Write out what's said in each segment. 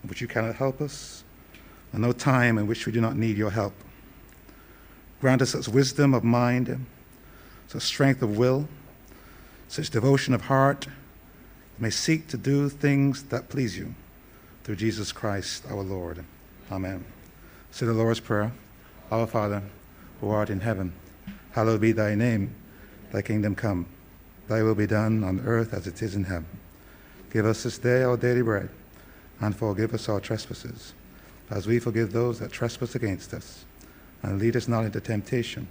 in which you cannot help us, and no time in which we do not need your help. Grant us such wisdom of mind, such strength of will, such devotion of heart, that may seek to do things that please you, through Jesus Christ our Lord. Amen. Say the Lord's Prayer. Our Father, who art in heaven, hallowed be thy name. Thy kingdom come. Thy will be done on earth as it is in heaven. Give us this day our daily bread, and forgive us our trespasses, as we forgive those that trespass against us. And lead us not into temptation,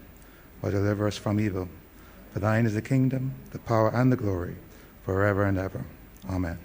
but deliver us from evil. For thine is the kingdom, the power, and the glory, forever and ever. Amen.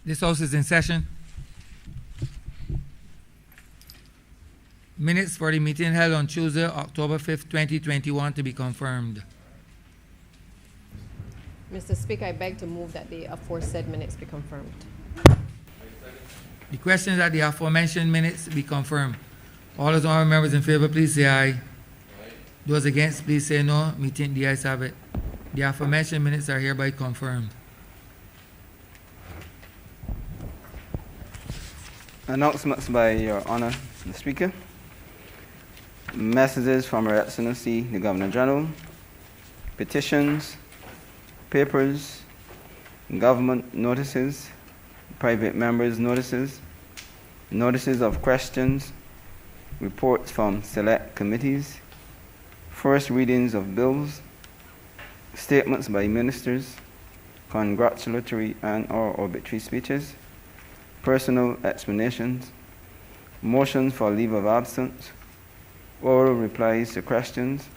This House is in session. Minutes for the meeting held on Tuesday, October 5th, 2021 to be confirmed. Mr. Speaker, I beg to move that the aforesaid minutes be confirmed. The question is that the aforementioned minutes be confirmed. All those honorable members in favor, please say aye. Aye. Those against, please say no. Meeting the ayes have it. The aforementioned minutes are hereby confirmed. Announcements by Your Honor, the Speaker. Messages from Her Excellency, the Governor General. Petitions, papers, government notices, private members' notices, notices of questions, reports from select committees, first readings of bills, statements by ministers, congratulatory and/or obituary speeches, personal explanations, motions for leave of absence, oral replies to questions,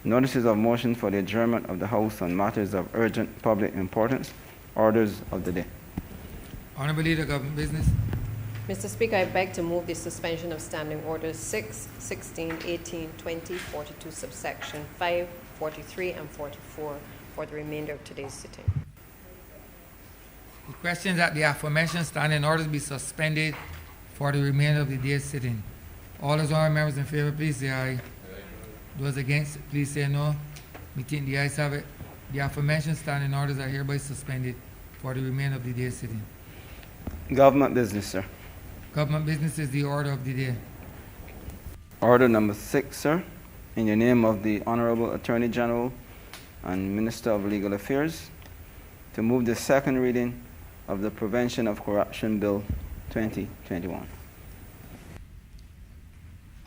notices of motion for the adjournment of the House on matters of urgent public importance, orders of the day. Honorable Leader, Government Business. Mr. Speaker, I beg to move the suspension of Standing Orders 6, 16, 18, 20, 42, subsection 5, 43, and 44 for the remainder of today's sitting. The question is that the aforementioned standing orders be suspended for the remainder of the day's sitting. All those honorable members in favor, please say aye. Aye. Those against, please say no. Meeting the ayes have it. The aforementioned standing orders are hereby suspended for the remainder of the day's sitting. Government business, sir. Government business is the order of the day. Order number 6, sir. In the name of the Honorable Attorney General and Minister of Legal Affairs, to move the second reading of the Prevention of Corruption Bill 2021.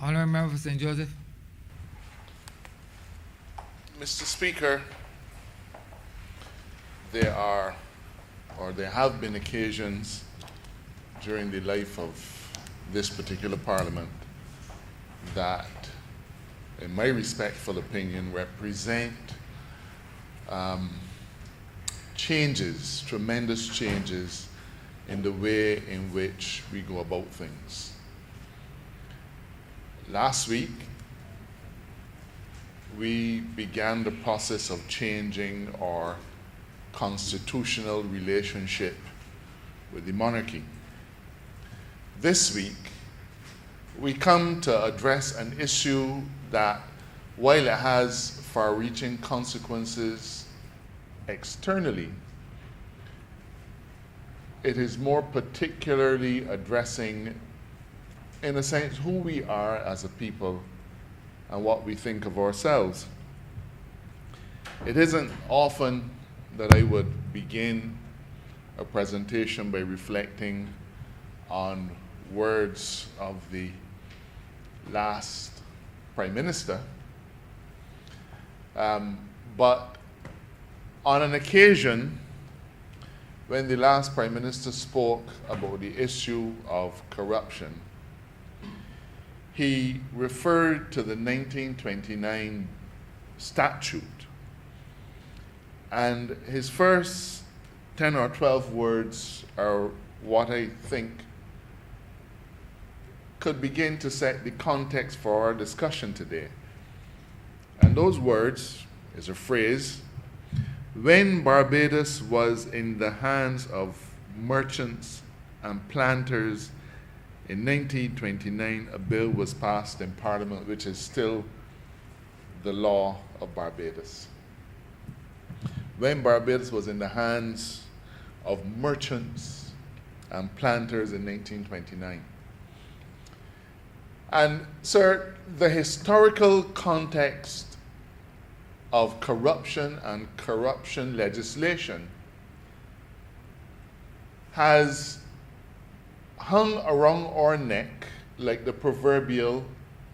Honorable Member for St. Joseph. Mr. Speaker, there have been occasions during the life of this particular Parliament that, in my respectful opinion, represent changes, tremendous changes in the way in which we go about things. Last week, we began the process of changing our constitutional relationship with the monarchy. This week, we come to address an issue that, while it has far-reaching consequences externally, it is more particularly addressing, in a sense, who we are as a people and what we think of ourselves. It isn't often that I would begin a presentation by reflecting on words of the last Prime Minister, but on an occasion when the last Prime Minister spoke about the issue of corruption, he referred to the 1929 statute. And his first 10 or 12 words are what I think could begin to set the context for our discussion today. And those words is a phrase: when Barbados was in the hands of merchants and planters in 1929, a bill was passed in Parliament, which is still the law of Barbados. When Barbados was in the hands of merchants and planters in 1929. And, sir, the historical context of corruption and corruption legislation has hung around our neck like the proverbial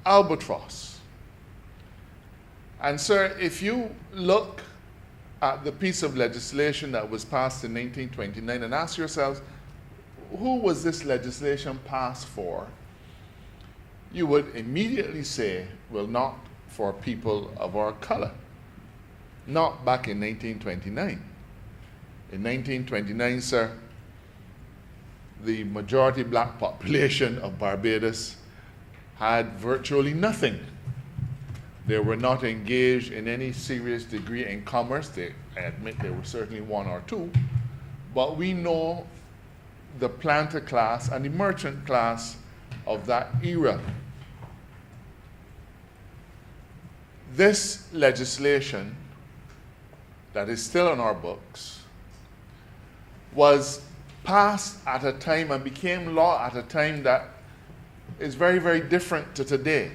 albatross. And, sir, if you look at the piece of legislation that was passed in 1929 and ask yourselves, who was this legislation passed for? You would immediately say, well, not for people of our color. Not back in 1929. In 1929, sir, the majority black population of Barbados had virtually nothing. They were not engaged in any serious degree in commerce. I admit there were certainly one or two, but we know the planter class and the merchant class of that era. This legislation that is still on our books was passed at a time and became law at a time that is very, very different to today.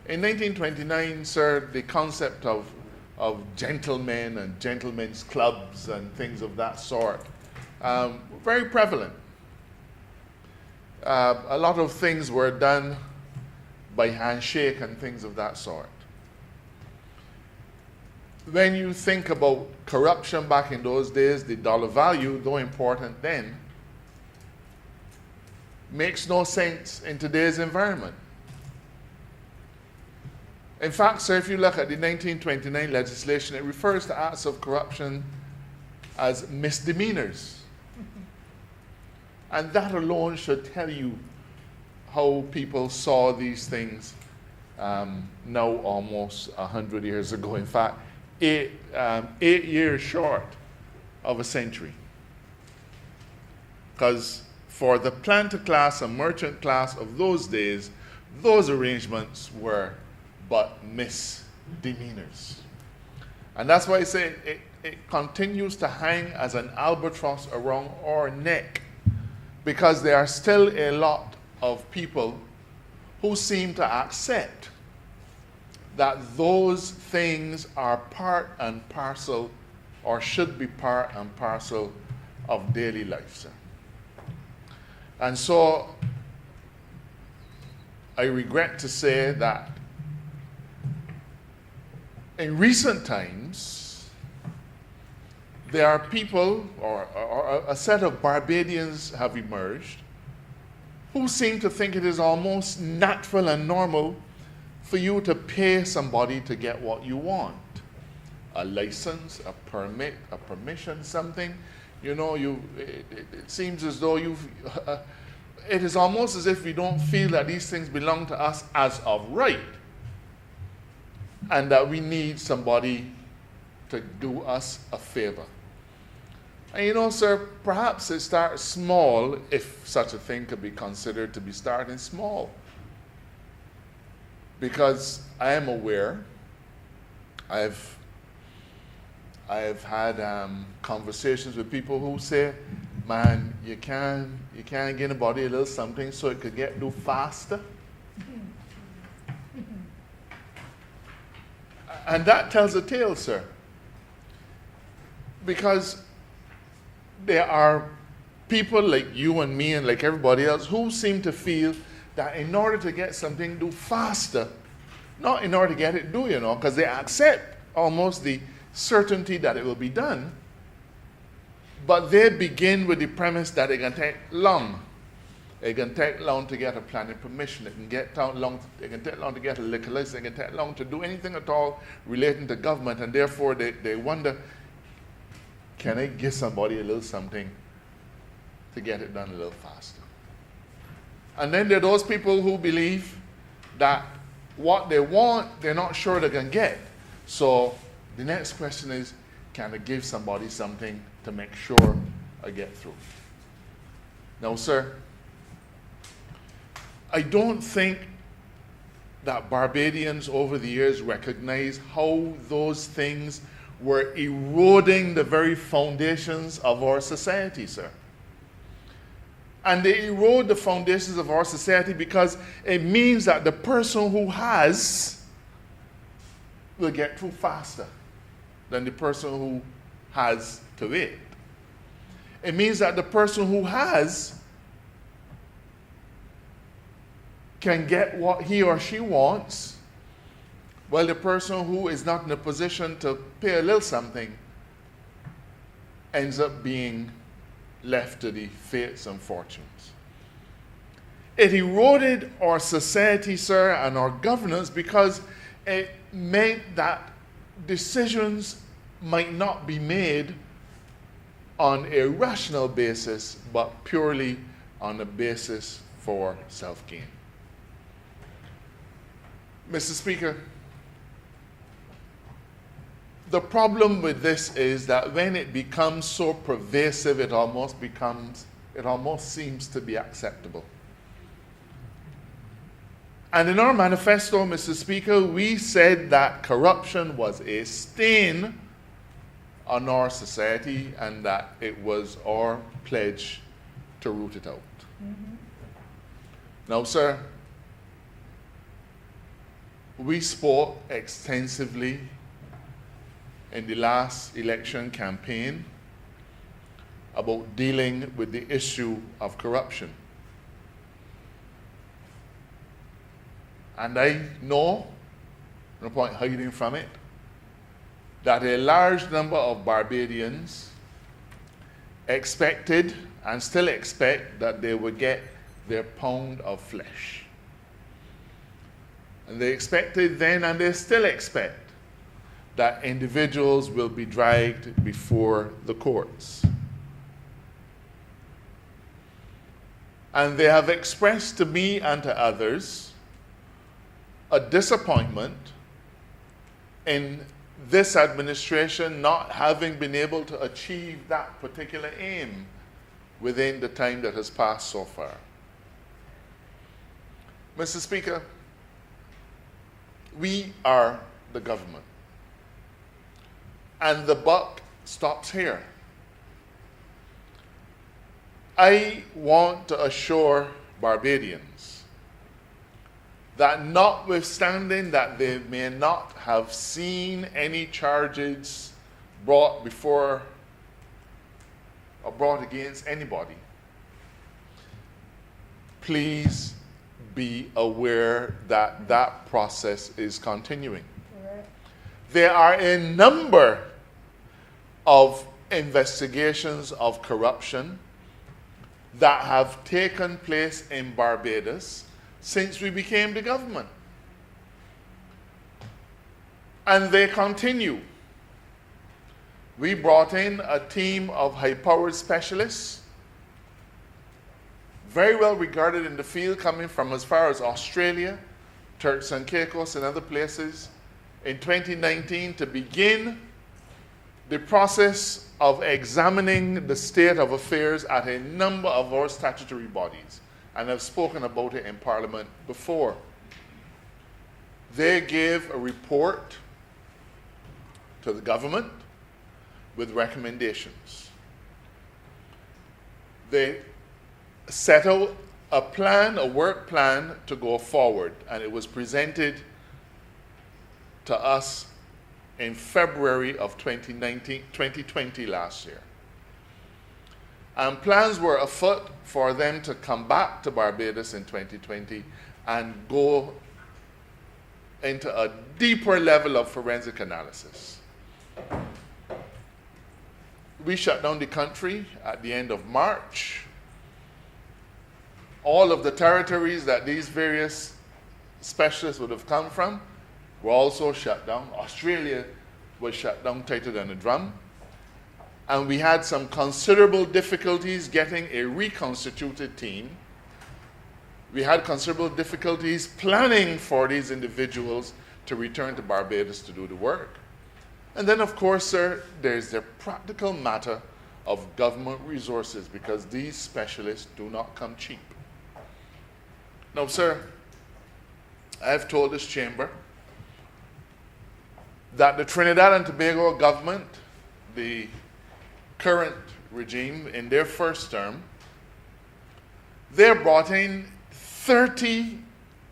In 1929, sir, the concept of gentlemen and gentlemen's clubs and things of that sort were very prevalent. A lot of things were done by handshake and things of that sort. When you think about corruption back in those days, the dollar value, though important then, makes no sense in today's environment. In fact, sir, if you look at the 1929 legislation, it refers to acts of corruption as misdemeanors. And that alone should tell you how people saw these things now almost 100 years ago. In fact, 8 years short of a century. Because for the planter class and merchant class of those days, those arrangements were but misdemeanors. And that's why I say it continues to hang as an albatross around our neck, because there are still a lot of people who seem to accept that those things are part and parcel, or should be part and parcel, of daily life, sir. And so I regret to say that in recent times, there are people, or a set of Barbadians have emerged who seem to think it is almost natural and normal for you to pay somebody to get what you want. A license, a permit, a permission, something. You know, it seems as though it is almost as if we don't feel that these things belong to us as of right, and that we need somebody to do us a favor. And you know, sir, perhaps it starts small, if such a thing could be considered to be starting small. Because I am aware, I've had conversations with people who say, man, you can't get anybody a little something so it could get do faster. And that tells a tale, sir. Because there are people like you and me and like everybody else who seem to feel that in order to get something do faster, not in order to get it do, you know, because they accept almost the certainty that it will be done, But they begin with the premise that it can take long. It can take long to get a planning permission. It can take long to get a liquor license. It can take long to do anything at all relating to government. And therefore, they wonder, can I give somebody a little something to get it done a little faster? And then there are those people who believe that what they want, they're not sure they can get. So the next question is, can I give somebody something to make sure I get through? Now, sir, I don't think that Barbadians over the years recognize how those things were eroding the very foundations of our society, sir. And they erode the foundations of our society because it means that the person who has will get through faster than the person who has to wait. It means that the person who has can get what he or she wants, while the person who is not in a position to pay a little something ends up being left to the fates and fortunes. It eroded our society, sir, and our governance because it meant that decisions might not be made on a rational basis, but purely on a basis for self-gain. Mr. Speaker, the problem with this is that when it becomes so pervasive, it almost seems to be acceptable. And in our manifesto, Mr. Speaker, we said that corruption was a stain on our society and that it was our pledge to root it out. Mm-hmm. Now, sir, we spoke extensively in the last election campaign about dealing with the issue of corruption. And I know, no point hiding from it, that a large number of Barbadians expected and still expect that they would get their pound of flesh. And they expected then, and they still expect, that individuals will be dragged before the courts. And they have expressed to me and to others a disappointment in this administration not having been able to achieve that particular aim within the time that has passed so far. Mr. Speaker, we are the government. And the buck stops here. I want to assure Barbadians that notwithstanding that they may not have seen any charges brought before or brought against anybody, please be aware that that process is continuing. Right. There are a number of investigations of corruption that have taken place in Barbados since we became the government. And they continue. We brought in a team of high-powered specialists, very well regarded in the field, coming from as far as Australia, Turks and Caicos, and other places, in 2019 to begin the process of examining the state of affairs at a number of our statutory bodies. And I've spoken about it in Parliament before. They gave a report to the government with recommendations. They set out a plan, a work plan to go forward, and it was presented to us in February of 2020 last year. And plans were afoot for them to come back to Barbados in 2020 and go into a deeper level of forensic analysis. we shut down the country at the end of March. All of the territories that these various specialists would have come from were also shut down. Australia was shut down tighter than a drum. And we had some considerable difficulties getting a reconstituted team. We had considerable difficulties planning for these individuals to return to Barbados to do the work. And then, of course, sir, there's the practical matter of government resources, because these specialists do not come cheap. Now, sir, I have told this chamber that the Trinidad and Tobago government, the current regime, in their first term, they brought in 30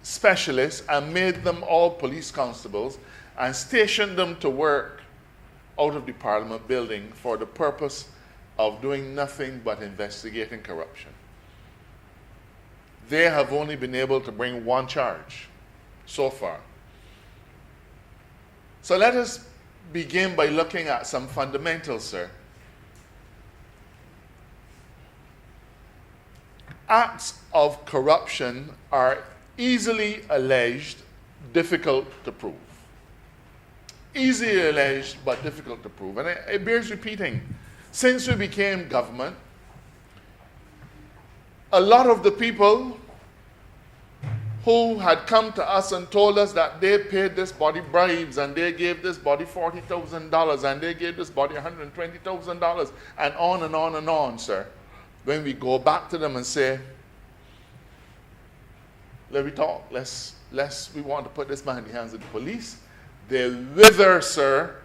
specialists and made them all police constables and stationed them to work out of the Parliament building for the purpose of doing nothing but investigating corruption. They have only been able to bring one charge so far. So let us begin by looking at some fundamentals, sir. Acts of corruption are easily alleged, difficult to prove. Easily alleged, but difficult to prove. And it bears repeating. Since we became government, a lot of the people who had come to us and told us that they paid this body bribes, and they gave this body $40,000, and they gave this body $120,000, and on and on and on, sir. When we go back to them and say, let me talk, we want to put this man in the hands of the police, they wither, sir,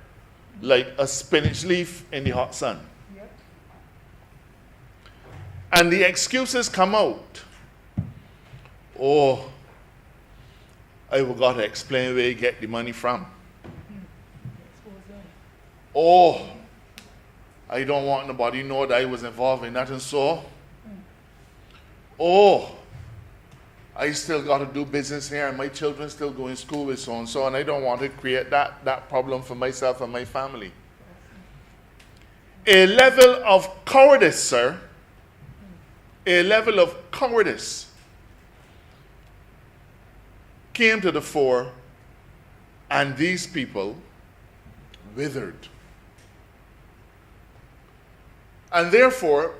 like a spinach leaf in the hot sun. Yep. And the excuses come out. Oh, I forgot to explain where you get the money from. Oh, I don't want nobody to know that I was involved in that, and so. Oh, I still got to do business here, and my children still go in school with so and so, and I don't want to create that problem for myself and my family. A level of cowardice, sir, a level of cowardice came to the fore, and these people withered. And therefore,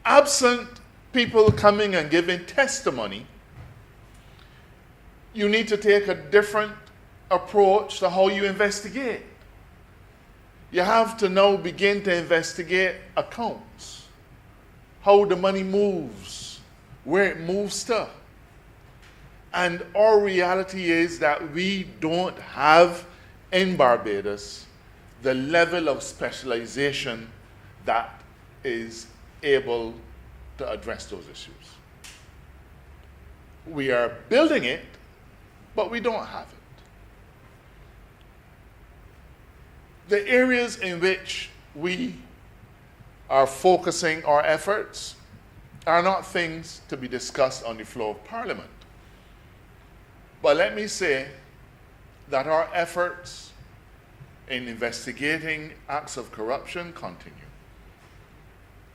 absent people coming and giving testimony, you need to take a different approach to how you investigate. You have to now begin to investigate accounts, how the money moves, where it moves to. And our reality is that we don't have in Barbados the level of specialization that is able to address those issues. We are building it, but we don't have it. The areas in which we are focusing our efforts are not things to be discussed on the floor of Parliament. But let me say that our efforts in investigating acts of corruption continue.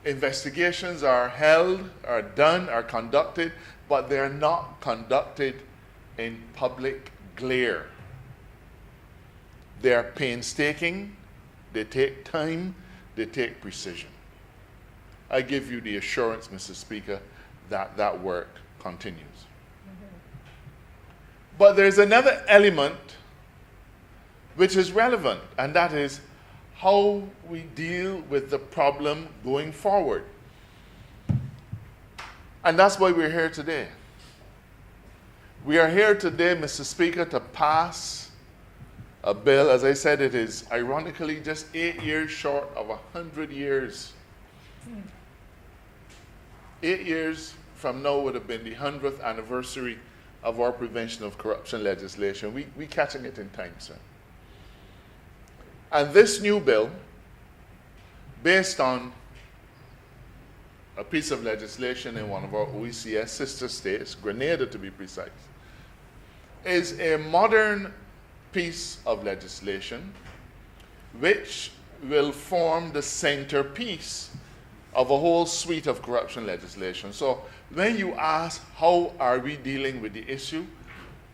Investigations are held, are done, are conducted, but they're not conducted in public glare. They are painstaking, they take time, they take precision. I give you the assurance, Mr. Speaker, that that work continues. But there's another element which is relevant, and that is how we deal with the problem going forward. And that's why we're here today. We are here today, Mr. Speaker, to pass a bill. As I said, it is ironically just 8 years short of 100 years. 8 years from now would have been the 100th anniversary of our prevention of corruption legislation. We catching it in time, sir. And this new bill, based on a piece of legislation in one of our OECS sister states, Grenada to be precise, is a modern piece of legislation which will form the centerpiece of a whole suite of corruption legislation. So when you ask how are we dealing with the issue,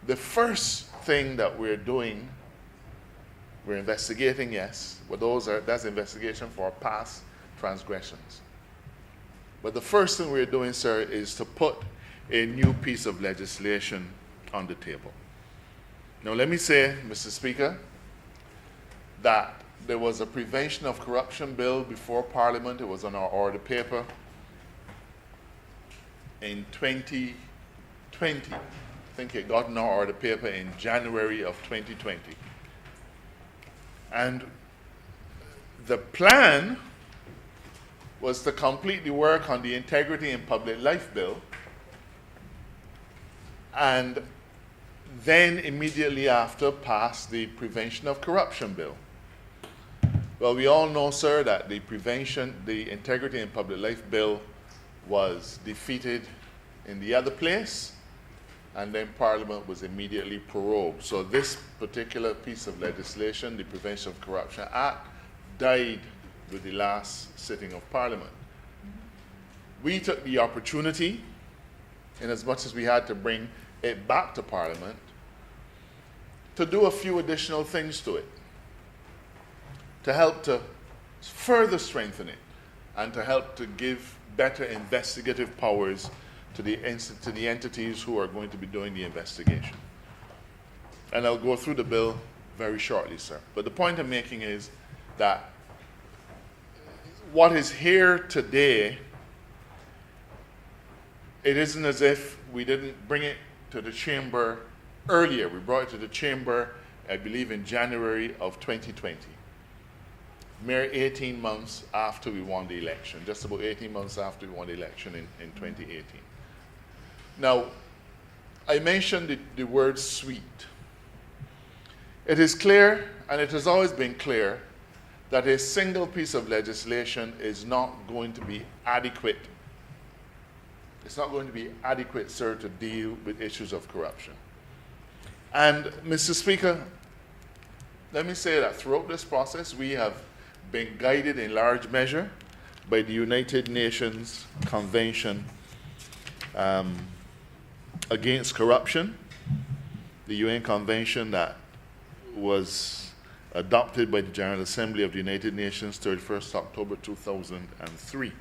the first thing that we're doing, we're investigating, yes, but that's investigation for past transgressions. But the first thing we're doing, sir, is to put a new piece of legislation on the table. Now let me say, Mr. Speaker, that there was a prevention of corruption bill before Parliament. It was on our order paper in 2020. I think it got on our order paper in January of 2020. And the plan was to completely work on the Integrity in Public Life Bill, and then immediately after pass the Prevention of Corruption Bill. Well, we all know, sir, that the Integrity in Public Life Bill was defeated in the other place, and then Parliament was immediately prorogued. So this particular piece of legislation, the Prevention of Corruption Act, died with the last sitting of Parliament. We took the opportunity, in as much as we had to bring it back to Parliament, to do a few additional things to it, to help to further strengthen it, and to help to give better investigative powers to the entities who are going to be doing the investigation. And I'll go through the bill very shortly, sir. But the point I'm making is that what is here today, it isn't as if we didn't bring it to the chamber earlier. We brought it to the chamber, I believe, in January of 2020. Mere 18 months after we won the election, just about 18 months after we won the election in 2018. Now, I mentioned the word sweet. It is clear, and it has always been clear, that a single piece of legislation is not going to be adequate. It's not going to be adequate, sir, to deal with issues of corruption. And, Mr. Speaker, let me say that throughout this process, we have been guided in large measure by the United Nations Convention Against Corruption, the UN Convention that was adopted by the General Assembly of the United Nations 31st October 2003.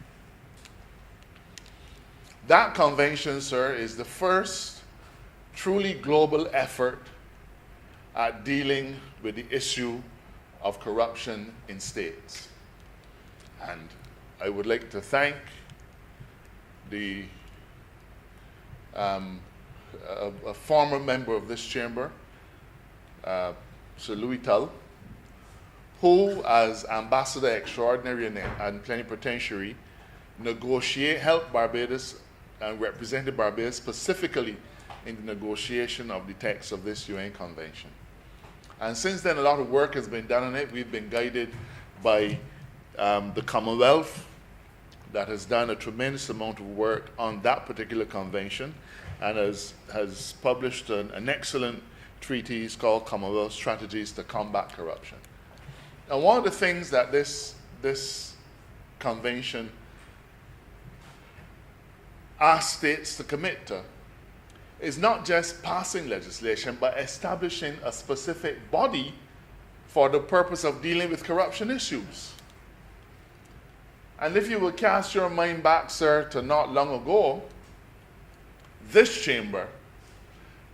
That convention, sir, is the first truly global effort at dealing with the issue of corruption in states. And I would like to thank a former member of this chamber, Sir Louis Tull, who, as Ambassador Extraordinary and Plenipotentiary, helped Barbados and represented Barbados specifically in the negotiation of the text of this UN Convention. And since then, a lot of work has been done on it. We've been guided by the Commonwealth that has done a tremendous amount of work on that particular convention and has published an excellent treatise called Commonwealth Strategies to Combat Corruption. And one of the things that this convention asks states to commit to is not just passing legislation, but establishing a specific body for the purpose of dealing with corruption issues. And if you will cast your mind back, sir, to not long ago, this chamber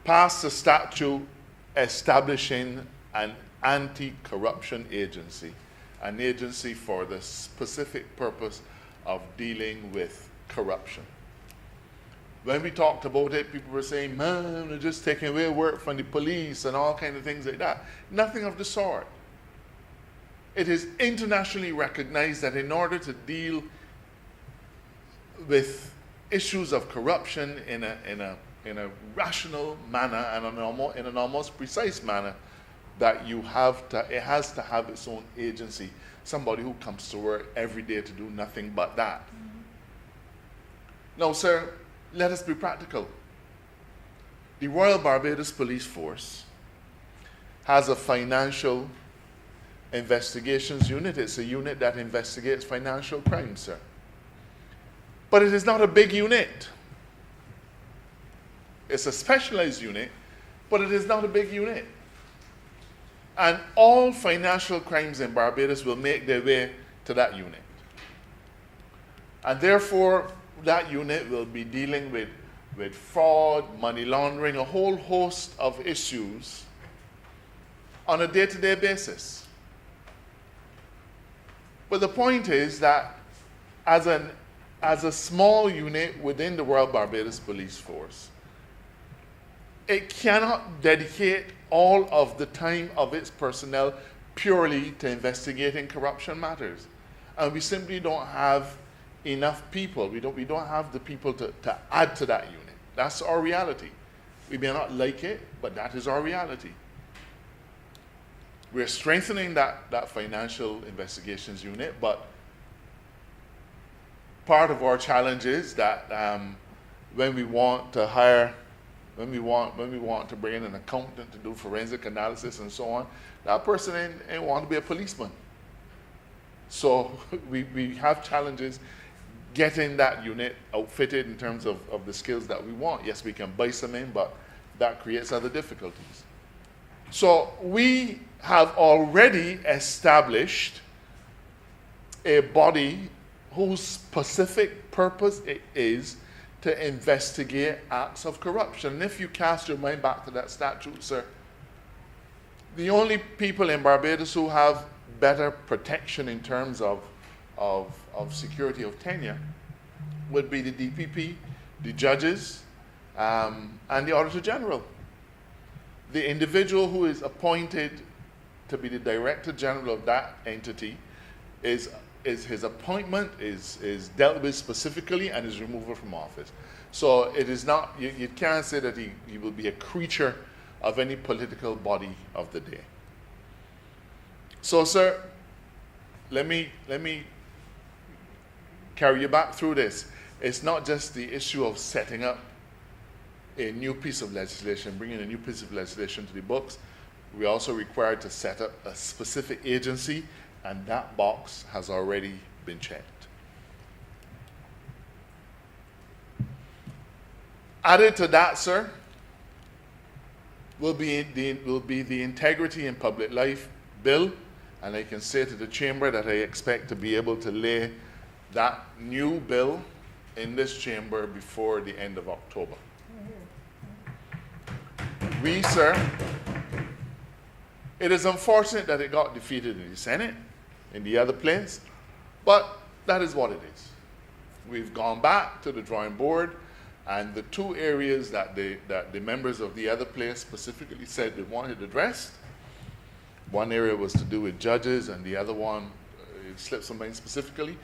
passed a statute establishing an anti-corruption agency, an agency for the specific purpose of dealing with corruption. When we talked about it, people were saying, man, they're just taking away work from the police and all kinds of things like that. Nothing of the sort. It is internationally recognized that in order to deal with issues of corruption in a rational manner and in an almost precise manner, that it has to have its own agency, somebody who comes to work every day to do nothing but that. Now, sir, let us be practical. The Royal Barbados Police Force has a financial Investigations Unit. It's a unit that investigates financial crime, sir. But it is not a big unit. It's a specialized unit, but it is not a big unit. And all financial crimes in Barbados will make their way to that unit. And therefore, that unit will be dealing with fraud, money laundering, a whole host of issues on a day-to-day basis. But the point is that as a small unit within the Royal Barbados Police Force, it cannot dedicate all of the time of its personnel purely to investigating corruption matters. And we simply don't have enough people. We don't have the people to add to that unit. That's our reality. We may not like it, but that is our reality. We're strengthening that financial investigations unit, but part of our challenge is that when we want to hire, when we want to bring in an accountant to do forensic analysis and so on, that person ain't want to be a policeman. So we have challenges getting that unit outfitted in terms of the skills that we want. Yes, we can buy some in, but that creates other difficulties. So we have already established a body whose specific purpose it is to investigate acts of corruption. And if you cast your mind back to that statute, sir, the only people in Barbados who have better protection in terms of security of tenure would be the DPP, the judges, and the Auditor General. The individual who is appointed to be the Director General of that entity is his appointment is dealt with specifically and his removal from office. So it is not, you can't say that he will be a creature of any political body of the day. So, sir, let me carry you back through this. It's not just the issue of setting up a new piece of legislation, bringing a new piece of legislation to the books. We're also required to set up a specific agency, and that box has already been checked. Added to that, sir, will be the Integrity in Public Life Bill, and I can say to the Chamber that I expect to be able to lay that new bill in this chamber before the end of October. We, sir, it is unfortunate that it got defeated in the Senate, in the other place, but that is what it is. We've gone back to the drawing board, and the two areas that the members of the other place specifically said they wanted addressed, one area was to do with judges, and the other one slipped some mind specifically,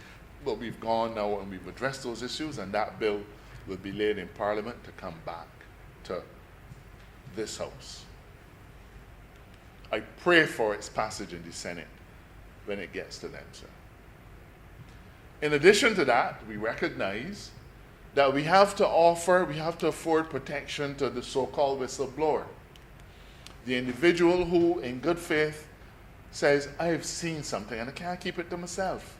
but we've gone now and we've addressed those issues, and that bill will be laid in Parliament to come back to this House. I pray for its passage in the Senate when it gets to them, sir. In addition to that, we recognize that we have to afford protection to the so-called whistleblower. The individual who, in good faith, says, I have seen something and I can't keep it to myself.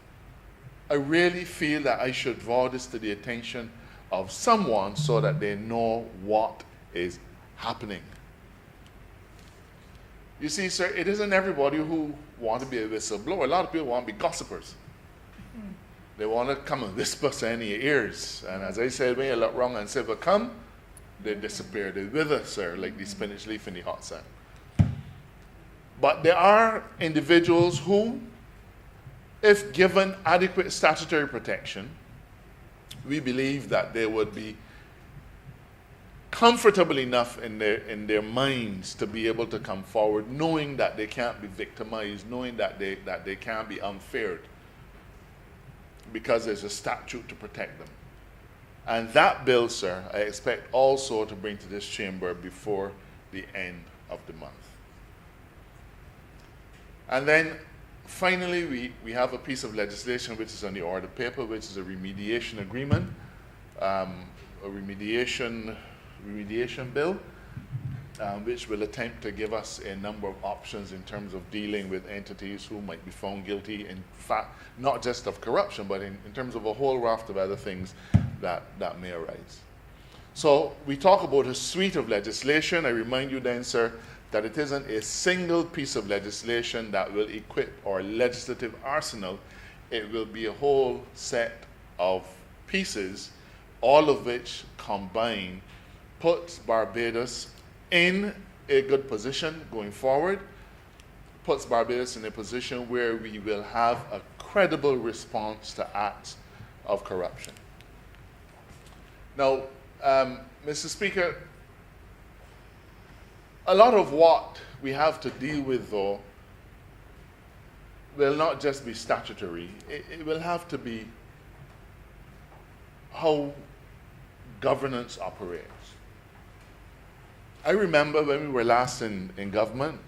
I really feel that I should draw this to the attention of someone so that they know what is happening. You see, sir, it isn't everybody who wants to be a whistleblower. A lot of people want to be gossipers. They want to come and whisper in your ears. And as I said, when you look wrong and say, well, come, they disappear. They wither, sir, like the spinach leaf in the hot sun. But there are individuals who, if given adequate statutory protection, we believe that they would be comfortable enough in their minds to be able to come forward, knowing that they can't be victimized, knowing that they can't be unfaired, because there's a statute to protect them. And that bill, sir, I expect also to bring to this chamber before the end of the month. And then finally, we have a piece of legislation which is on the order paper, which is a remediation agreement, a remediation bill. which will attempt to give us a number of options in terms of dealing with entities who might be found guilty, in fact, not just of corruption, but in terms of a whole raft of other things that may arise. So we talk about a suite of legislation. I remind you then, sir, that it isn't a single piece of legislation that will equip our legislative arsenal. It will be a whole set of pieces, all of which combined puts Barbados in a good position going forward, puts Barbados in a position where we will have a credible response to acts of corruption. Now, Mr. Speaker, a lot of what we have to deal with, though, will not just be statutory. It will have to be how governance operates. I remember when we were last in government,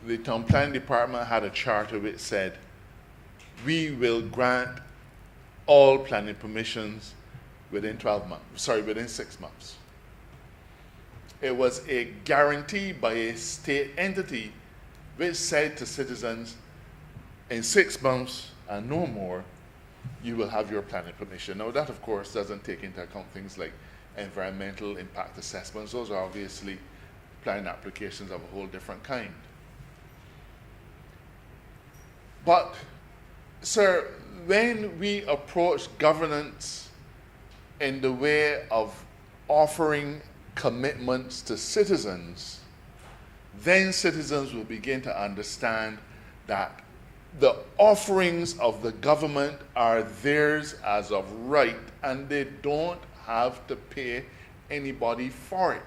the Town Planning Department had a charter which said, we will grant all planning permissions within 6 months. It was a guarantee by a state entity which said to citizens, in 6 months and no more, you will have your planning permission. Now that, of course, doesn't take into account things like environmental impact assessments. Those are obviously planning applications of a whole different kind. But, sir, when we approach governance in the way of offering commitments to citizens, then citizens will begin to understand that the offerings of the government are theirs as of right, and they don't have to pay anybody for it.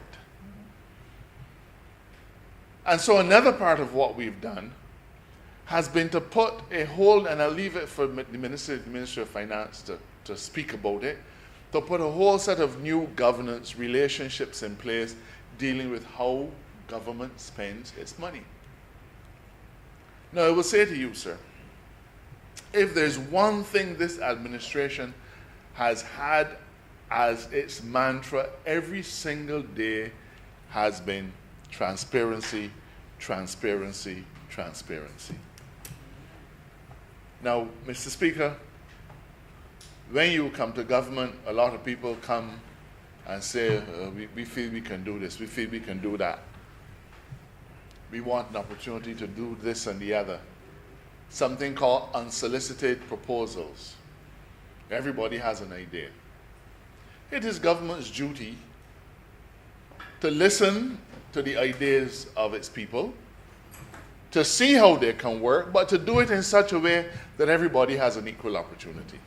And so another part of what we've done has been to put a whole, and I'll leave it for the Ministry of Finance to speak about it, to put a whole set of new governance relationships in place dealing with how government spends its money. Now, I will say to you, sir, if there's one thing this administration has had as its mantra every single day, has been transparency, transparency, transparency. Now, Mr. Speaker, when you come to government, a lot of people come and say, we feel we can do this, we feel we can do that. We want an opportunity to do this and the other. Something called unsolicited proposals. Everybody has an idea. It is government's duty to listen to the ideas of its people, to see how they can work, but to do it in such a way that everybody has an equal opportunity.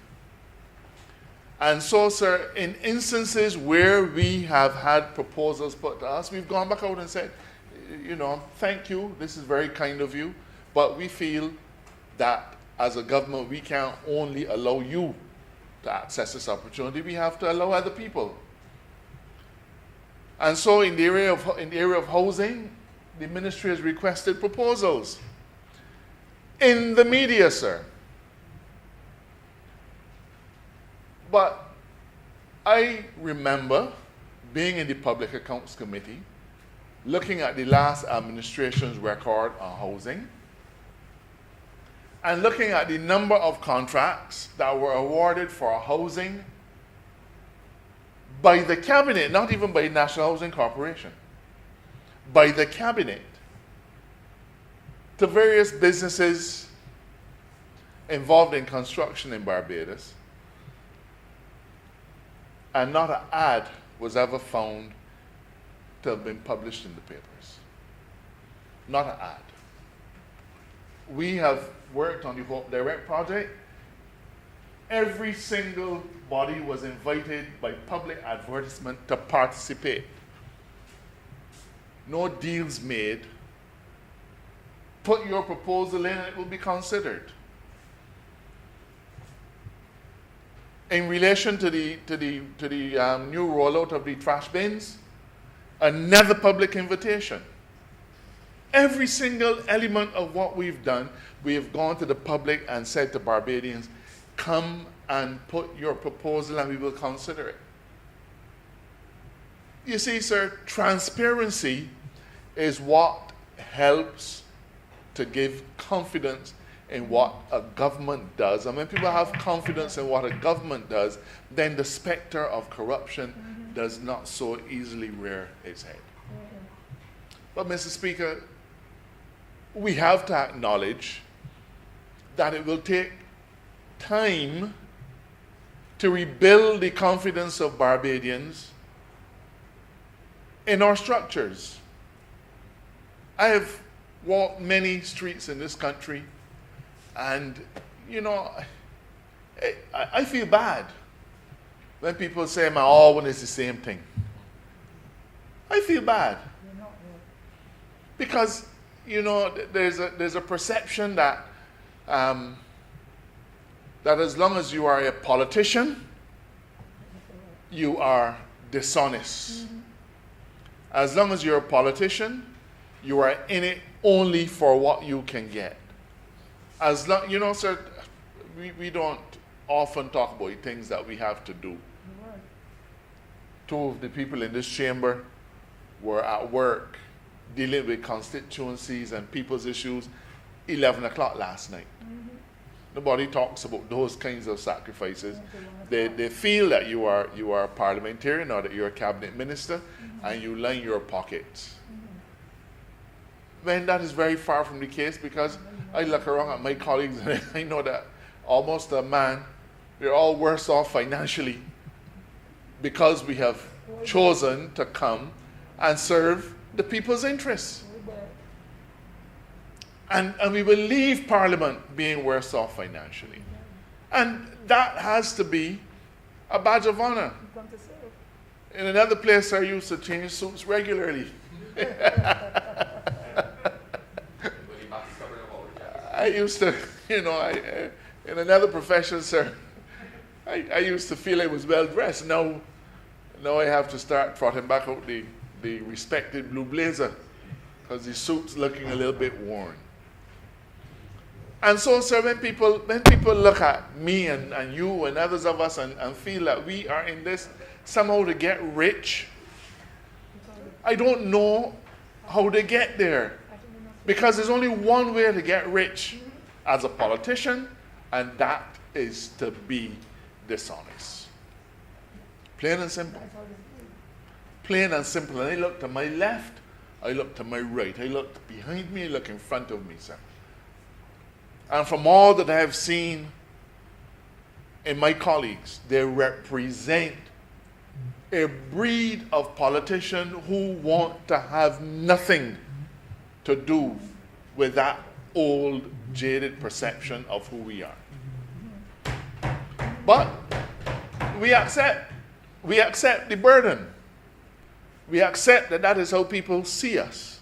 And so, sir, in instances where we have had proposals put to us, we've gone back out and said, thank you, this is very kind of you, but we feel that as a government, we can't only allow you to access this opportunity, we have to allow other people. And so in the area of housing, the ministry has requested proposals. In the media, sir. But I remember being in the Public Accounts Committee, looking at the last administration's record on housing, and looking at the number of contracts that were awarded for housing by the cabinet, not even by the National Housing Corporation, by the cabinet, to various businesses involved in construction in Barbados, and not an ad was ever found to have been published in the papers. Not an ad. We have worked on the Hope Direct project. Every single body was invited by public advertisement to participate. No deals made. Put your proposal in and it will be considered. In relation to the new rollout of the trash bins, another public invitation. Every single element of what we've done, we have gone to the public and said to Barbadians, come and put your proposal and we will consider it. you see, sir, transparency is what helps to give confidence in what a government does. And when people have confidence in what a government does, then the specter of corruption does not so easily rear its head. But, Mr. Speaker, we have to acknowledge that it will take time to rebuild the confidence of Barbadians in our structures. I have walked many streets in this country, and, I feel bad when people say, my all one is the same thing. I feel bad. Because, there's a perception that that as long as you are a politician, you are dishonest. As long as you're a politician, you are in it only for what you can get. As long, sir, we don't often talk about things that we have to do. Two of the people in this chamber were at work dealing with constituencies and people's issues 11 o'clock last night. Nobody talks about those kinds of sacrifices. They feel that you are a parliamentarian or that you're a cabinet minister, and you line your pockets. When that is very far from the case, because I look around at my colleagues and I know that almost a man, we're all worse off financially because we have chosen to come and serve the people's interests. And we will leave Parliament being worse off financially. And that has to be a badge of honor. In another place, I used to change suits regularly. I used to, in another profession, sir, I used to feel I was well dressed. Now I have to start trotting back out the respected blue blazer because the suit's looking a little bit worn. And so, sir, when people look at me and you and others of us and feel that we are in this somehow to get rich, I don't know how to get there. Because there's only one way to get rich as a politician, and that is to be dishonest. Plain and simple. Plain and simple. And I look to my left, I look to my right, I look behind me, I look in front of me, sir. And from all that I have seen in my colleagues, they represent a breed of politicians who want to have nothing to do with that old jaded perception of who we are. But we accept the burden. We accept that is how people see us.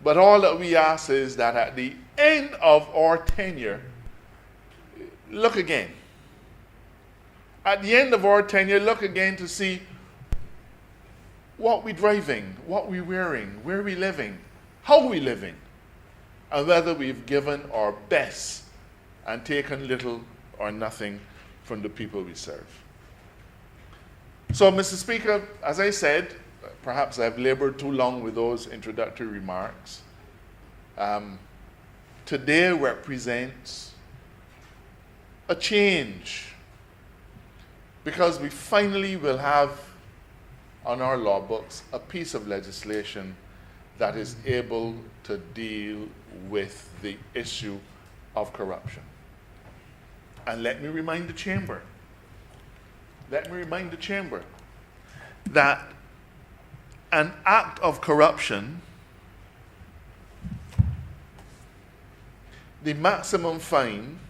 But all that we ask is that at the end of our tenure, look again. At the end of our tenure, look again to see what we're driving, what we're wearing, where we're living, how we're living, and whether we've given our best and taken little or nothing from the people we serve. So, Mr. Speaker, as I said, perhaps I've labored too long with those introductory remarks. Today represents a change because we finally will have on our law books a piece of legislation that is able to deal with the issue of corruption. And let me remind the chamber that an act of corruption, the maximum fine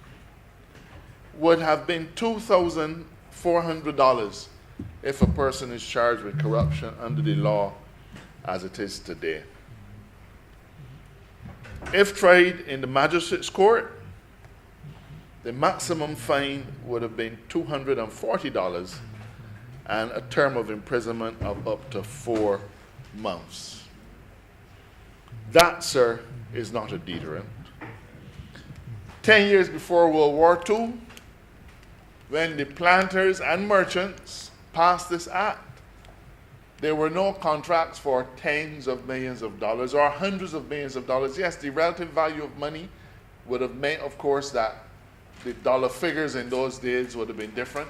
would have been $2,400 if a person is charged with corruption under the law as it is today. If tried in the magistrate's court, the maximum fine would have been $240 and a term of imprisonment of up to 4 months. That, sir, is not a deterrent. 10 years before World War II, when the planters and merchants passed this act, There were no contracts for tens of millions of dollars or hundreds of millions of dollars. Yes, the relative value of money would have meant, of course, that the dollar figures in those days would have been different.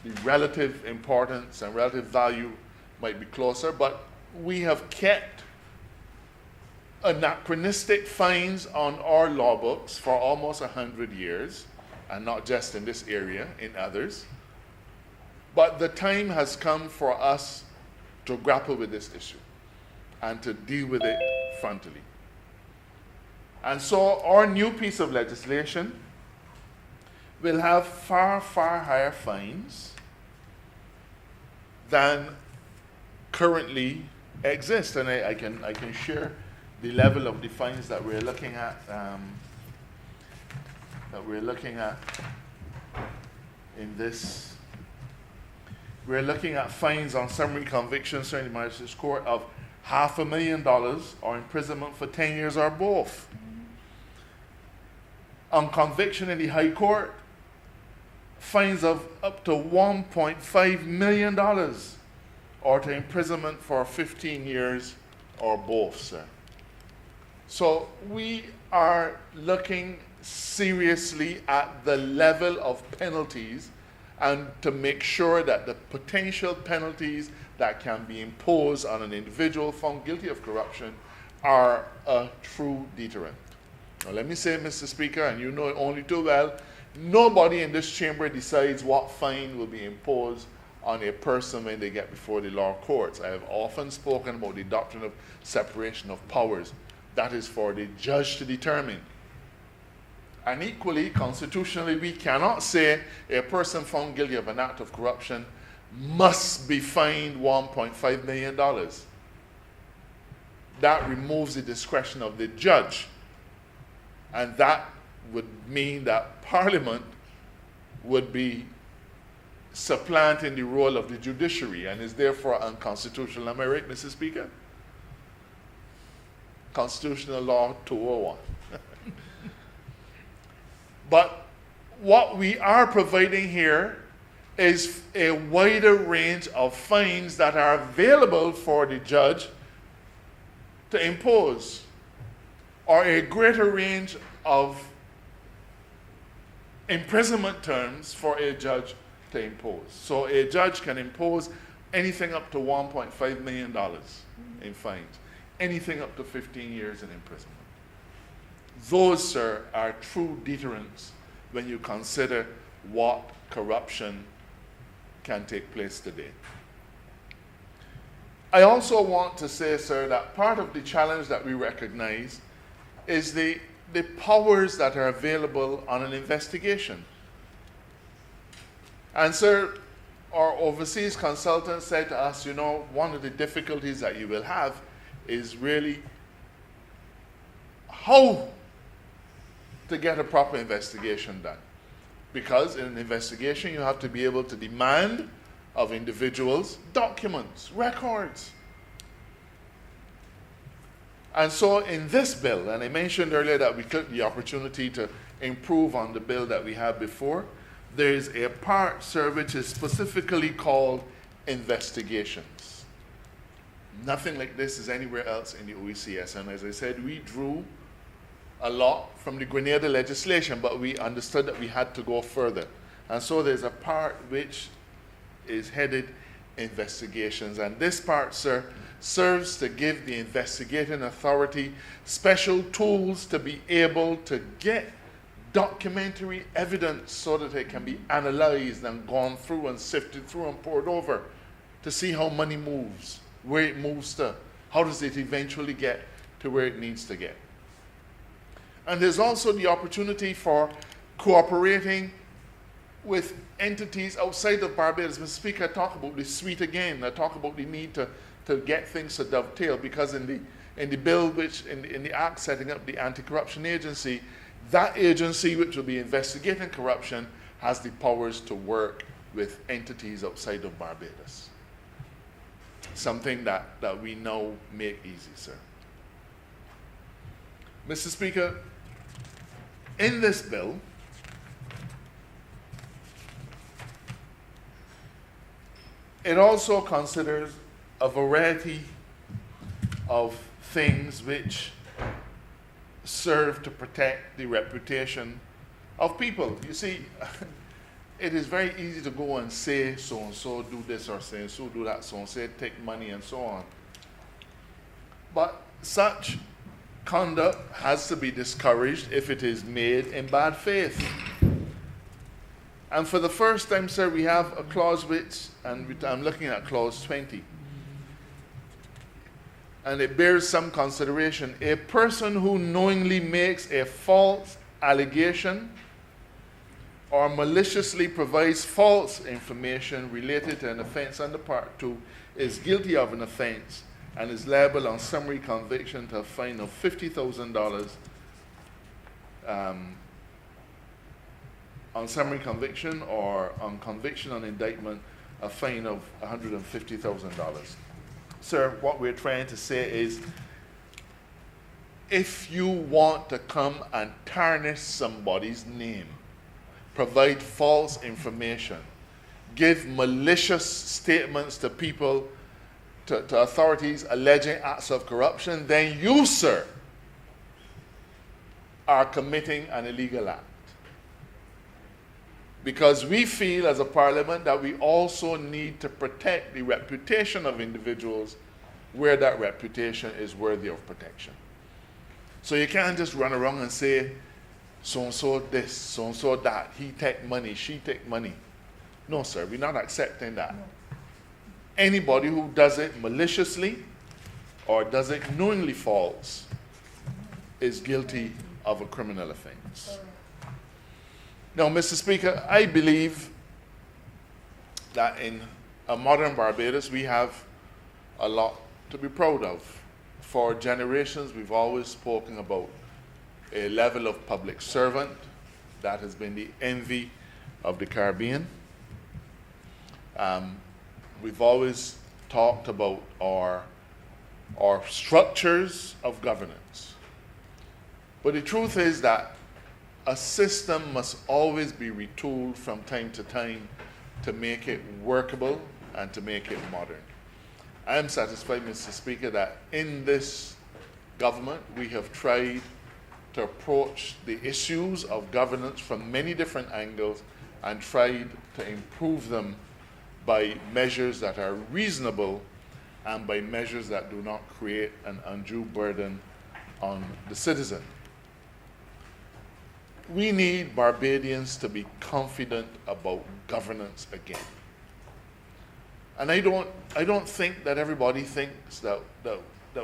The relative importance and relative value might be closer, but we have kept anachronistic fines on our law books for almost 100 years, and not just in this area, in others. But the time has come for us to grapple with this issue and to deal with it frontally. And so our new piece of legislation will have far, far higher fines than currently exist. And I can share the level of the fines that we're looking at, in this. We're looking at fines on summary convictions in the magistrate's court of $500,000 or imprisonment for 10 years or both. On conviction in the High Court, fines of up to $1.5 million or to imprisonment for 15 years or both, sir. So we are looking seriously at the level of penalties and to make sure that the potential penalties that can be imposed on an individual found guilty of corruption are a true deterrent. Now let me say, Mr. Speaker, and you know it only too well, nobody in this chamber decides what fine will be imposed on a person when they get before the law courts. I have often spoken about the doctrine of separation of powers. That is for the judge to determine. And equally, constitutionally, we cannot say a person found guilty of an act of corruption must be fined $1.5 million. That removes the discretion of the judge. And that would mean that Parliament would be supplanting the role of the judiciary and is therefore unconstitutional. Am I right, Mr. Speaker? Constitutional Law 201. But what we are providing here is a wider range of fines that are available for the judge to impose, or a greater range of imprisonment terms for a judge to impose. So a judge can impose anything up to $1.5 million in fines, anything up to 15 years in imprisonment. Those, sir, are true deterrents when you consider what corruption can take place today. I also want to say, sir, that part of the challenge that we recognize is the powers that are available on an investigation. And, sir, our overseas consultant said to us, you know, one of the difficulties that you will have is really how to get a proper investigation done. Because in an investigation, you have to be able to demand of individuals documents, records. And so in this bill, and I mentioned earlier that we took the opportunity to improve on the bill that we had before, there is a part, sir, which is specifically called investigations. Nothing like this is anywhere else in the OECS. And as I said, we drew a lot from the Grenada legislation, but we understood that we had to go further. And so there's a part which is headed investigations. And this part, sir, serves to give the investigating authority special tools to be able to get documentary evidence so that it can be analyzed and gone through and sifted through and poured over to see how money moves, where it moves to, how does it eventually get to where it needs to get. And there's also the opportunity for cooperating with entities outside of Barbados. Mr. Speaker, I talk about the suite again. I talk about the need to get things to dovetail, because in the bill, which in the act setting up the anti-corruption agency, that agency which will be investigating corruption has the powers to work with entities outside of Barbados. Something that we now make easy, sir. Mr. Speaker, in this bill, it also considers a variety of things which serve to protect the reputation of people. You see, it is very easy to go and say so-and-so do this or so-and-so do that, so-and-so take money and so on. But such conduct has to be discouraged if it is made in bad faith. And for the first time, sir, we have a clause which, and I'm looking at clause 20, and it bears some consideration. A person who knowingly makes a false allegation or maliciously provides false information related to an offense under Part 2 is guilty of an offense and is liable on summary conviction to a fine of $50,000 on summary conviction, or on conviction on indictment, a fine of $150,000. Sir, what we're trying to say is, if you want to come and tarnish somebody's name, provide false information, give malicious statements to people, to authorities alleging acts of corruption, then you, sir, are committing an illegal act. Because we feel as a parliament that we also need to protect the reputation of individuals where that reputation is worthy of protection. So you can't just run around and say, so-and-so this, so-and-so that, he take money, she take money. No, sir, we're not accepting that. Anybody who does it maliciously or does it knowingly false is guilty of a criminal offense. Now, Mr. Speaker, I believe that in a modern Barbados, we have a lot to be proud of. For generations, we've always spoken about a level of public servant that has been the envy of the Caribbean. We've always talked about our structures of governance. But the truth is that a system must always be retooled from time to time to make it workable and to make it modern. I am satisfied, Mr. Speaker, that in this government we have tried to approach the issues of governance from many different angles and tried to improve them by measures that are reasonable and by measures that do not create an undue burden on the citizen. We need Barbadians to be confident about governance again. And I don't think that everybody thinks that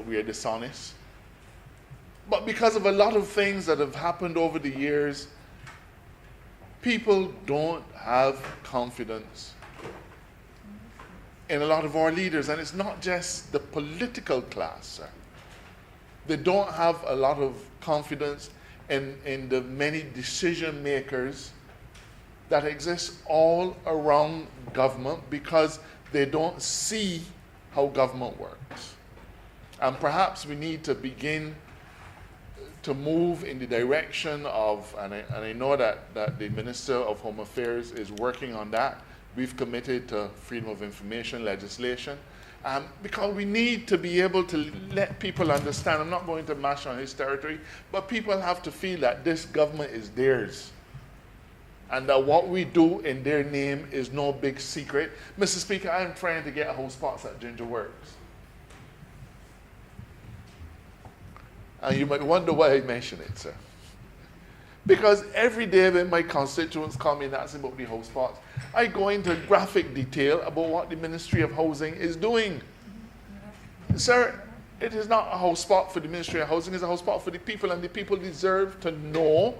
we are dishonest. But because of a lot of things that have happened over the years, people don't have confidence in a lot of our leaders. And it's not just the political class, sir. They don't have a lot of confidence in the many decision makers that exist all around government, because they don't see how government works. And perhaps we need to begin to move in the direction of, and I know that the Minister of Home Affairs is working on that. We've committed to freedom of information legislation, because we need to be able to let people understand. I'm not going to mash on his territory, but people have to feel that this government is theirs, and that what we do in their name is no big secret. Mr. Speaker, I'm trying to get a whole spots at Ginger Works. And you might wonder why I mention it, sir. Because every day when my constituents call me and ask me about the house spots, I go into graphic detail about what the Ministry of Housing is doing. Sir, it is not a house spot for the Ministry of Housing, it's a house spot for the people, and the people deserve to know.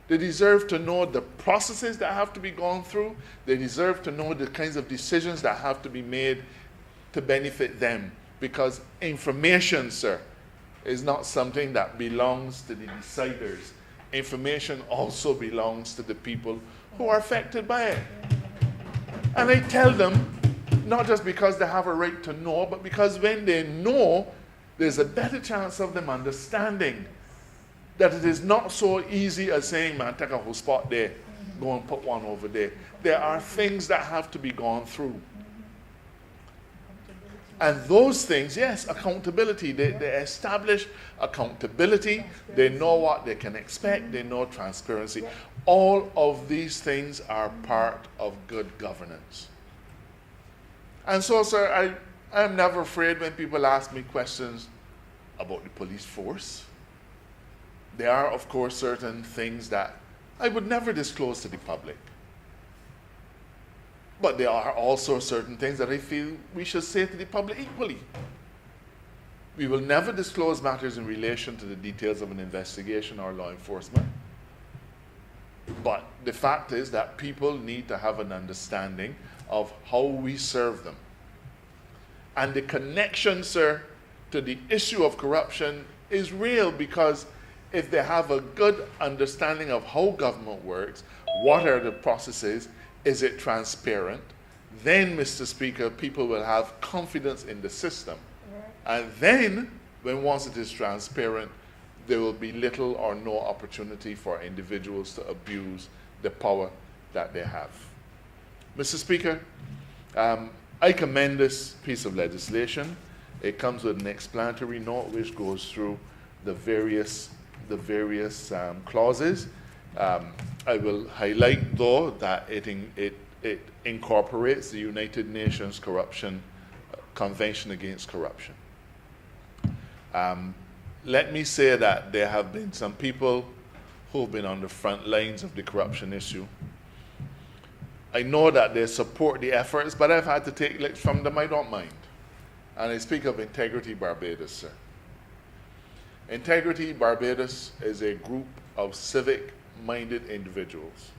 They deserve to know the processes that have to be gone through. They deserve to know the kinds of decisions that have to be made to benefit them. Because information, sir, is not something that belongs to the deciders. Information also belongs to the people who are affected by it. And I tell them, not just because they have a right to know, but because when they know, there's a better chance of them understanding that it is not so easy as saying, man, take a whole spot there, go and put one over there. There are things that have to be gone through. And those things, yes, accountability. They establish accountability. They know what they can expect. They know transparency. All of these things are part of good governance. And so, sir, I am never afraid when people ask me questions about the police force. There are, of course, certain things that I would never disclose to the public. But there are also certain things that I feel we should say to the public equally. We will never disclose matters in relation to the details of an investigation or law enforcement. But the fact is that people need to have an understanding of how we serve them. And the connection, sir, to the issue of corruption is real, because if they have a good understanding of how government works, what are the processes, is it transparent, then, Mr. Speaker, people will have confidence in the system. And then, once it is transparent, there will be little or no opportunity for individuals to abuse the power that they have. Mr. Speaker, I commend this piece of legislation. It comes with an explanatory note which goes through the various clauses. I will highlight, though, that it incorporates the United Nations Convention Against Corruption. Let me say that there have been some people who've been on the front lines of the corruption issue. I know that they support the efforts, but I've had to take licks from them I don't mind. And I speak of Integrity Barbados, sir. Integrity Barbados is a group of civic-minded individuals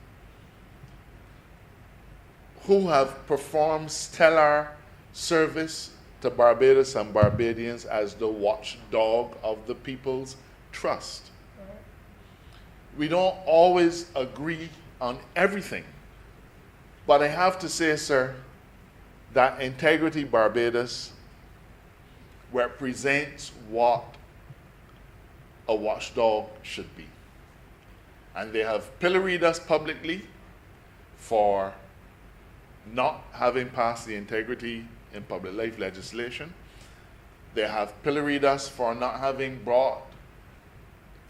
who have performed stellar service to Barbados and Barbadians as the watchdog of the people's trust. We don't always agree on everything, but I have to say, sir, that Integrity Barbados represents what a watchdog should be. And they have pilloried us publicly for not having passed the Integrity in Public Life legislation. They have pilloried us for not having brought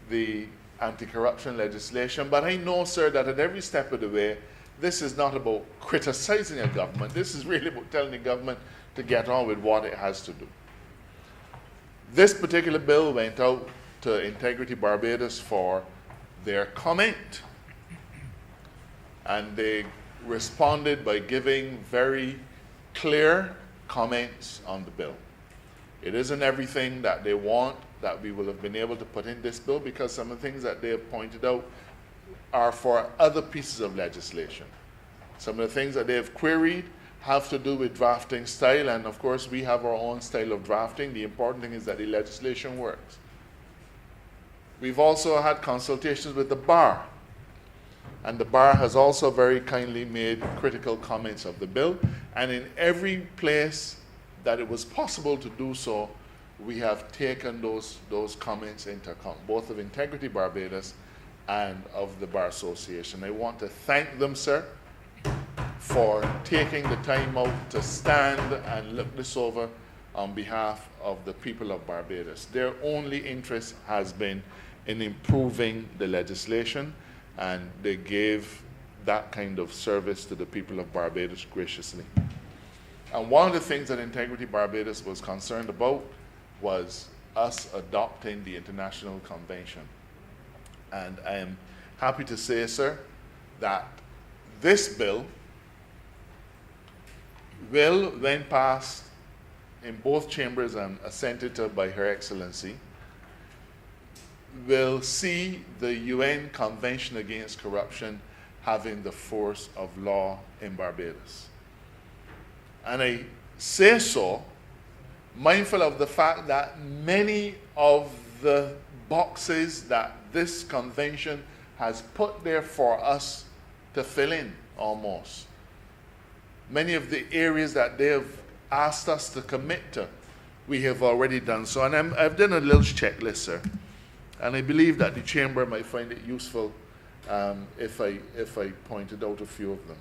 the anti-corruption legislation. But I know, sir, that at every step of the way, this is not about criticizing a government. This is really about telling the government to get on with what it has to do. This particular bill went out to Integrity Barbados for their comment, and they responded by giving very clear comments on the bill. It isn't everything that they want that we will have been able to put in this bill, because some of the things that they have pointed out are for other pieces of legislation. Some of the things that they have queried have to do with drafting style, and of course we have our own style of drafting. The important thing is that the legislation works. We've also had consultations with the bar, and the bar has also very kindly made critical comments of the bill, and in every place that it was possible to do so, we have taken those comments into account, both of Integrity Barbados and of the Bar Association. I want to thank them, sir, for taking the time out to stand and look this over on behalf of the people of Barbados. Their only interest has been in improving the legislation, and they gave that kind of service to the people of Barbados graciously. And one of the things that Integrity Barbados was concerned about was us adopting the International Convention. And I am happy to say, sir, that this bill will, when passed in both chambers and assented to by Her Excellency, will see the UN Convention Against Corruption having the force of law in Barbados. And I say so mindful of the fact that many of the boxes that this convention has put there for us to fill in, almost, many of the areas that they have asked us to commit to, we have already done so. And I've done a little checklist, sir, and I believe that the chamber might find it useful if I pointed out a few of them.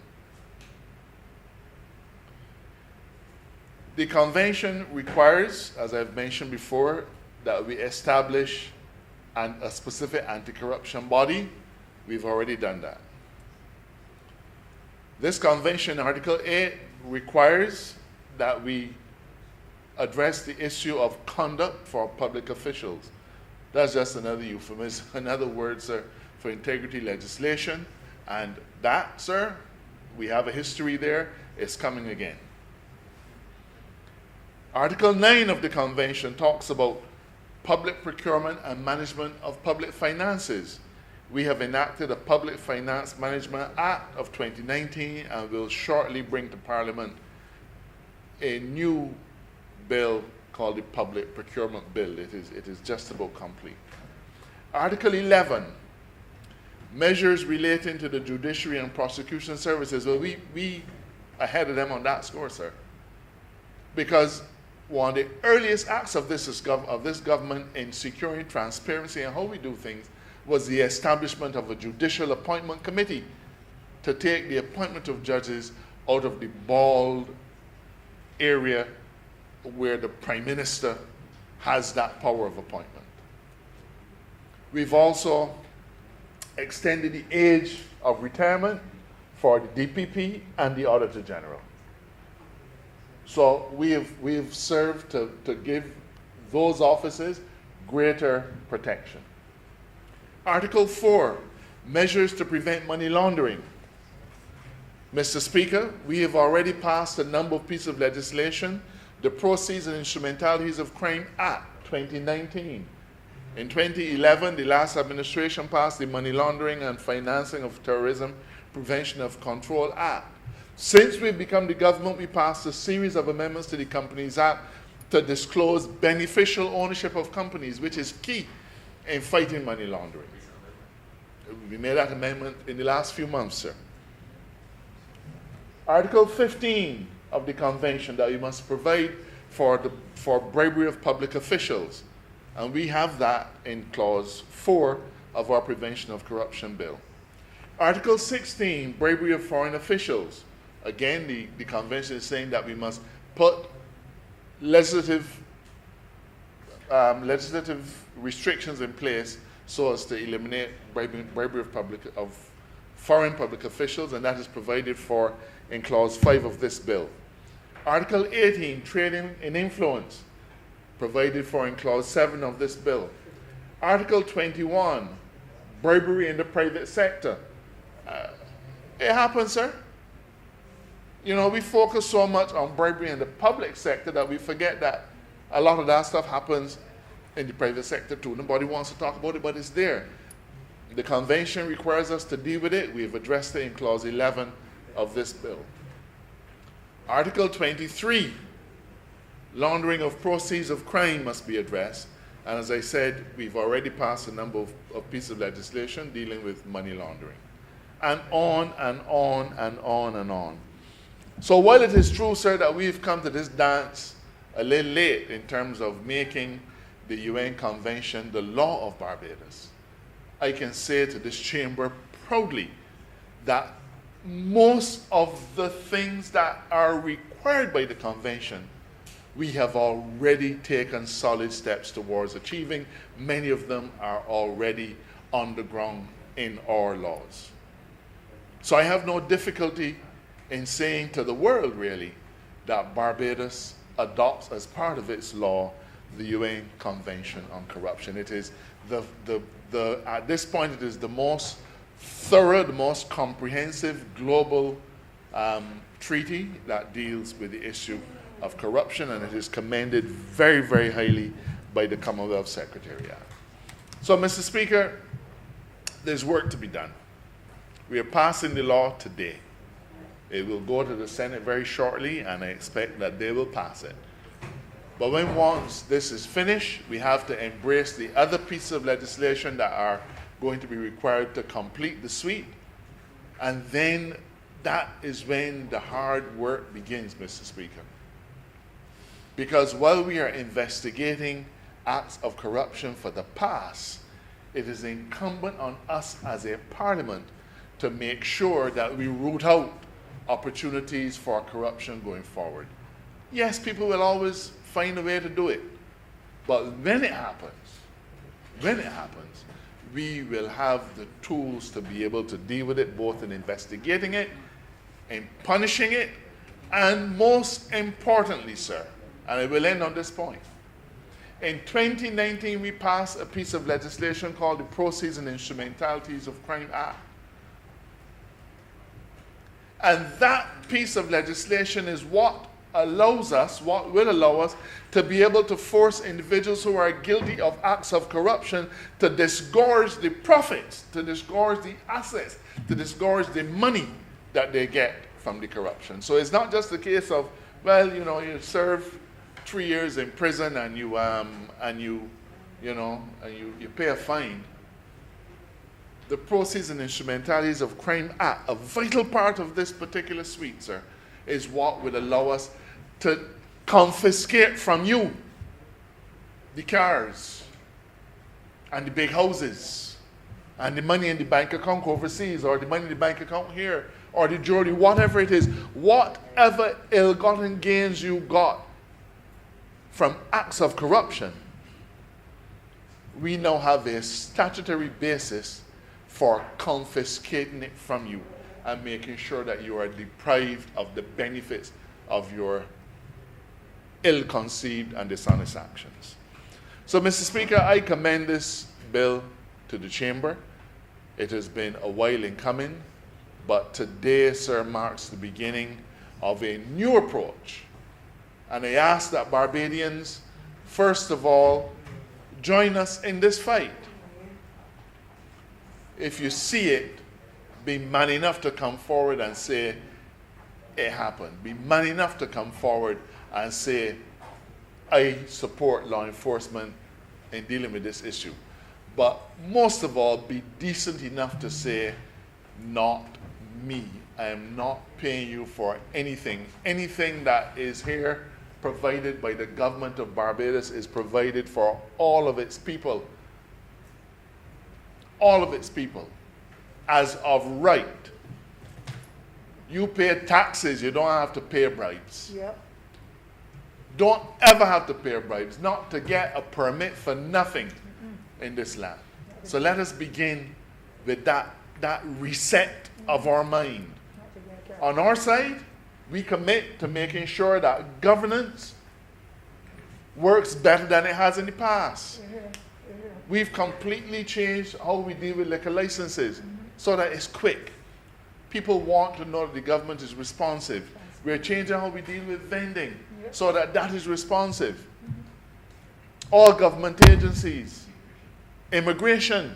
The convention requires, as I've mentioned before, that we establish a specific anti-corruption body. We've already done that. This convention, Article 8, requires that we address the issue of conduct for public officials. That's just another euphemism, another word, sir, for integrity legislation. And that, sir, we have a history there. It's coming again. Article 9 of the convention talks about public procurement and management of public finances. We have enacted a Public Finance Management Act of 2019 and will shortly bring to Parliament a new bill called the Public Procurement Bill. It is just about complete. Article 11, measures relating to the judiciary and prosecution services. Well, we ahead of them on that score, sir. Because one of the earliest acts of this government in securing transparency and how we do things was the establishment of a judicial appointment committee to take the appointment of judges out of the bald area where the Prime Minister has that power of appointment. We've also extended the age of retirement for the DPP and the Auditor General. So we have served to give those offices greater protection. Article 4, measures to prevent money laundering. Mr. Speaker, we have already passed a number of pieces of legislation. The Proceeds and Instrumentalities of Crime Act 2019. In 2011, the last administration passed the Money Laundering and Financing of Terrorism Prevention of Control Act. Since we've become the government, we passed a series of amendments to the Companies Act to disclose beneficial ownership of companies, which is key in fighting money laundering. We made that amendment in the last few months, sir. Article 15 of the convention, that we must provide for bribery of public officials. And we have that in clause 4 of our Prevention of Corruption Bill. Article 16, bribery of foreign officials. Again, the convention is saying that we must put legislative restrictions in place so as to eliminate bribery of foreign public officials, and that is provided for in clause 5 of this bill. Article 18, trading in influence, provided for in clause 7 of this bill. Article 21, bribery in the private sector. It happens, sir. You know, we focus so much on bribery in the public sector that we forget that a lot of that stuff happens in the private sector too. Nobody wants to talk about it, but it's there. The convention requires us to deal with it. We have addressed it in clause 11 of this bill. Article 23, laundering of proceeds of crime must be addressed. And as I said, we've already passed a number of pieces of legislation dealing with money laundering. And on and on and on and on. So while it is true, sir, that we've come to this dance a little late in terms of making the UN Convention the law of Barbados, I can say to this chamber proudly that most of the things that are required by the convention, we have already taken solid steps towards achieving. Many of them are already on the ground in our laws. So I have no difficulty in saying to the world, really, that Barbados adopts as part of its law the UN Convention on Corruption. It is at this point, it is the most thorough, the most comprehensive global treaty that deals with the issue of corruption, and it is commended very, very highly by the Commonwealth Secretariat. So, Mr. Speaker, there's work to be done. We are passing the law today. It will go to the Senate very shortly, and I expect that they will pass it. But when once this is finished, we have to embrace the other pieces of legislation that are going to be required to complete the suite. And then that is when the hard work begins, Mr. Speaker. Because while we are investigating acts of corruption for the past, it is incumbent on us as a parliament to make sure that we root out opportunities for corruption going forward. Yes, people will always find a way to do it. But when it happens, we will have the tools to be able to deal with it, both in investigating it, in punishing it, and most importantly, sir, and I will end on this point. In 2019, we passed a piece of legislation called the Proceeds and Instrumentalities of Crime Act. And that piece of legislation is what will allow us to be able to force individuals who are guilty of acts of corruption to disgorge the profits, to disgorge the assets, to disgorge the money that they get from the corruption. So it's not just the case of, well, you serve 3 years in prison and you pay a fine. The Proceeds and Instrumentalities of Crime Act, a vital part of this particular suite, sir, is what would allow us to confiscate from you the cars and the big houses and the money in the bank account overseas, or the money in the bank account here, or the jewelry, whatever it is, whatever ill-gotten gains you got from acts of corruption. We now have a statutory basis for confiscating it from you and making sure that you are deprived of the benefits of your ill-conceived and dishonest actions. So, Mr. Speaker, I commend this bill to the Chamber. It has been a while in coming, but today, sir, marks the beginning of a new approach. And I ask that Barbadians, first of all, join us in this fight. If you see it, be man enough to come forward and say, it happened. Be man enough to come forward and say, I support law enforcement in dealing with this issue. But most of all, be decent enough to say, not me. I am not paying you for anything. Anything that is here provided by the government of Barbados is provided for all of its people. All of its people, as of right. You pay taxes, you don't have to pay bribes. Yep. Don't ever have to pay bribes, not to get a permit for nothing in this land. So let us begin with that reset of our mind. On our side, we commit to making sure that governance works better than it has in the past. We've completely changed how we deal with liquor licenses so that it's quick. People want to know that the government is responsive. We're changing how we deal with vending so that that is responsive. All government agencies. Immigration.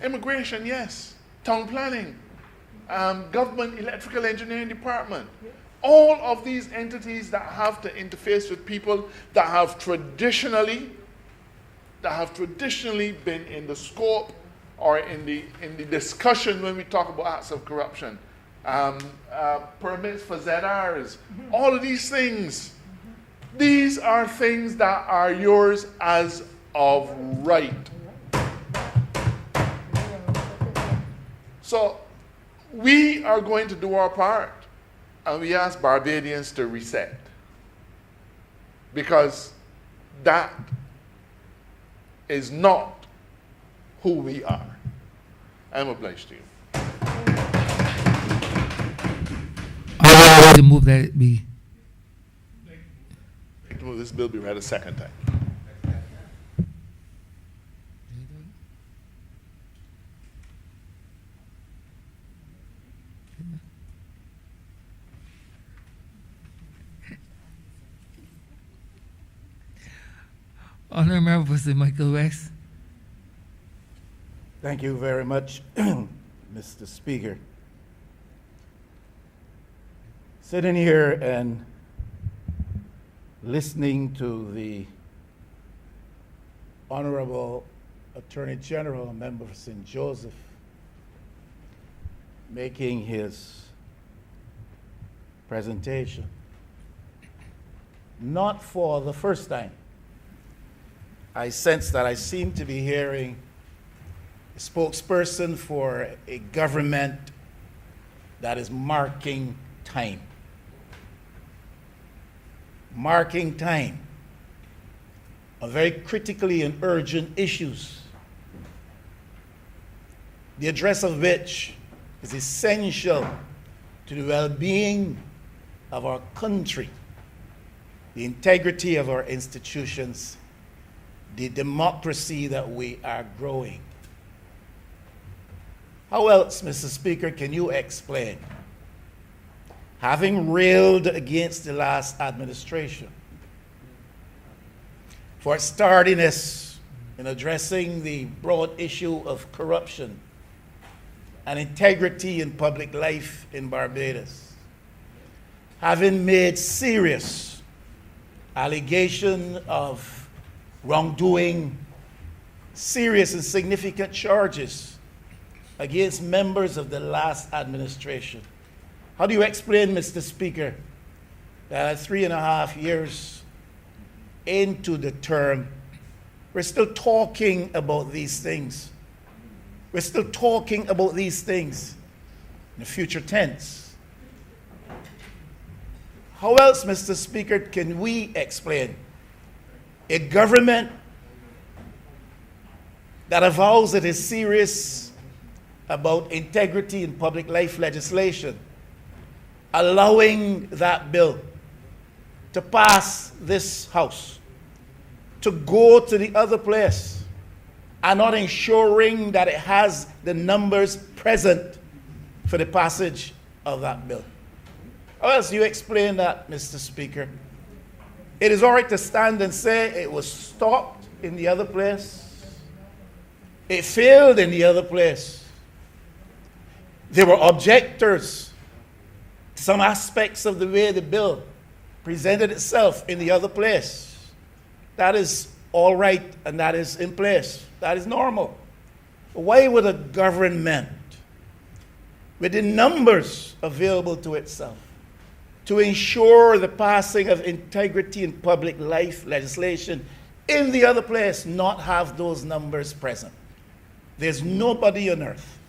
Immigration, yes. Town planning. Government electrical engineering department. All of these entities that have to interface with people that have traditionally been in the scope or in the discussion when we talk about acts of corruption, permits for ZRs, all of these things. These are things that are yours as of right. So we are going to do our part, and we ask Barbadians to reset, because that is not who we are. I'm obliged to you. I would like to move that it be. Will this bill be read a second time? Honorable Member for St. Michael West. Thank you very much, Mr. Speaker. Sitting here and listening to the Honorable Attorney General, member for St. Joseph, making his presentation, not for the first time, I sense that I seem to be hearing a spokesperson for a government that is marking time. marking time on very critically and urgent issues, the address of which is essential to the well-being of our country, the integrity of our institutions, the democracy that we are growing. How else, Mr. Speaker, can you explain, having railed against the last administration for its tardiness in addressing the broad issue of corruption and integrity in public life in Barbados, having made serious allegation of wrongdoing, serious and significant charges against members of the last administration? How do you explain, Mr. Speaker, that 3.5 years into the term, we're still talking about these things? We're still talking about these things in the future tense. How else, Mr. Speaker, can we explain a government that avows it is serious about integrity in public life legislation, allowing that bill to pass this House, to go to the other place, and not ensuring that it has the numbers present for the passage of that bill? How else do you explain that, Mr. Speaker? It is all right to stand and say it was stopped in the other place. It failed in the other place. There were objectors to some aspects of the way the bill presented itself in the other place. That is all right, and that is in place. That is normal. Why would a government, with the numbers available to itself, to ensure the passing of integrity in public life legislation in the other place, not have those numbers present? There's nobody on earth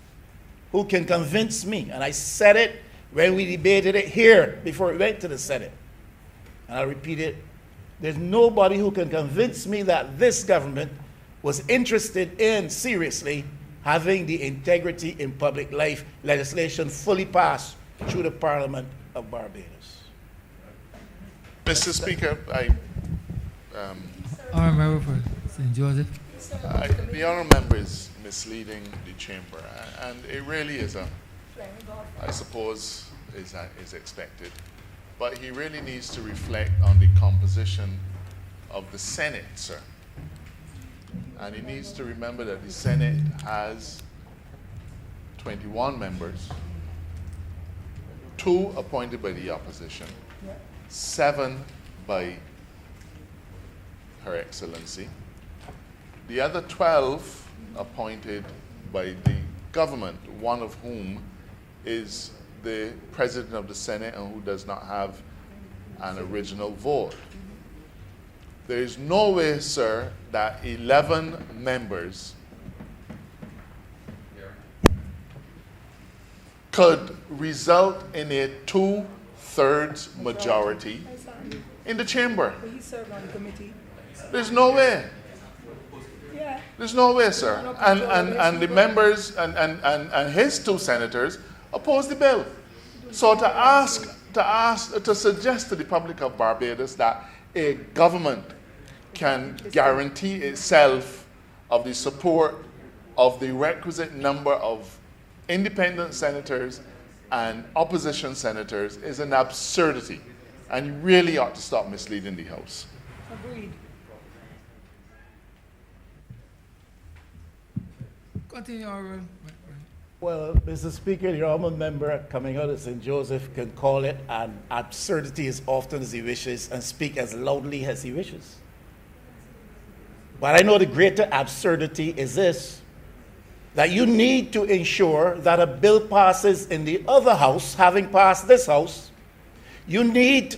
who can convince me, and I said it when we debated it here before it went to the Senate, and I'll repeat it, there's nobody who can convince me that this government was interested in, seriously, having the integrity in public life legislation fully passed through the Parliament of Barbados. Mr. Speaker, Honourable member for St. Joseph. the honourable member is misleading the chamber, and it really is I suppose, is expected. But he really needs to reflect on the composition of the Senate, sir. And he needs to remember that the Senate has 21 members, 2 appointed by the opposition, 7 by Her Excellency, the other 12 appointed by the government, one of whom is the President of the Senate and who does not have an original vote. There is no way, sir, that 11 members could result in a 2/3 majority in the chamber. He served on the committee. There's no way. Yeah. There's no way, sir. And the members and his 2 senators oppose the bill. So to suggest to the public of Barbados that a government can guarantee itself of the support of the requisite number of independent senators and opposition senators is an absurdity. And you really ought to stop misleading the House. Agreed. Continue, Honourable. Well, Mr. Speaker, the honourable member coming out of St. Joseph can call it an absurdity as often as he wishes and speak as loudly as he wishes. But I know the greater absurdity is this, that you need to ensure that a bill passes in the other house, having passed this house. You need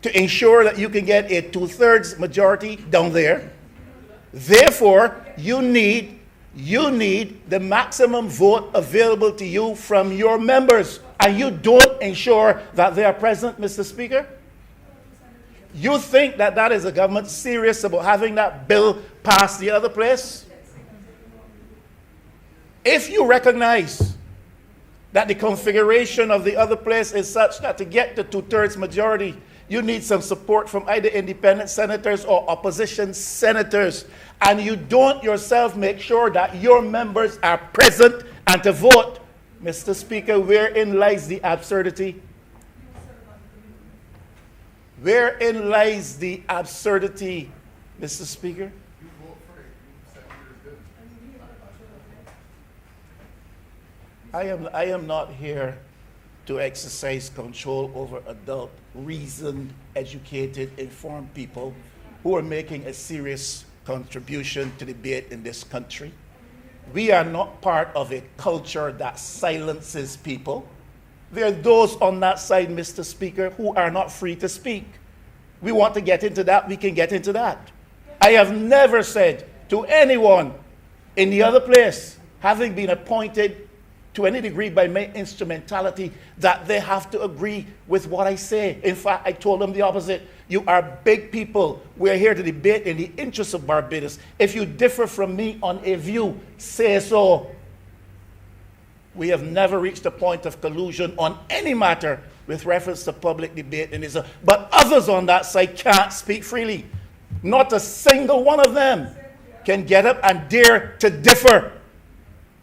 to ensure that you can get a 2/3 majority down there. Therefore, you need the maximum vote available to you from your members, and you don't ensure that they are present, Mr. Speaker. You think that that is a government serious about having that bill passed the other place? If you recognize that the configuration of the other place is such that to get the 2/3 majority, you need some support from either independent senators or opposition senators, and you don't yourself make sure that your members are present and to vote, Mr. Speaker, wherein lies the absurdity? Wherein lies the absurdity, Mr. Speaker? I am not here to exercise control over adult, reasoned, educated, informed people who are making a serious contribution to debate in this country. We are not part of a culture that silences people. There are those on that side, Mr. Speaker, who are not free to speak. We want to get into that, we can get into that. I have never said to anyone in the other place, having been appointed to any degree by my instrumentality, that they have to agree with what I say. In fact, I told them the opposite. You are big people. We're here to debate in the interests of Barbados. If you differ from me on a view, say so. We have never reached a point of collusion on any matter with reference to public debate in Israel. But others on that side can't speak freely. Not a single one of them can get up and dare to differ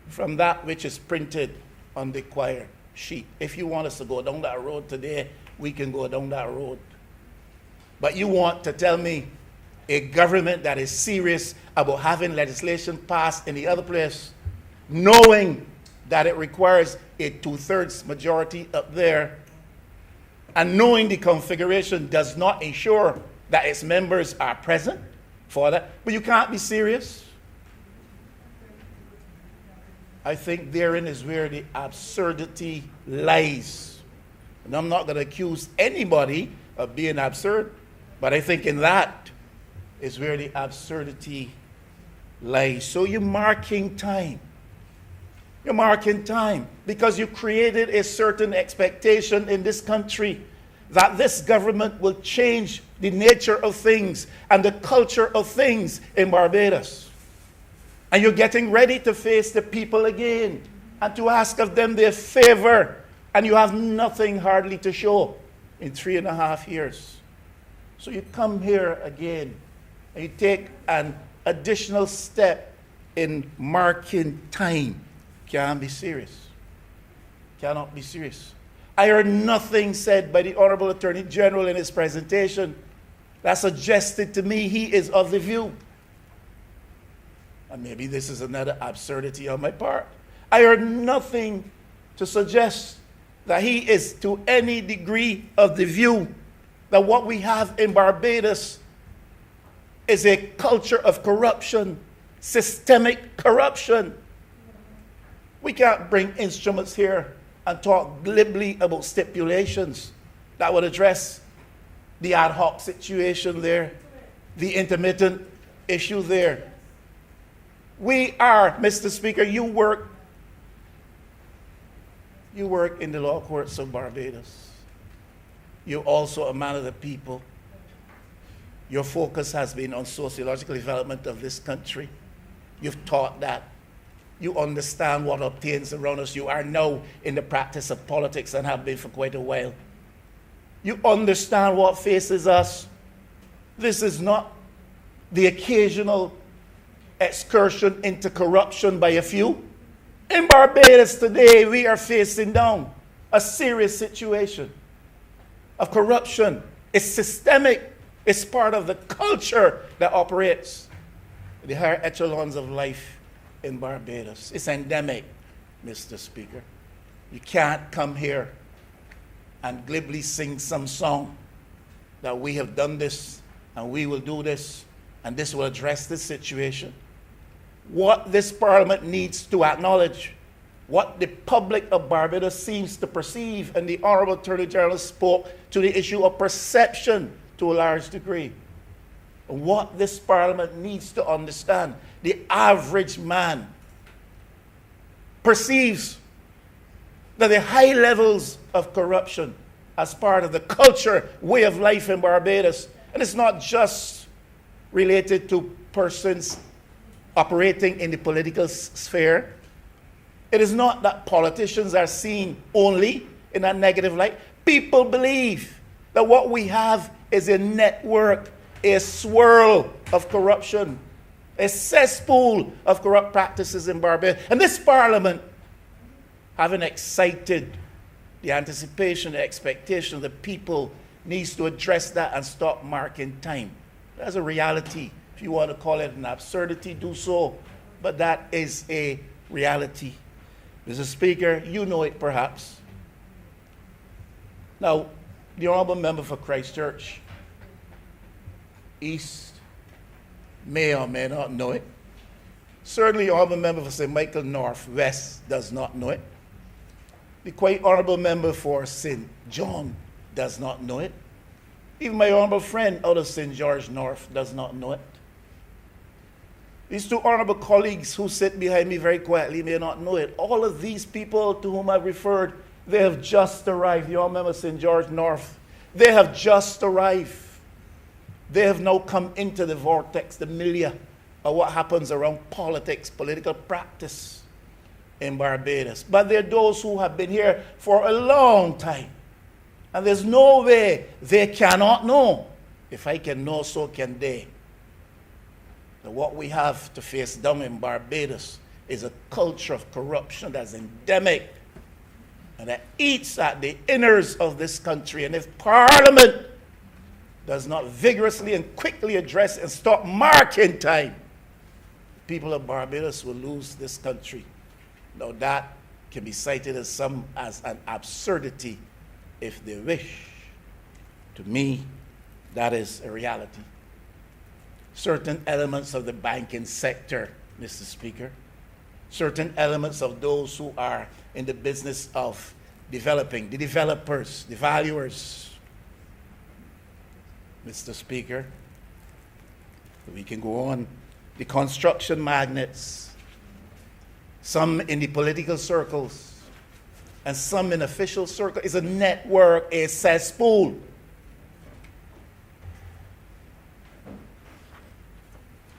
from that which is printed on the choir sheet. If you want us to go down that road today, we can go down that road. But you want to tell me a government that is serious about having legislation passed in the other place, knowing that it requires a 2/3 majority up there, and knowing the configuration does not ensure that its members are present for that, but you can't be serious. I think therein is where the absurdity lies. And I'm not going to accuse anybody of being absurd, but I think in that is where the absurdity lies. So you're marking time. You're marking time because you created a certain expectation in this country that this government will change the nature of things and the culture of things in Barbados. And you're getting ready to face the people again and to ask of them their favor, and you have nothing hardly to show in 3.5 years. So you come here again and you take an additional step in marking time. Can't be serious. Cannot be serious. I heard nothing said by the Honorable Attorney General in his presentation that suggested to me he is of the view. And maybe this is another absurdity on my part. I heard nothing to suggest that he is to any degree of the view that what we have in Barbados is a culture of corruption, systemic corruption. We can't bring instruments here and talk glibly about stipulations that would address the ad hoc situation there, the intermittent issue there. We are, Mr. Speaker, you work in the law courts of Barbados. You're also a man of the people. Your focus has been on sociological development of this country. You've taught that. You understand what obtains around us. You are now in the practice of politics and have been for quite a while. You understand what faces us. This is not the occasional excursion into corruption by a few. In Barbados today, we are facing down a serious situation of corruption. It's systemic. It's part of the culture that operates the higher echelons of life in Barbados. It's endemic, Mr. Speaker. You can't come here and glibly sing some song that we have done this and we will do this and this will address this situation. What this Parliament needs to acknowledge, what the public of Barbados seems to perceive, and the Honourable Attorney General spoke to the issue of perception to a large degree. What this Parliament needs to understand, the average man perceives that the high levels of corruption as part of the culture, way of life in Barbados And it's not just related to persons operating in the political sphere. It is not that politicians are seen only in a negative light. People believe that what we have is a network, a swirl of corruption, a cesspool of corrupt practices in Barbados. And this Parliament, having excited the anticipation, the expectation of the people, needs to address that and stop marking time. That's a reality. If you want to call it an absurdity, do so. But that is a reality. Mr. Speaker, you know it perhaps. Now, the Honourable Member for Christchurch East may or may not know it. Certainly, the Honourable Member for St. Michael North West does not know it. The quite Honourable Member for St. John does not know it. Even my honourable friend out of St. George North does not know it. These two honourable colleagues who sit behind me very quietly may not know it. All of these people to whom I've referred, they have just arrived. The honourable member of St. George North, they have just arrived. They have now come into the vortex, the milieu of what happens around politics, political practice in Barbados. But there are those who have been here for a long time. And there's no way they cannot know. If I can know, so can they. That what we have to face down in Barbados is a culture of corruption that's endemic and that eats at the inners of this country. And if Parliament does not vigorously and quickly address and stop marking time, the people of Barbados will lose this country. Now that can be cited as an absurdity if they wish. To me, that is a reality. Certain elements of the banking sector, Mr. Speaker, certain elements of those who are in the business of developing, the developers, the valuers, Mr. Speaker, we can go on, the construction magnates, some in the political circles, and some in official circles. It's a network, a cesspool.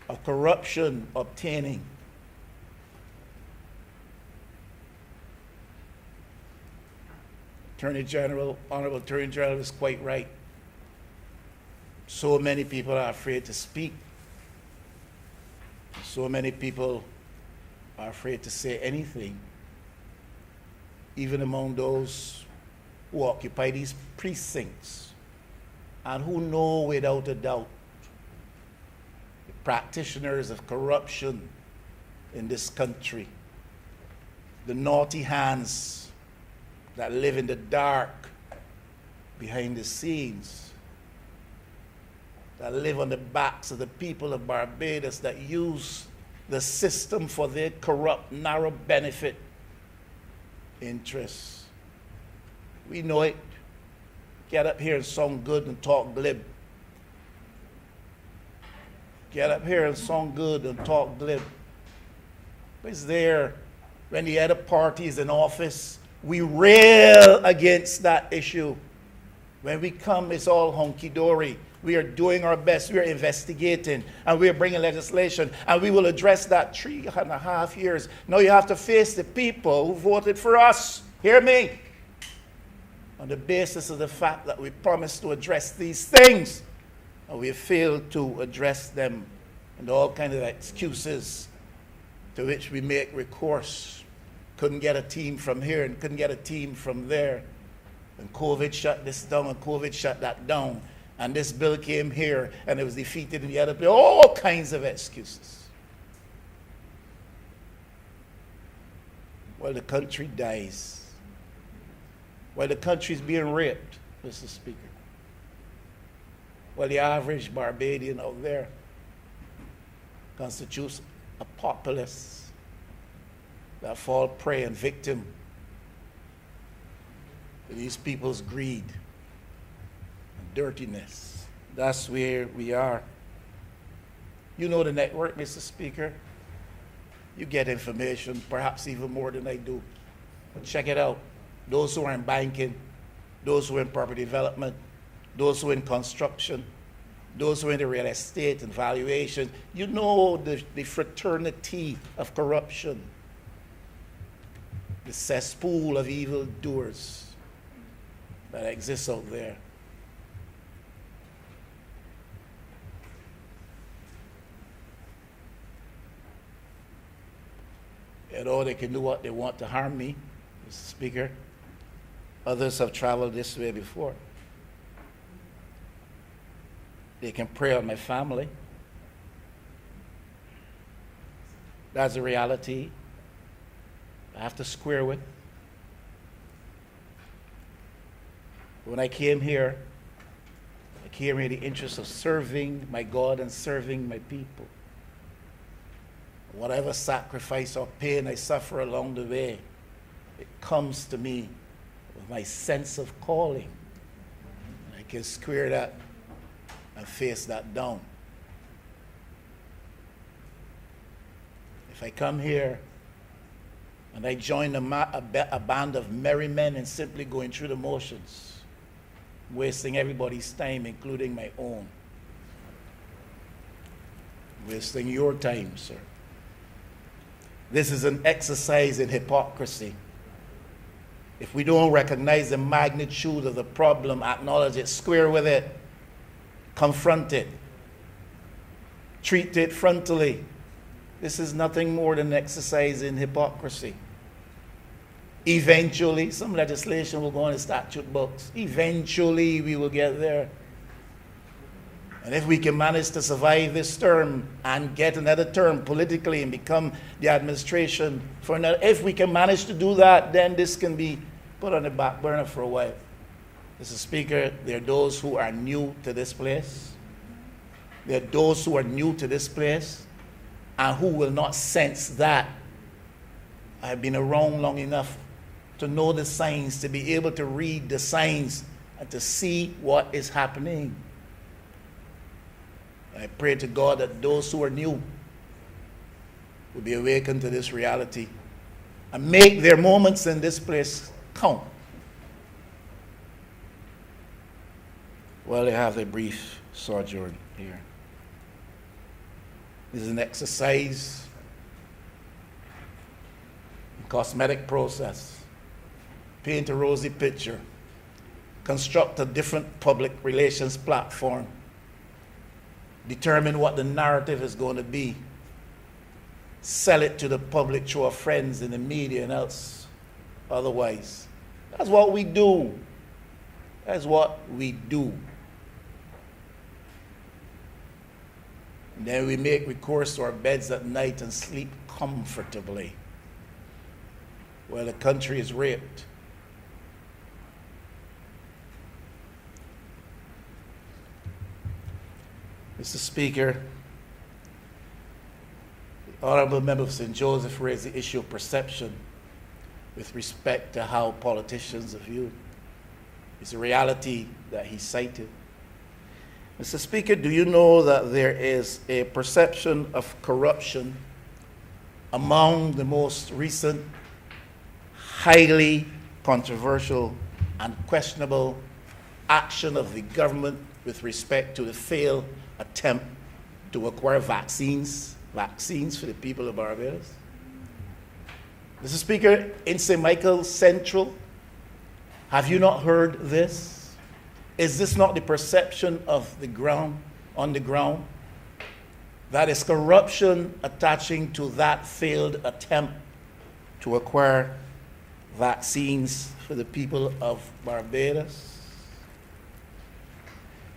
Of corruption obtaining. Attorney General, Honorable Attorney General is quite right. So many people are afraid to speak. So many people are afraid to say anything, even among those who occupy these precincts and who know without a doubt the practitioners of corruption in this country, the naughty hands that live in the dark behind the scenes, that live on the backs of the people of Barbados, that use the system for their corrupt, narrow benefit interests. We know it. Get up here and sound good and talk glib. Get up here and sound good and talk glib. But it's there when the other party is in office. We rail against that issue. When we come, it's all hunky-dory. We are doing our best. We are investigating, and we are bringing legislation, and we will address that 3.5 years. Now you have to face the people who voted for us. Hear me? On the basis of the fact that we promised to address these things, and we have failed to address them, and all kinds of excuses to which we make recourse. Couldn't get a team from here and couldn't get a team from there. And COVID shut this down and COVID shut that down. And this bill came here and it was defeated in the other bill. All kinds of excuses. While the country dies. While the country is being raped, Mr. Speaker. While the average Barbadian out there constitutes a populace that fall prey and victim to these people's greed and dirtiness. That's where we are. You know the network, Mr. Speaker. You get information, perhaps even more than I do. But check it out. Those who are in banking, those who are in property development, those who are in construction, those who are into real estate and valuation, you know the fraternity of corruption, the cesspool of evil doers that exists out there. You know, they can do what they want to harm me, Mr. Speaker. Others have traveled this way before. They can prey on my family. That's a reality I have to square with. When I came here in the interest of serving my God and serving my people. Whatever sacrifice or pain I suffer along the way, it comes to me with my sense of calling. I can square that and face that down. If I come here and I join a band of merry men and simply going through the motions, wasting everybody's time, including my own, wasting your time, sir. This is an exercise in hypocrisy. If we don't recognize the magnitude of the problem, acknowledge it, square with it, confront it, treat it frontally, this is nothing more than an exercise in hypocrisy. Eventually, some legislation will go on the statute books. Eventually, we will get there. And if we can manage to survive this term and get another term politically and become the administration for another, if we can manage to do that, then this can be put on the back burner for a while. Mr. Speaker, there are those who are new to this place. There are those who are new to this place and who will not sense that. I have been around long enough to know the signs, to be able to read the signs and to see what is happening. I pray to God that those who are new will be awakened to this reality and make their moments in this place count. Well, they have their brief sojourn here. This is an exercise in cosmetic process. Paint a rosy picture. Construct a different public relations platform. Determine what the narrative is going to be. Sell it to the public through our friends in the media and else otherwise. That's what we do. That's what we do. And then we make recourse to our beds at night and sleep comfortably while the country is raped. Mr. Speaker, the Honorable Member of St. Joseph raised the issue of perception with respect to how politicians are viewed. It's a reality that he cited. Mr. Speaker, do you know that there is a perception of corruption among the most recent, highly controversial and questionable action of the government with respect to the failed attempt to acquire vaccines for the people of Barbados? Mr. Speaker, in St. Michael Central, have you not heard this? Is this not the perception of the ground, on the ground? That is corruption attaching to that failed attempt to acquire vaccines for the people of Barbados?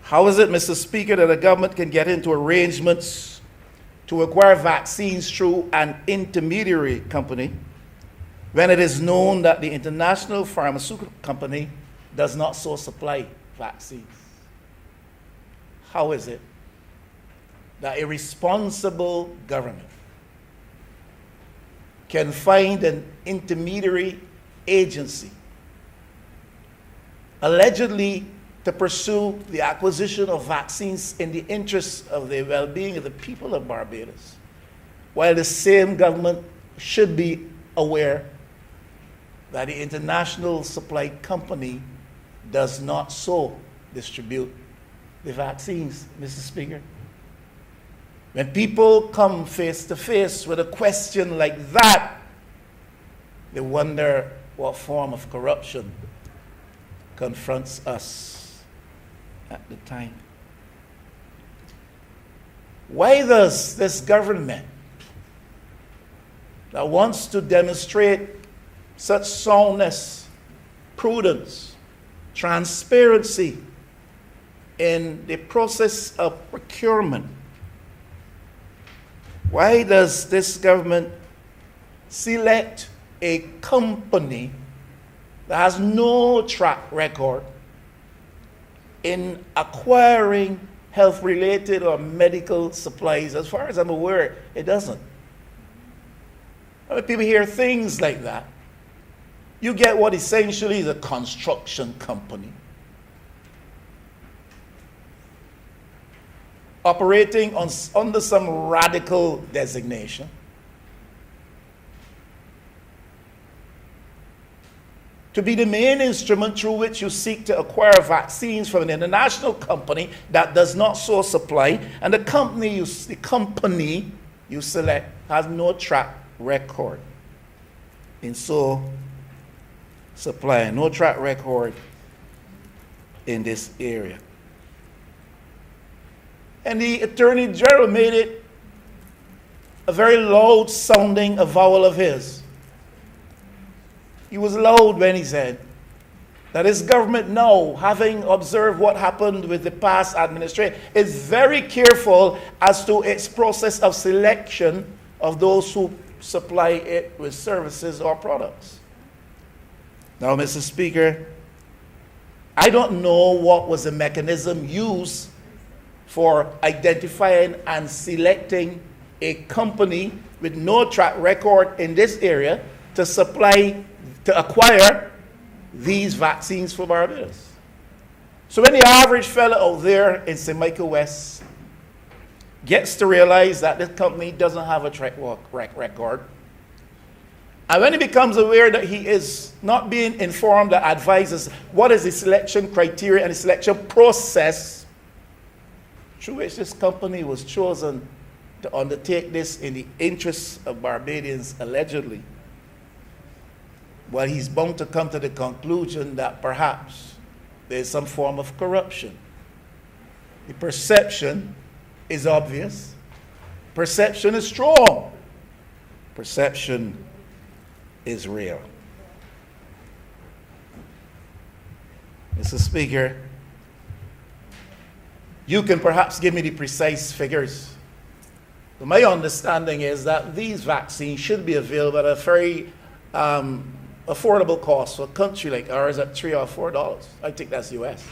How is it, Mr. Speaker, that a government can get into arrangements to acquire vaccines through an intermediary company when it is known that the international pharmaceutical company does not so supply vaccines? How is it that a responsible government can find an intermediary agency allegedly to pursue the acquisition of vaccines in the interests of the well-being of the people of Barbados, while the same government should be aware that the international supply company does not so distribute the vaccines, Mr. Speaker. When people come face to face with a question like that, they wonder what form of corruption confronts us at the time. Why does this government that wants to demonstrate such soundness, prudence, transparency in the process of procurement, why does this government select a company that has no track record in acquiring health-related or medical supplies? As far as I'm aware, it doesn't. When people hear things like that, you get what essentially is a construction company operating under some radical designation. To be the main instrument through which you seek to acquire vaccines from an international company that does not so supply, and the company you select has no track record in so supplying, no track record in this area. And the Attorney General made it a very loud sounding avowal of his. He was loud when he said that his government now, having observed what happened with the past administration, is very careful as to its process of selection of those who supply it with services or products. Now, Mr. Speaker, I don't know what was the mechanism used for identifying and selecting a company with no track record in this area to acquire these vaccines for Barbados. So when the average fellow out there in St. Michael West gets to realize that this company doesn't have a track record, and when he becomes aware that he is not being informed that advises what is the selection criteria and the selection process through which this company was chosen to undertake this in the interests of Barbadians, allegedly, well, he's bound to come to the conclusion that perhaps there's some form of corruption. The perception is obvious. Perception is strong. Perception is real. Mr. Speaker, you can perhaps give me the precise figures. But my understanding is that these vaccines should be available at a very affordable cost for a country like ours at $3 or $4. I think that's US.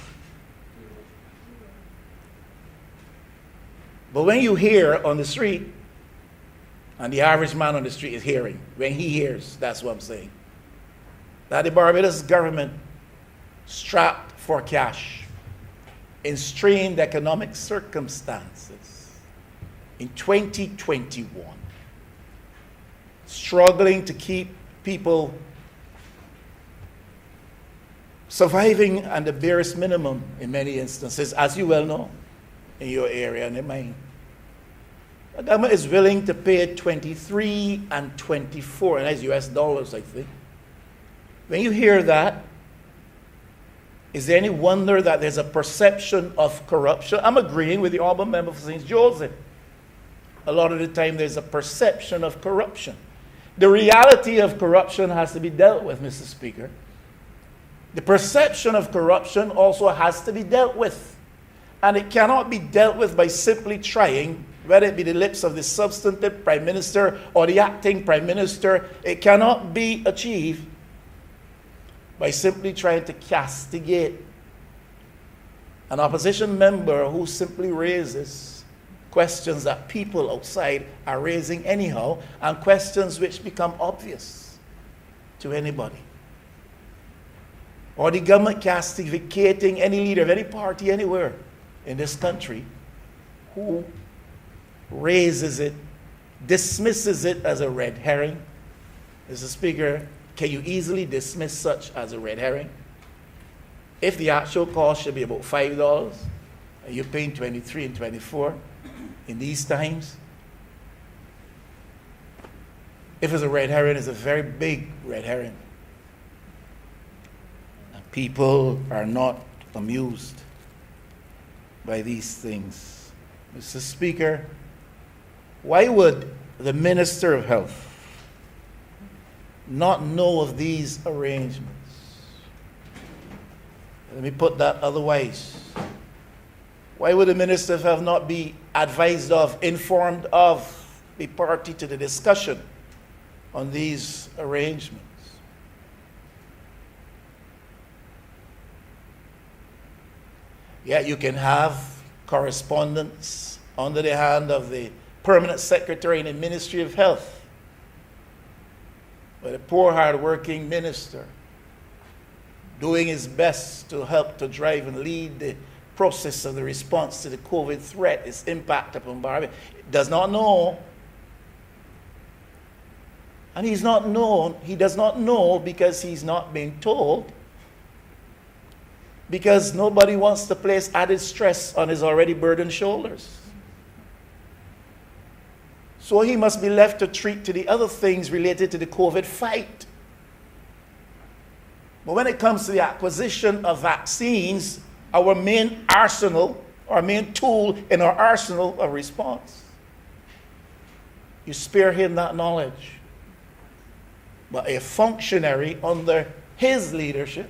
But when you hear on the street, and the average man on the street is hearing, when he hears, that's what I'm saying, that the Barbados government strapped for cash in strained economic circumstances in 2021, struggling to keep people surviving at the barest minimum in many instances, as you well know, in your area and in mine. The government is willing to pay 23 and 24, and that's US dollars, I think. When you hear that, is there any wonder that there's a perception of corruption? I'm agreeing with the honorable member for St. Joseph. A lot of the time there's a perception of corruption. The reality of corruption has to be dealt with, Mr. Speaker. The perception of corruption also has to be dealt with. And it cannot be dealt with by simply trying, whether it be the lips of the substantive Prime Minister or the acting Prime Minister, it cannot be achieved by simply trying to castigate an opposition member who simply raises questions that people outside are raising anyhow, and questions which become obvious to anybody. Or the government castigating any leader of any party anywhere in this country who raises it, dismisses it as a red herring. Mr. Speaker, can you easily dismiss such as a red herring? If the actual cost should be about $5, You're paying 23 and 24 in these times. If it's a red herring, it's a very big red herring. And people are not amused by these things. Mr. Speaker, why would the Minister of Health not know of these arrangements? Let me put that otherwise. Why would the Minister of Health not be advised of, informed of, be party to the discussion on these arrangements? Yeah, you can have correspondence under the hand of the Permanent Secretary in the Ministry of Health, but a poor, hard-working minister doing his best to help to drive and lead the process of the response to the COVID threat, its impact upon Barbados, does not know. And he does not know because he's not being told, because nobody wants to place added stress on his already burdened shoulders. So he must be left to treat to the other things related to the COVID fight. But when it comes to the acquisition of vaccines, our main arsenal, our main tool in our arsenal of response, you spare him that knowledge. But a functionary under his leadership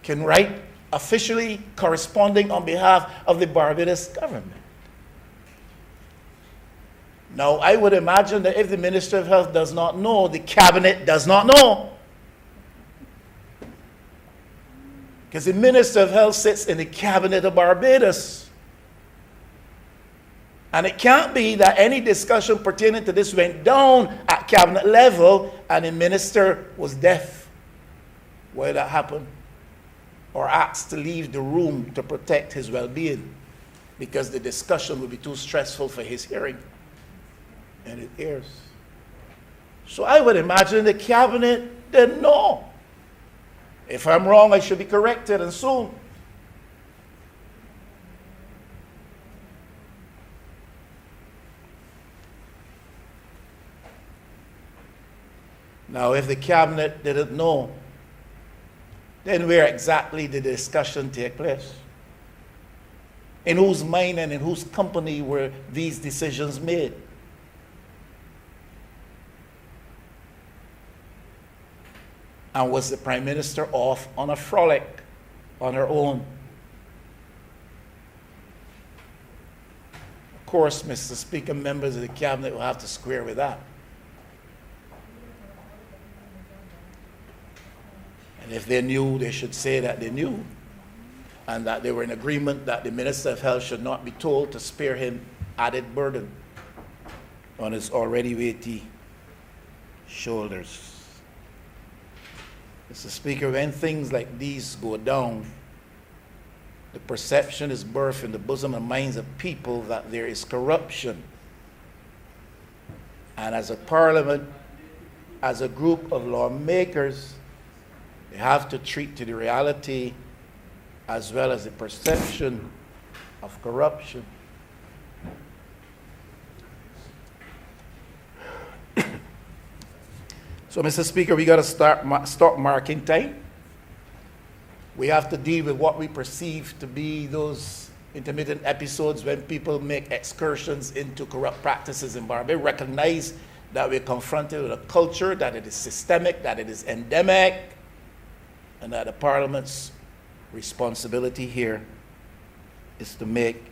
can write officially corresponding on behalf of the Barbados government. Now, I would imagine that if the Minister of Health does not know, the Cabinet does not know. Because the Minister of Health sits in the Cabinet of Barbados. And it can't be that any discussion pertaining to this went down at Cabinet level and the Minister was deaf while that happened, or asked to leave the room to protect his well-being because the discussion would be too stressful for his hearing and his ears. So I would imagine the Cabinet didn't know. If I'm wrong, I should be corrected, and soon. Now, if the Cabinet didn't know, then where exactly did the discussion take place? In whose mind and in whose company were these decisions made? And was the Prime Minister off on a frolic on her own? Of course, Mr. Speaker, members of the Cabinet will have to square with that. And if they knew, they should say that they knew, and that they were in agreement that the Minister of Health should not be told to spare him added burden on his already weighty shoulders. Mr. Speaker, when things like these go down, the perception is birthed in the bosom and minds of people that there is corruption. And as a parliament, as a group of lawmakers, they have to treat to the reality as well as the perception of corruption. So, Mr. Speaker, we got to stop marking time. We have to deal with what we perceive to be those intermittent episodes when people make excursions into corrupt practices in Barbados. Recognize that we're confronted with a culture, that it is systemic, that it is endemic, and that the Parliament's responsibility here is to make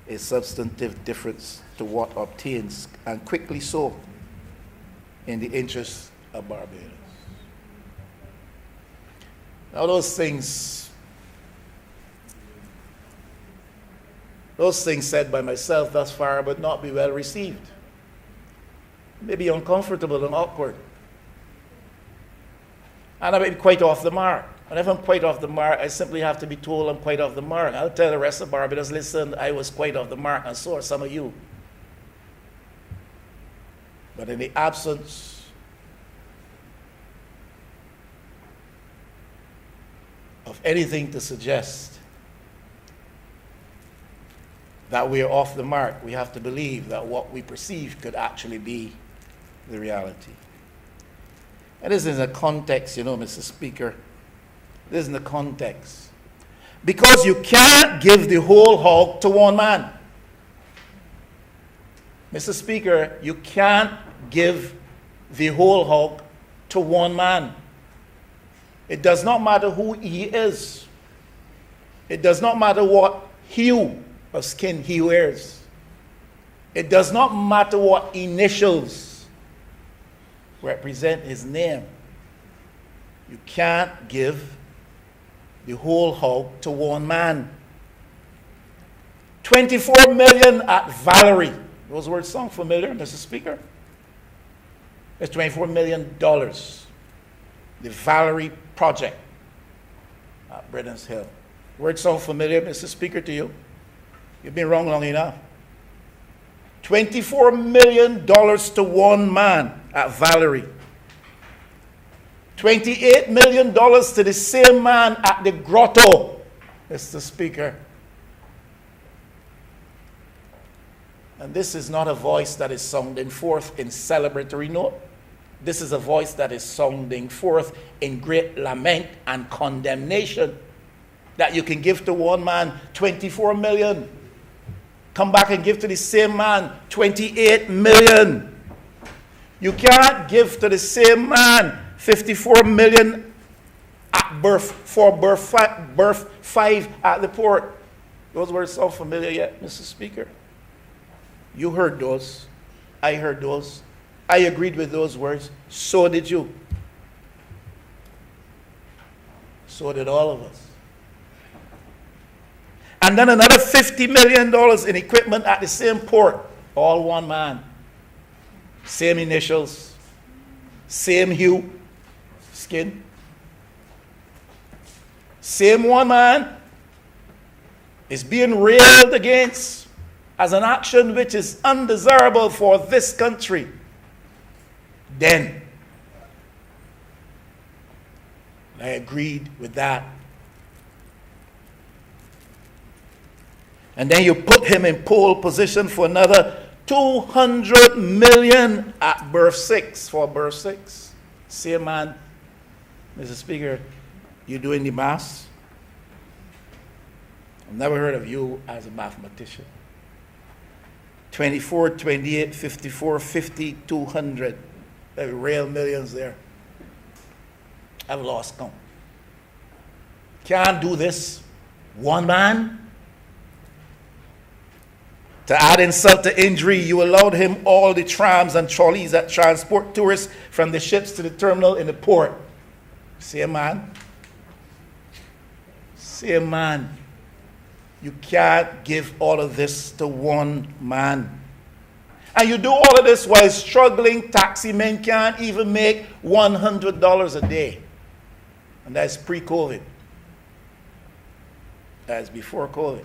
a substantive difference to what obtains, and quickly so, in the interests of Barbados. Now those things said by myself thus far would not be well received. Maybe uncomfortable and awkward. And I may be quite off the mark. And if I'm quite off the mark, I simply have to be told I'm quite off the mark. I'll tell the rest of Barbados, listen, I was quite off the mark, and so are some of you. But in the absence of anything to suggest that we are off the mark. We have to believe that what we perceive could actually be the reality. And this is in a context, Mr. Speaker. This is in the context. Because you can't give the whole hog to one man. Mr. Speaker, you can't give the whole hog to one man. It does not matter who he is. It does not matter what hue of skin he wears. It does not matter what initials represent his name. You can't give the whole hog to one man. 24 million at Valerie. Those words sound familiar, Mr. Speaker? It's $24 million. The Valerie project at Bredden's Hill. Words sound familiar, Mr. Speaker, to you? You've been wrong long enough. $24 million to one man at Valerie. $28 million to the same man at the grotto, Mr. Speaker. And this is not a voice that is sounding forth in celebratory note. This is a voice that is sounding forth in great lament and condemnation that you can give to one man 24 million. Come back and give to the same man 28 million. You can't give to the same man 54 million at birth, for birth 5 at the port. Those words sound familiar yet, Mr. Speaker? You heard those. I heard those. I agreed with those words. So did you. So did all of us. And then another $50 million in equipment at the same port. All one man. Same initials. Same hue. Skin. Same one man is being railed against as an action which is undesirable for this country. Then I agreed with that. And then you put him in pole position for another 200 million at birth 6, for birth 6. Same man, Mr. Speaker, you doing the maths? I've never heard of you as a mathematician. 24, 28, 54, 50, 200. There are real millions there. I've lost count. Can't do this. One man. To add insult to injury, you allowed him all the trams and trolleys that transport tourists from the ships to the terminal in the port. Same man. Same man. You can't give all of this to one man. And you do all of this while struggling taxi men can't even make $100 a day. And that's pre-COVID. That's before COVID.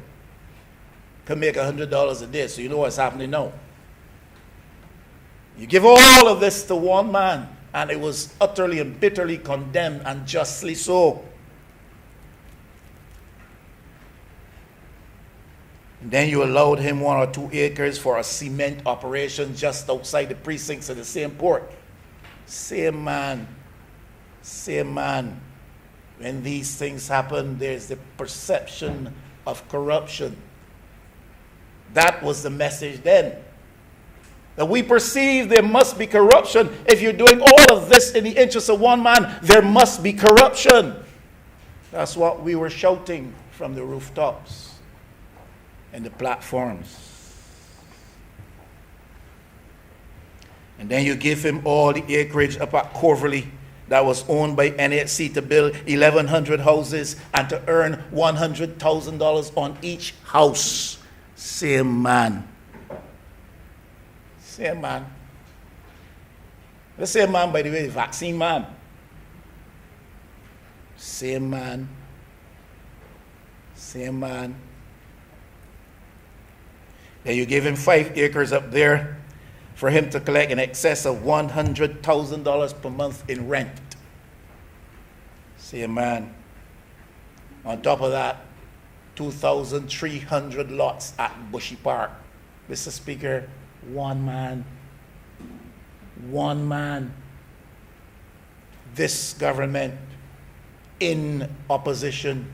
Can make $100 a day, so you know what's happening now. You give all of this to one man, and it was utterly and bitterly condemned, and justly so. And then you allowed him 1 or 2 acres for a cement operation just outside the precincts of the same port. Same man. Same man. When these things happen, there's the perception of corruption. That was the message then. That we perceive there must be corruption. If you're doing all of this in the interest of one man, there must be corruption. That's what we were shouting from the rooftops and the platforms. And then you give him all the acreage up at Coverley that was owned by NHC to build 1,100 houses and to earn $100,000 on each house. Same man. Same man. The same man, by the way, the vaccine man. Same man. Same man. Then you give him 5 acres up there for him to collect in excess of $100,000 per month in rent. Same man. On top of that, 2,300 lots at Bushy Park. Mr. Speaker, one man. This government, in opposition,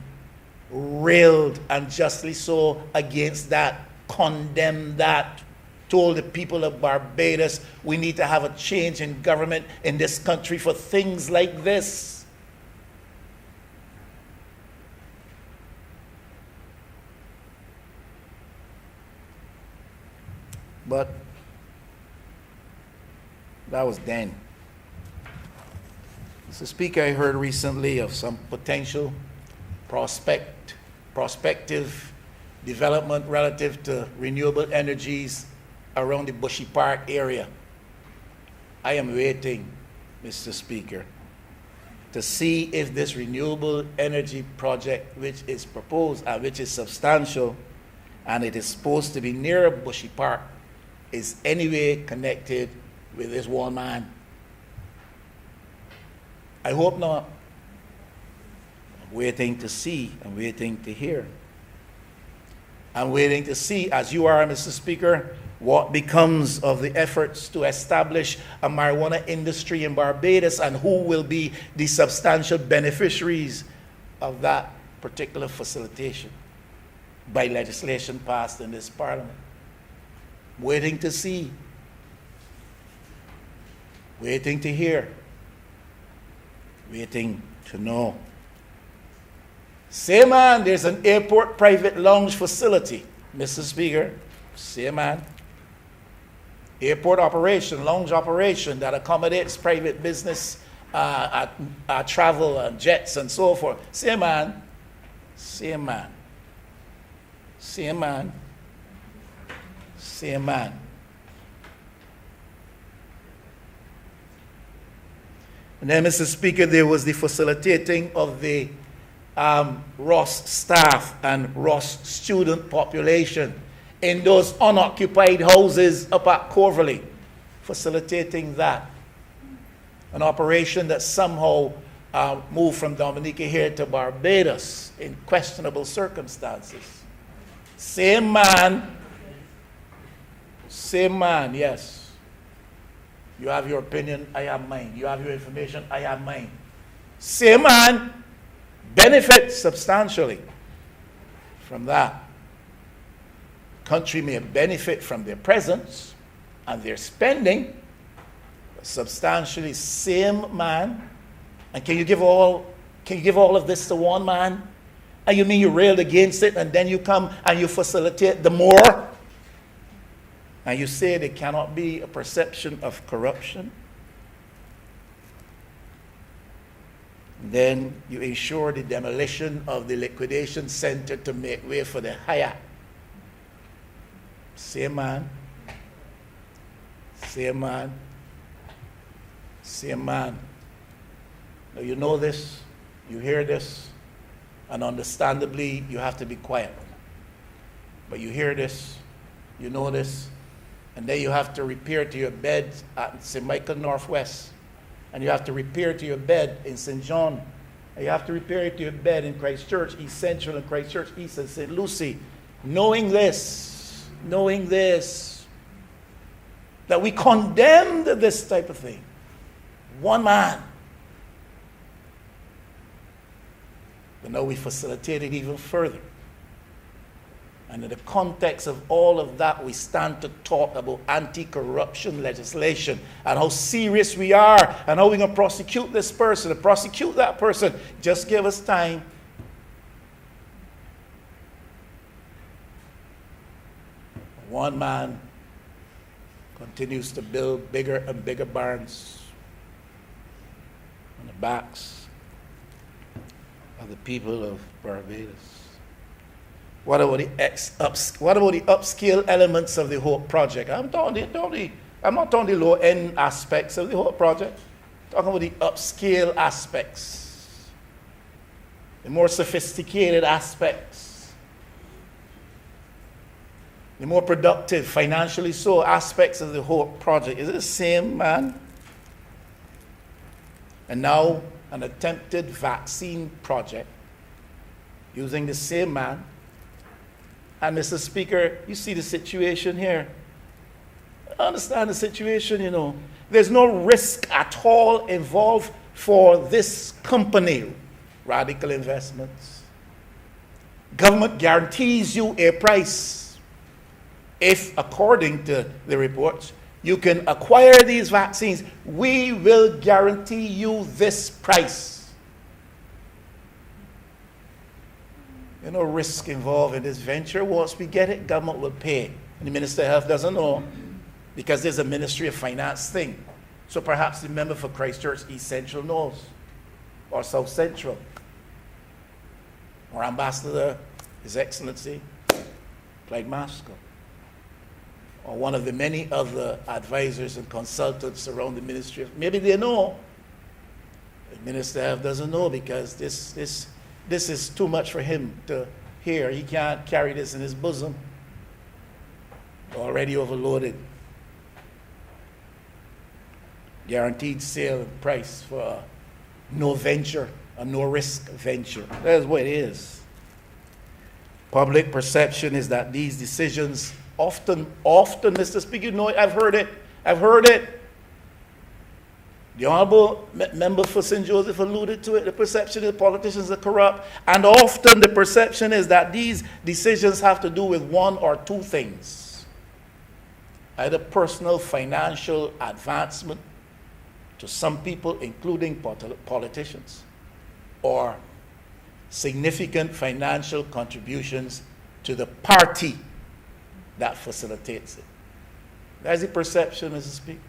railed, and justly so, against that, condemned that, told the people of Barbados we need to have a change in government in this country for things like this. But that was then. Mr. Speaker, I heard recently of some potential prospective development relative to renewable energies around the Bushy Park area. I am waiting, Mr. Speaker, to see if this renewable energy project, which is proposed and which is substantial, and it is supposed to be near Bushy Park, is anyway connected with this one man. I hope not. I'm waiting to see. I'm waiting to hear. I'm waiting to see, as you are, Mr. Speaker, what becomes of the efforts to establish a marijuana industry in Barbados and who will be the substantial beneficiaries of that particular facilitation by legislation passed in this Parliament. Waiting to see. Waiting to hear. Waiting to know. Say, man, there's an airport private lounge facility, Mr. Speaker. Say, man. Airport operation, lounge operation that accommodates private business, travel and jets and so forth. Say, man. Say, man. Say, man. Say, man. And then, Mr. Speaker, there was the facilitating of the Ross staff and Ross student population in those unoccupied houses up at Corverley, facilitating that. An operation that somehow moved from Dominica here to Barbados in questionable circumstances. Same man, yes. You have your opinion, I have mine. You have your information, I have mine. Same man benefits substantially from that. Country may benefit from their presence and their spending, but substantially same man. And can you give all of this to one man? And you mean you railed against it and then you come and you facilitate the more? And you say there cannot be a perception of corruption? Then you ensure the demolition of the liquidation center to make way for the higher. Same man. Same man. Same man. Now you know this, you hear this, and understandably you have to be quiet. But you hear this, you know this, and then you have to repair to your bed at St. Michael Northwest. And you have to repair to your bed in St. John. And you have to repair to your bed in Christchurch, East Central, and Christchurch East, and St. Lucie. Knowing this, that we condemned this type of thing. One man. But now we facilitate it even further. And in the context of all of that, we stand to talk about anti-corruption legislation and how serious we are and how we're going to prosecute this person and prosecute that person. Just give us time. One man continues to build bigger and bigger barns on the backs of the people of Barbados. What about the upscale elements of the whole project? I'm not talking the low-end aspects of the whole project. I'm talking about the upscale aspects, the more sophisticated aspects, the more productive, financially so, aspects of the whole project. Is it the same man? And now an attempted vaccine project using the same man And Mr. Speaker, you see the situation here. I understand the situation, you know. There's no risk at all involved for this company, Radical Investments. Government guarantees you a price if, according to the reports, you can acquire these vaccines. We will guarantee you this price. There's no risk involved in this venture. Once we get it, government will pay. And the Minister of Health doesn't know because there's a Ministry of Finance thing. So perhaps the member for Christchurch East Central knows, or South Central, or Ambassador, His Excellency, Clyde Maskell, or one of the many other advisors and consultants around the ministry. Maybe they know. The Minister of Health doesn't know because this is too much for him to hear. He can't carry this in his bosom. Already overloaded. Guaranteed sale and price for a no venture, a no risk venture. That's what it is. Public perception is that these decisions often, Mr. Speaker, you know, I've heard it. The Honorable Member for St. Joseph alluded to it. The perception is politicians are corrupt. And often the perception is that these decisions have to do with one or two things. Either personal financial advancement to some people, including politicians, or significant financial contributions to the party that facilitates it. That's the perception, Mr. Speaker.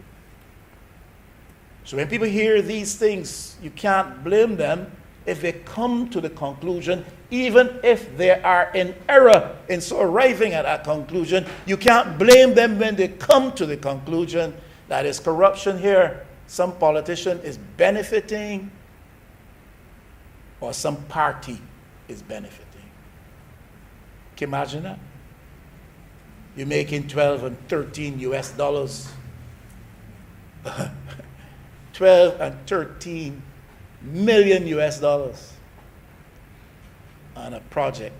So when people hear these things, you can't blame them if they come to the conclusion, even if they are in error in so arriving at that conclusion, you can't blame them when they come to the conclusion that there's corruption here. Some politician is benefiting or some party is benefiting. Can you imagine that? You're making 12 and 13 US dollars. 12 and 13 million US dollars on a project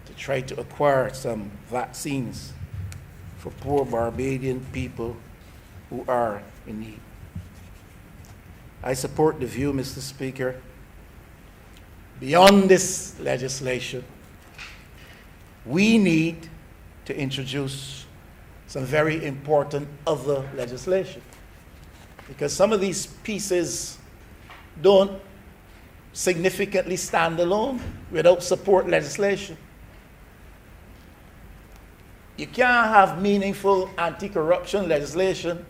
to try to acquire some vaccines for poor Barbadian people who are in need. I support the view, Mr. Speaker, beyond this legislation, we need to introduce some very important other legislation. Because some of these pieces don't significantly stand alone without support legislation. You can't have meaningful anti-corruption legislation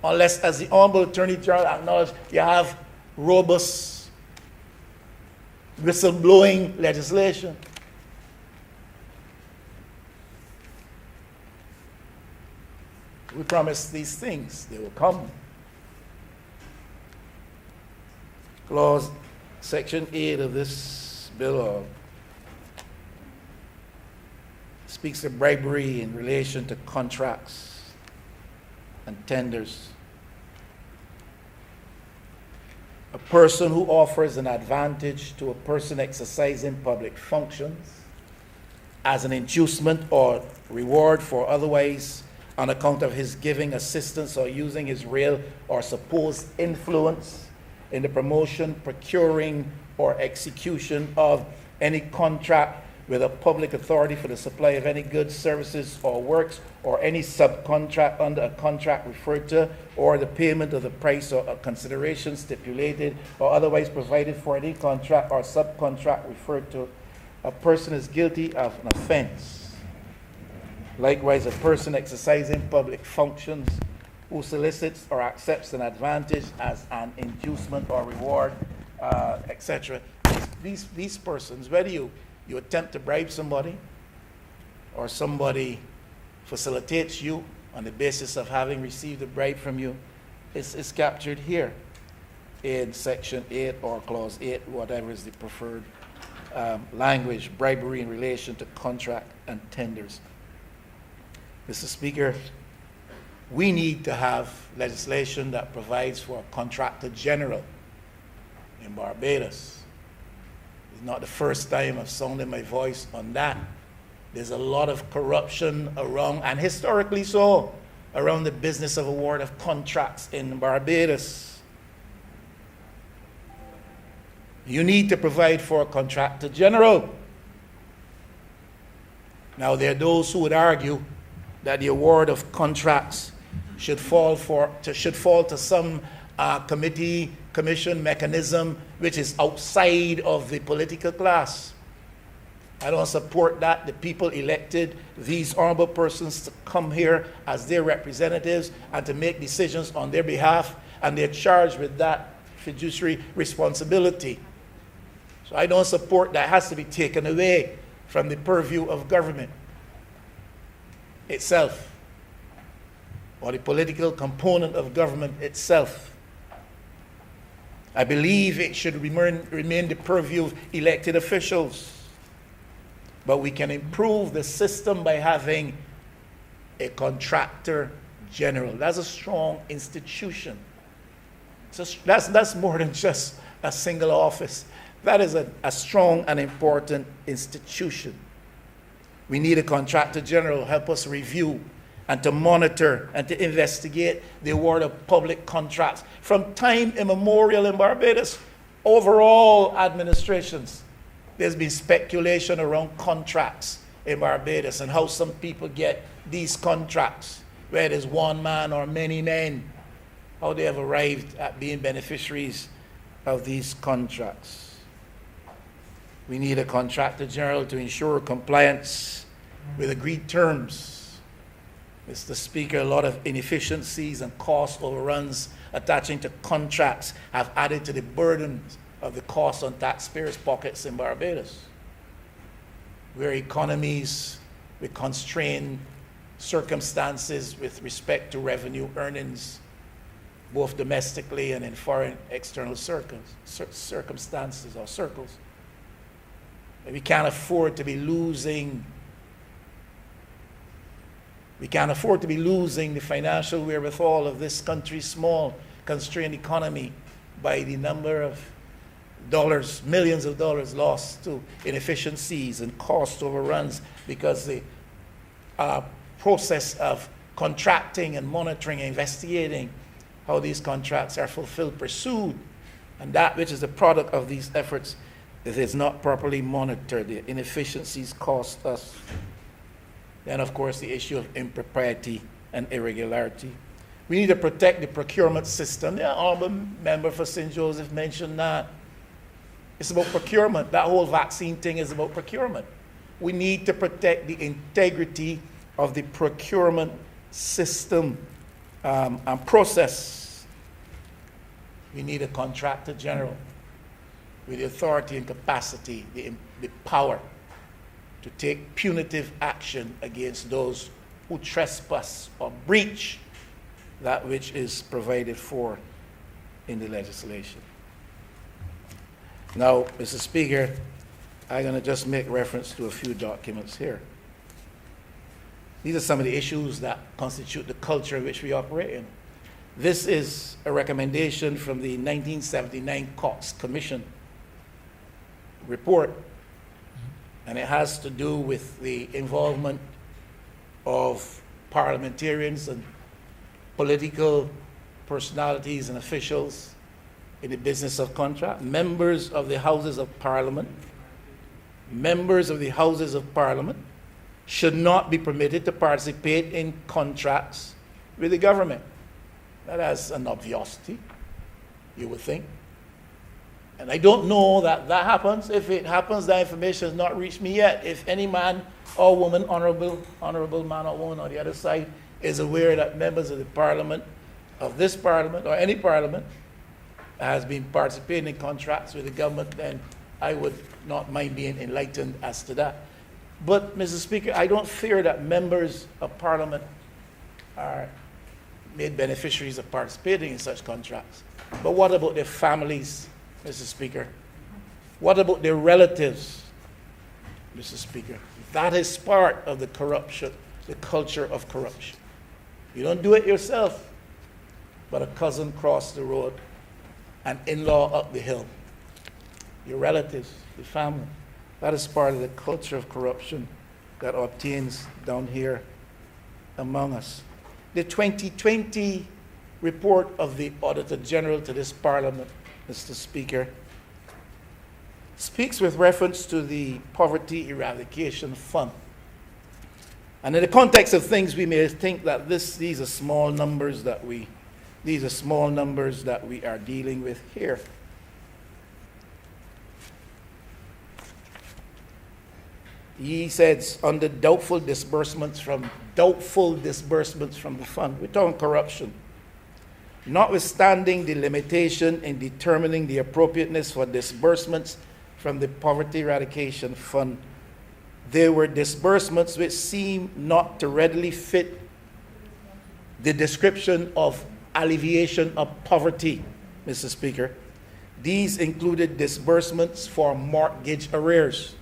unless, as the Honorable Attorney General acknowledged, you have robust whistleblowing legislation. We promise these things, they will come. Clause, Section 8 of this bill speaks of bribery in relation to contracts and tenders. A person who offers an advantage to a person exercising public functions as an inducement or reward for otherwise on account of his giving assistance or using his real or supposed influence in the promotion, procuring, or execution of any contract with a public authority for the supply of any goods, services, or works, or any subcontract under a contract referred to, or the payment of the price or a consideration stipulated or otherwise provided for any contract or subcontract referred to, a person is guilty of an offense. Likewise, a person exercising public functions who solicits or accepts an advantage as an inducement or reward, etc. These persons, whether you attempt to bribe somebody or somebody facilitates you on the basis of having received a bribe from you, it's captured here in Section 8 or Clause 8, whatever is the preferred language, bribery in relation to contract and tenders. Mr. Speaker, we need to have legislation that provides for a contractor general in Barbados. It's not the first time I've sounded my voice on that. There's a lot of corruption around, and historically so, around the business of award of contracts in Barbados. You need to provide for a contractor general. Now, there are those who would argue that the award of contracts should fall to some committee, commission mechanism which is outside of the political class. I don't support that. The people elected these honorable persons to come here as their representatives and to make decisions on their behalf, and they're charged with that fiduciary responsibility. So I don't support that. It has to be taken away from the purview of government itself, or the political component of government itself. I believe it should remain the purview of elected officials. But we can improve the system by having a contractor general. That's a strong institution. So that's more than just a single office. That is a strong and important institution. We need a contractor general to help us review and to monitor and to investigate the award of public contracts. From time immemorial in Barbados, overall administrations, there's been speculation around contracts in Barbados and how some people get these contracts, whether it's one man or many men, how they have arrived at being beneficiaries of these contracts. We need a contractor general to ensure compliance with agreed terms. Mr. Speaker, a lot of inefficiencies and cost overruns attaching to contracts have added to the burdens of the cost on taxpayers' pockets in Barbados, where economies with constrained circumstances with respect to revenue earnings, both domestically and in foreign external circumstances or circles. And we can't afford to be losing the financial wherewithal of this country's small, constrained economy by the number of dollars, millions of dollars lost to inefficiencies and cost overruns because the process of contracting and monitoring and investigating how these contracts are fulfilled, pursued, and that which is the product of these efforts, if it's not properly monitored, the inefficiencies cost us. Then, of course, the issue of impropriety and irregularity. We need to protect the procurement system. The honorable member for St. Joseph mentioned that. It's about procurement. That whole vaccine thing is about procurement. We need to protect the integrity of the procurement system and process. We need a contractor general with the authority and capacity, the power to take punitive action against those who trespass or breach that which is provided for in the legislation. Now, Mr. Speaker, I'm going to just make reference to a few documents here. These are some of the issues that constitute the culture in which we operate in. This is a recommendation from the 1979 Cox Commission report, and it has to do with the involvement of parliamentarians and political personalities and officials in the business of contract. Members of the Houses of Parliament should not be permitted to participate in contracts with the government. That is an obviously, you would think. And I don't know that happens. If it happens, that information has not reached me yet. If any man or woman, honorable man or woman on the other side, is aware that members of the parliament, of this parliament or any parliament, has been participating in contracts with the government, then I would not mind being enlightened as to that. But, Mr. Speaker, I don't fear that members of parliament are made beneficiaries of participating in such contracts. But what about their families, Mr. Speaker? What about their relatives, Mr. Speaker? That is part of the corruption, the culture of corruption. You don't do it yourself, but a cousin crossed the road, an in-law up the hill. Your relatives, your family. That is part of the culture of corruption that obtains down here among us. The 2020 report of the Auditor General to this Parliament, Mr. Speaker, speaks with reference to the Poverty Eradication Fund. And in the context of things, we may think that these are small numbers that we are dealing with here. He says under doubtful disbursements from the fund. We're talking corruption. Notwithstanding the limitation in determining the appropriateness for disbursements from the Poverty Eradication Fund, there were disbursements which seem not to readily fit the description of alleviation of poverty, Mr. Speaker. These included disbursements for mortgage arrears.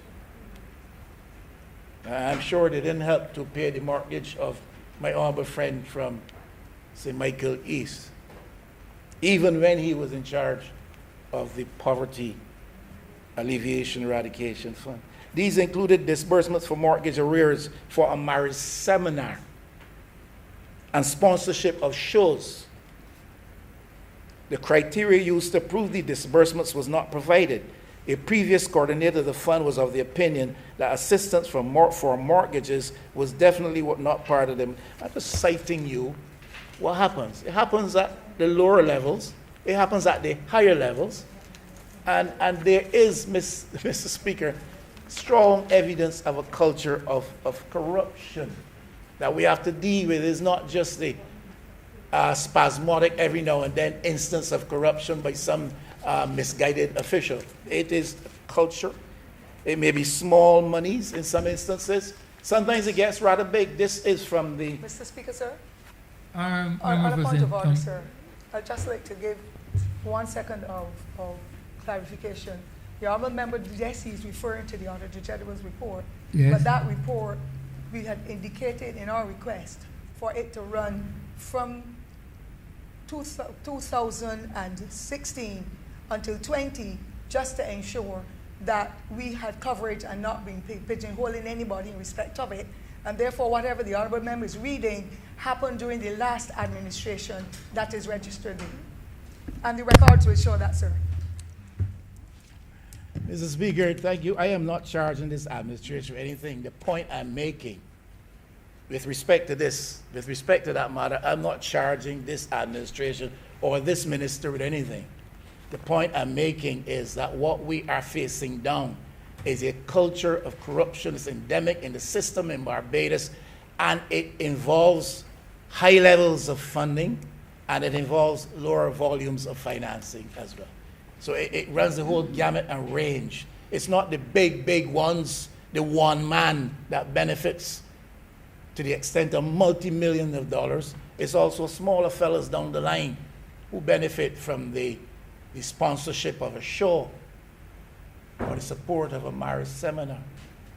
I'm sure they didn't help to pay the mortgage of my honorable friend from St. Michael East, even when he was in charge of the Poverty Alleviation Eradication Fund. These included disbursements for mortgage arrears for a marriage seminar and sponsorship of shows. The criteria used to approve the disbursements was not provided. A previous coordinator of the fund was of the opinion that assistance for mortgages was definitely not part of them. I'm just citing you. What happens? It happens at the lower levels. It happens at the higher levels. And there is, Mr. Speaker, strong evidence of a culture of corruption that we have to deal with. It's not just the spasmodic every now and then instance of corruption by some misguided official. It is culture. It may be small monies in some instances. Sometimes it gets rather big. This is from the... Mr. Speaker, sir? I'm On a point of order, representing. sir. I'd just like to give 1 second of clarification. The honorable member, yes, he's referring to the Auditor General's report. Yes. But that report, we had indicated in our request for it to run from 2016 until 20, just to ensure that we had coverage and not being pigeonholing anybody in respect of it. And therefore, whatever the honorable member is reading happened during the last administration that is registered in. And the records will show that, sir. Mr. Speaker, thank you. I am not charging this administration with anything. The point I'm making with respect to that matter, I'm not charging this administration or this minister with anything. The point I'm making is that what we are facing down is a culture of corruption that's endemic in the system in Barbados, and it involves high levels of funding, and it involves lower volumes of financing as well. So it runs the whole gamut and range. It's not the big ones, the one man that benefits to the extent of multi-millions of dollars. It's also smaller fellas down the line who benefit from the sponsorship of a show or the support of a marriage seminar.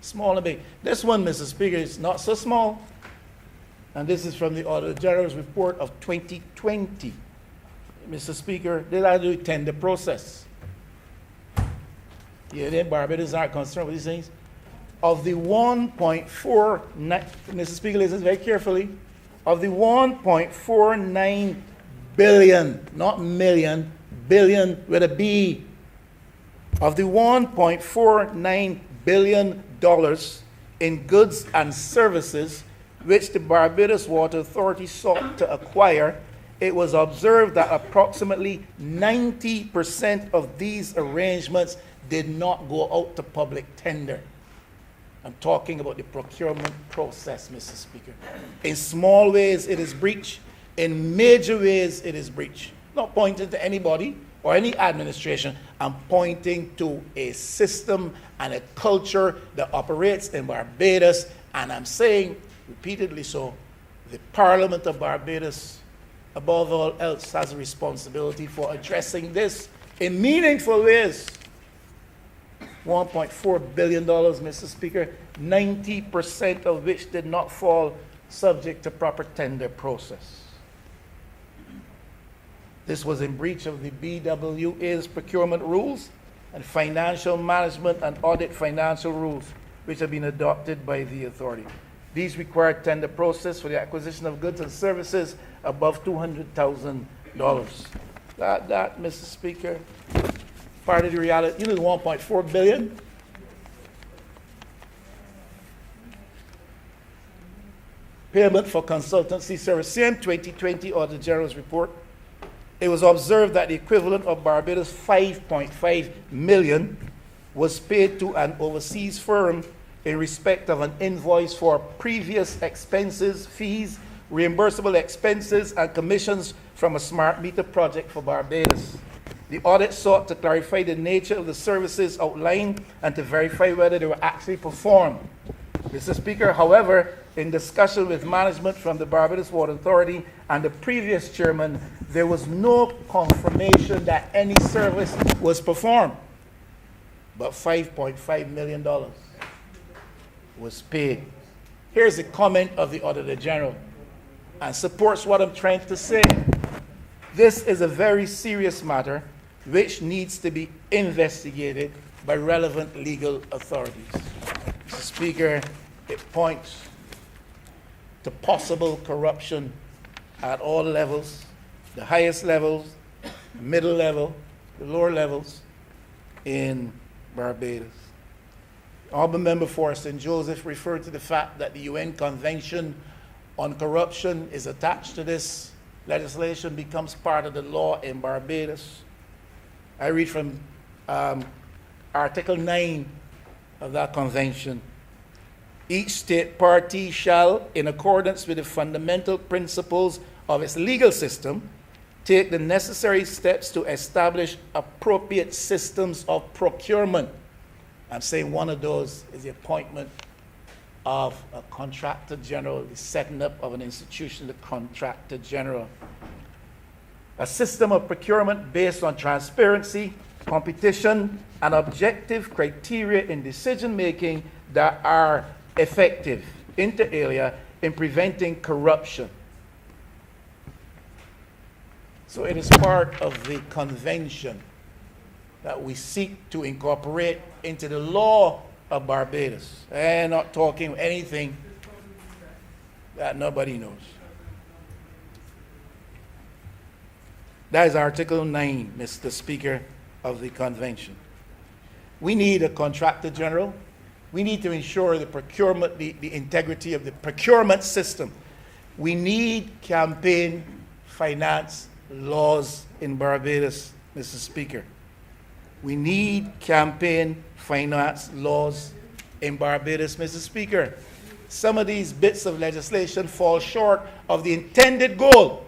Small and big. This one, Mr. Speaker, is not so small. And this is from the Auditor General's report of 2020. Mr. Speaker, did I do tender process? Yeah, then Barbados aren't concerned with these things. Of the 1.49, Mr. Speaker, listen very carefully, of the 1.49 billion, not million, billion with a B, of the $1.49 billion in goods and services which the Barbados Water Authority sought to acquire, it was observed that approximately 90% of these arrangements did not go out to public tender. I'm talking about the procurement process, Mr. Speaker. In small ways, it is breach. In major ways, it is breach. Not pointing to anybody or any administration. I'm pointing to a system and a culture that operates in Barbados. And I'm saying, repeatedly so, the Parliament of Barbados, above all else, has a responsibility for addressing this in meaningful ways. $1.4 billion, Mr. Speaker, 90% of which did not fall subject to proper tender process. This was in breach of the BWA's procurement rules and financial management and audit financial rules. which have been adopted by the authority. These require tender process for the acquisition of goods and services above $200,000. That, Mr. Speaker, part of the reality. You know the 1.4 billion? Payment for consultancy service. Same 2020 Auditor General's report. It was observed that the equivalent of Barbados 5.5 million was paid to an overseas firm in respect of an invoice for previous expenses, fees, reimbursable expenses, and commissions from a smart meter project for Barbados. The audit sought to clarify the nature of the services outlined and to verify whether they were actually performed. Mr. Speaker, however, in discussion with management from the Barbados Water Authority and the previous chairman, there was no confirmation that any service was performed. But $5.5 million was paid. Here's a comment of the Auditor General, and supports what I'm trying to say. This is a very serious matter which needs to be investigated by relevant legal authorities. Mr. Speaker, it points to possible corruption at all levels, the highest levels, the middle level, the lower levels in Barbados. Honourable Member for St. Joseph referred to the fact that the UN Convention on Corruption is attached to this legislation, becomes part of the law in Barbados. I read from Article 9 of that convention. Each state party shall, in accordance with the fundamental principles of its legal system, take the necessary steps to establish appropriate systems of procurement. I'm saying one of those is the appointment of a contractor general, the setting up of an institution, the contractor general. A system of procurement based on transparency, competition, and objective criteria in decision making that are effective, inter alia, in preventing corruption. So it is part of the convention that we seek to incorporate into the law of Barbados. And not talking anything that nobody knows. That is Article 9, Mr. Speaker, of the convention. We need a contractor general. We need to ensure the procurement, the integrity of the procurement system. We need campaign finance laws in Barbados, Mr. Speaker. We need campaign finance laws in Barbados, Mr. Speaker. Some of these bits of legislation fall short of the intended goal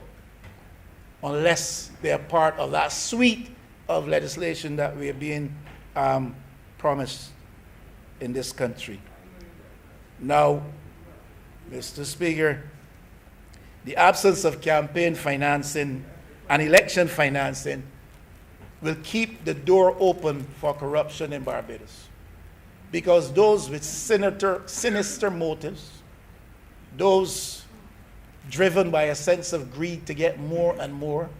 unless they are part of that suite of legislation that we are being promised in this country. Now, Mr. Speaker, the absence of campaign financing and election financing will keep the door open for corruption in Barbados. Because those with sinister motives, those driven by a sense of greed to get more and more,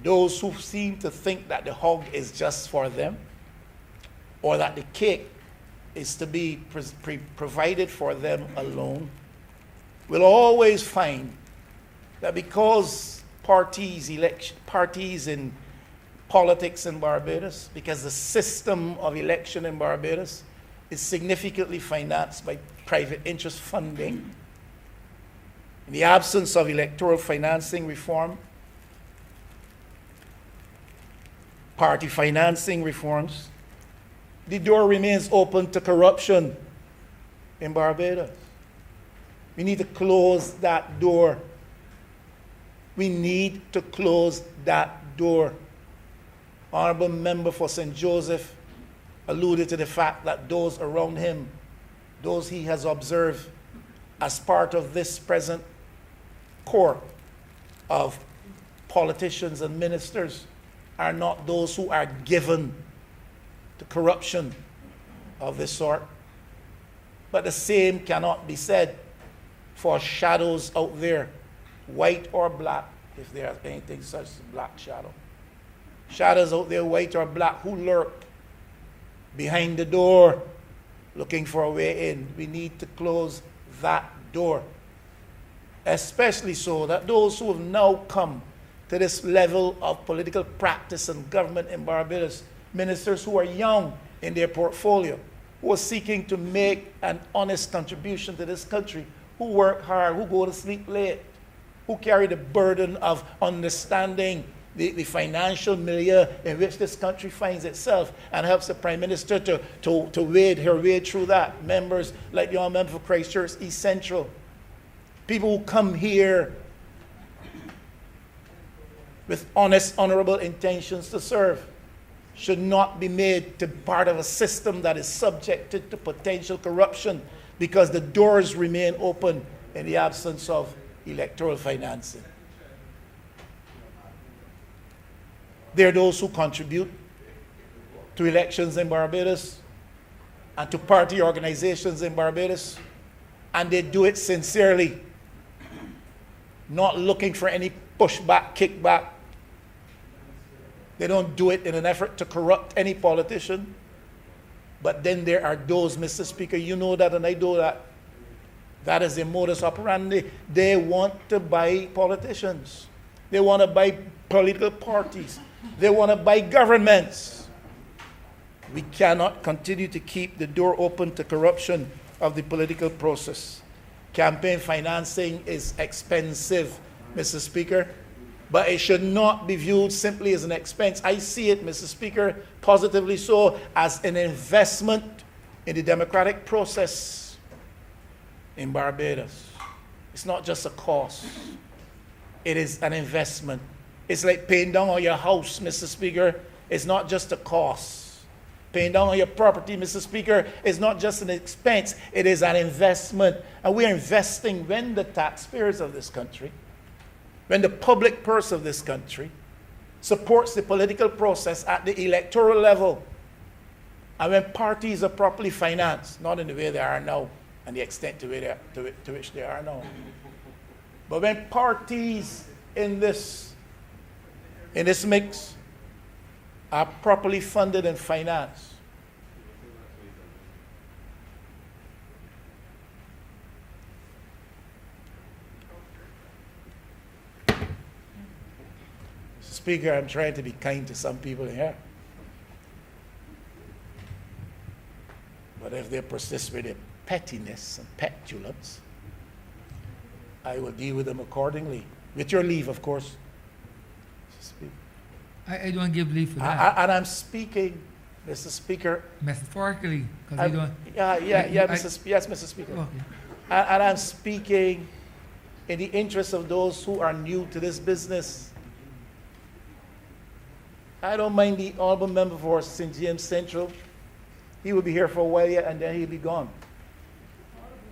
those who seem to think that the hog is just for them, or that the cake is to be provided for them alone, will always find that because parties in politics in Barbados, because the system of election in Barbados is significantly financed by private interest funding, in the absence of electoral financing reform, party financing reforms, the door remains open to corruption in Barbados. We need to close that door. We need to close that door. Honorable Member for St. Joseph alluded to the fact that those around him, those he has observed as part of this present core of politicians and ministers, are not those who are given to corruption of this sort. But the same cannot be said for shadows out there, white or black, if there is anything such as a black shadow. Shadows out there, white or black, who lurk behind the door looking for a way in. We need to close that door. Especially so that those who have now come to this level of political practice and government in Barbados, ministers who are young in their portfolio, who are seeking to make an honest contribution to this country, who work hard, who go to sleep late, who carry the burden of understanding the financial milieu in which this country finds itself, and helps the Prime Minister to wade her way through that. Members like the Honourable Member for Christchurch East Central, people who come here with honest, honourable intentions to serve, should not be made to part of a system that is subjected to potential corruption because the doors remain open in the absence of electoral financing. There are those who contribute to elections in Barbados and to party organizations in Barbados, and they do it sincerely, not looking for any pushback, kickback. They don't do it in an effort to corrupt any politician. But then there are those, Mr. Speaker, you know that and I know that. That is their modus operandi. They want to buy politicians. They want to buy political parties. They want to buy governments. We cannot continue to keep the door open to corruption of the political process. Campaign financing is expensive, Mr. Speaker, but it should not be viewed simply as an expense. I see it, Mr. Speaker, positively so, as an investment in the democratic process in Barbados. It's not just a cost. It is an investment. It's like paying down on your house, Mr. Speaker. It's not just a cost. Paying down on your property, Mr. Speaker, is not just an expense. It is an investment. And we are investing when the taxpayers of this country, when the public purse of this country supports the political process at the electoral level, and when parties are properly financed, not in the way they are now and the extent to which they are now, but when parties in this mix are properly funded and financed, Speaker, I'm trying to be kind to some people here. But if they persist with their pettiness and petulance, I will deal with them accordingly. With your leave, of course. I don't give leave for that. And I'm speaking, Mr. Speaker. Metaphorically, because you don't. Yes, Mr. Speaker. Okay. And I'm speaking in the interest of those who are new to this business. I don't mind the Honourable Member for St. James Central. He will be here for a while yet, and then he'll be gone.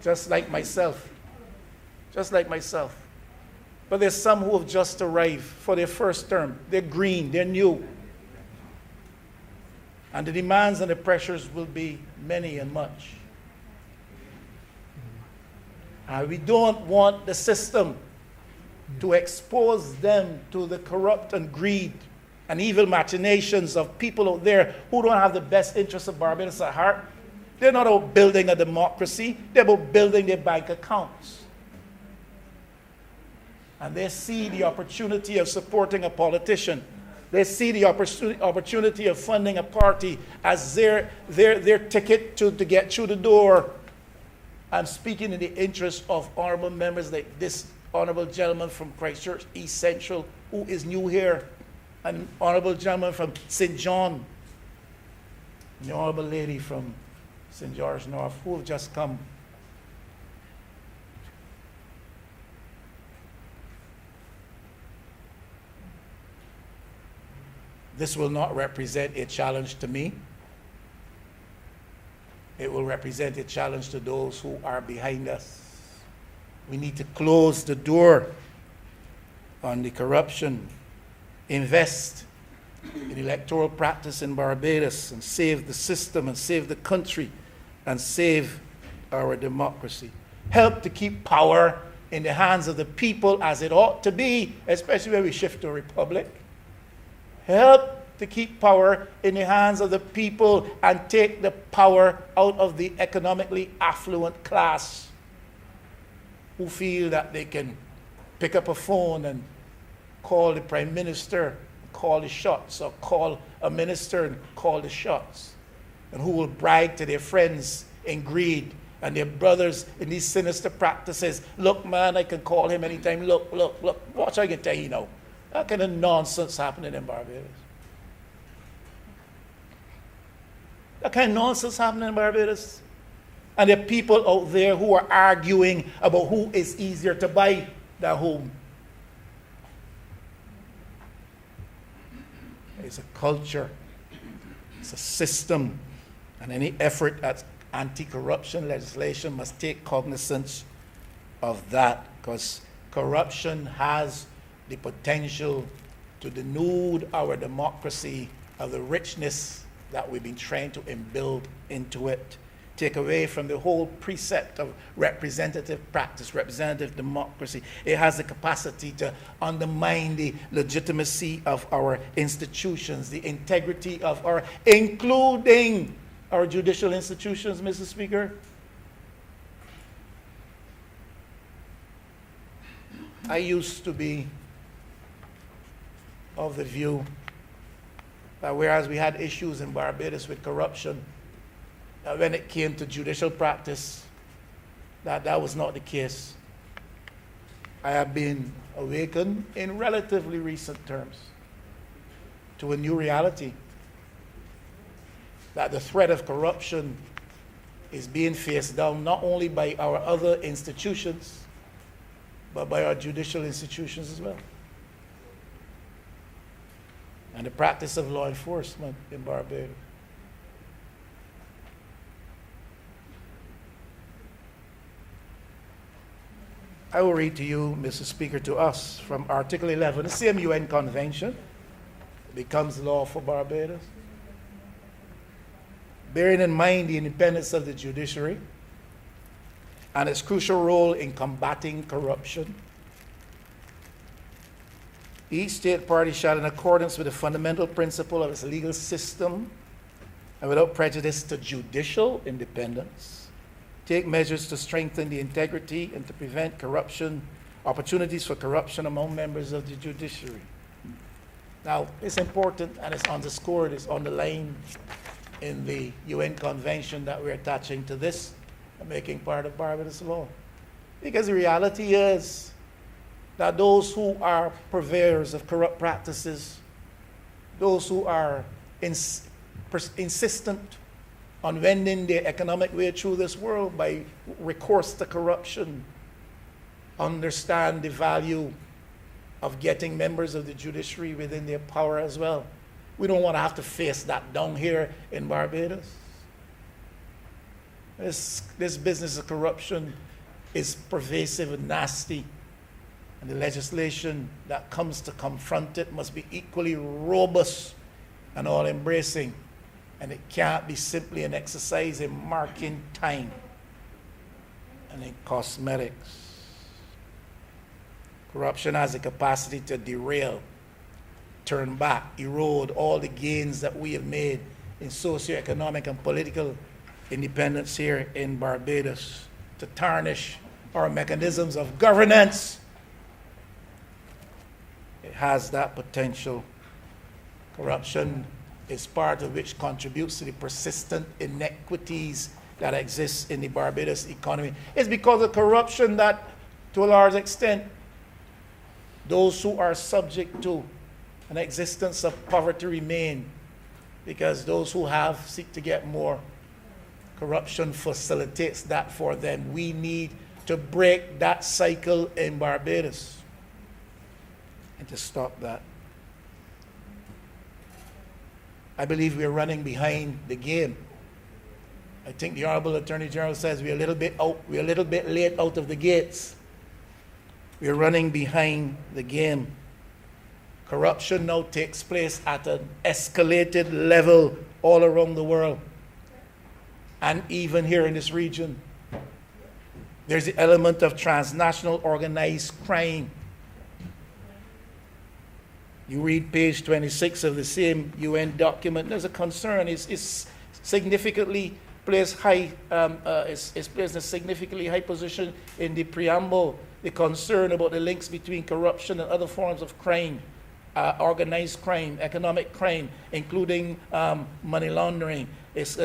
Just like myself. Just like myself. But there's some who have just arrived for their first term. They're green, they're new. And the demands and the pressures will be many and much. We don't want the system to expose them to the corrupt and greed and evil machinations of people out there who don't have the best interests of Barbados at heart. They're not about building a democracy. They're about building their bank accounts. And they see the opportunity of supporting a politician. They see the opportunity of funding a party as their ticket to get through the door. I'm speaking in the interest of honourable members like this honourable gentleman from Christchurch East Central, who is new here, an honourable gentleman from St. John, and the honourable lady from St. George North, who have just come. This will not represent a challenge to me. It will represent a challenge to those who are behind us. We need to close the door on the corruption, invest in electoral practice in Barbados, and save the system and save the country and save our democracy. Help to keep power in the hands of the people as it ought to be, especially when we shift to a republic. Help to keep power in the hands of the people and take the power out of the economically affluent class who feel that they can pick up a phone and call the prime minister, call the shots, or call a minister and call the shots, and who will brag to their friends in greed and their brothers in these sinister practices. Look, man, I can call him anytime. Look. Watch, I can tell you now. That kind of nonsense happening in Barbados. That kind of nonsense happening in Barbados. And there are people out there who are arguing about who is easier to buy their home. It's a culture. It's a system. And any effort at anti-corruption legislation must take cognizance of that, because corruption has the potential to denude our democracy of the richness that we've been trying to imbuild into it, take away from the whole precept of representative practice, representative democracy. It has the capacity to undermine the legitimacy of our institutions, the integrity of our, including our judicial institutions, Mr. Speaker. I used to be of the view that whereas we had issues in Barbados with corruption, that when it came to judicial practice, that was not the case. I have been awakened in relatively recent terms to a new reality, that the threat of corruption is being faced down not only by our other institutions, but by our judicial institutions as well. And the practice of law enforcement in Barbados. I will read to you, Mr. Speaker, to us from Article 11, the same UN Convention. It becomes law for Barbados. Bearing in mind the independence of the judiciary and its crucial role in combating corruption, each state party shall, in accordance with the fundamental principle of its legal system and without prejudice to judicial independence, take measures to strengthen the integrity and to prevent corruption, opportunities for corruption among members of the judiciary. Now, it's important and it's underscored, it's underlined in the UN Convention that we're attaching to this and making part of Barbados law. Because the reality is that those who are purveyors of corrupt practices, those who are insistent on wending their economic way through this world by recourse to corruption, understand the value of getting members of the judiciary within their power as well. We don't want to have to face that down here in Barbados. This business of corruption is pervasive and nasty, and the legislation that comes to confront it must be equally robust and all-embracing, and it can't be simply an exercise in marking time and in cosmetics. Corruption has the capacity to derail, turn back, erode all the gains that we have made in socioeconomic and political independence here in Barbados, to tarnish our mechanisms of governance. It has that potential. Corruption is part of which contributes to the persistent inequities that exist in the Barbados economy. It's because of corruption that, to a large extent, those who are subject to an existence of poverty remain, because those who have seek to get more. Corruption facilitates that for them. We need to break that cycle in Barbados and to stop that. I believe we're running behind the game. I think the Honorable Attorney General says we're a little bit late out of the gates. We're running behind the game. Corruption now takes place at an escalated level all around the world, and even here in this region. There's the element of transnational organized crime. You read page 26 of the same UN document, there's a concern. It's significantly placed high, it's placed in a significantly high position in the preamble, the concern about the links between corruption and other forms of crime, organized crime, economic crime, including money laundering.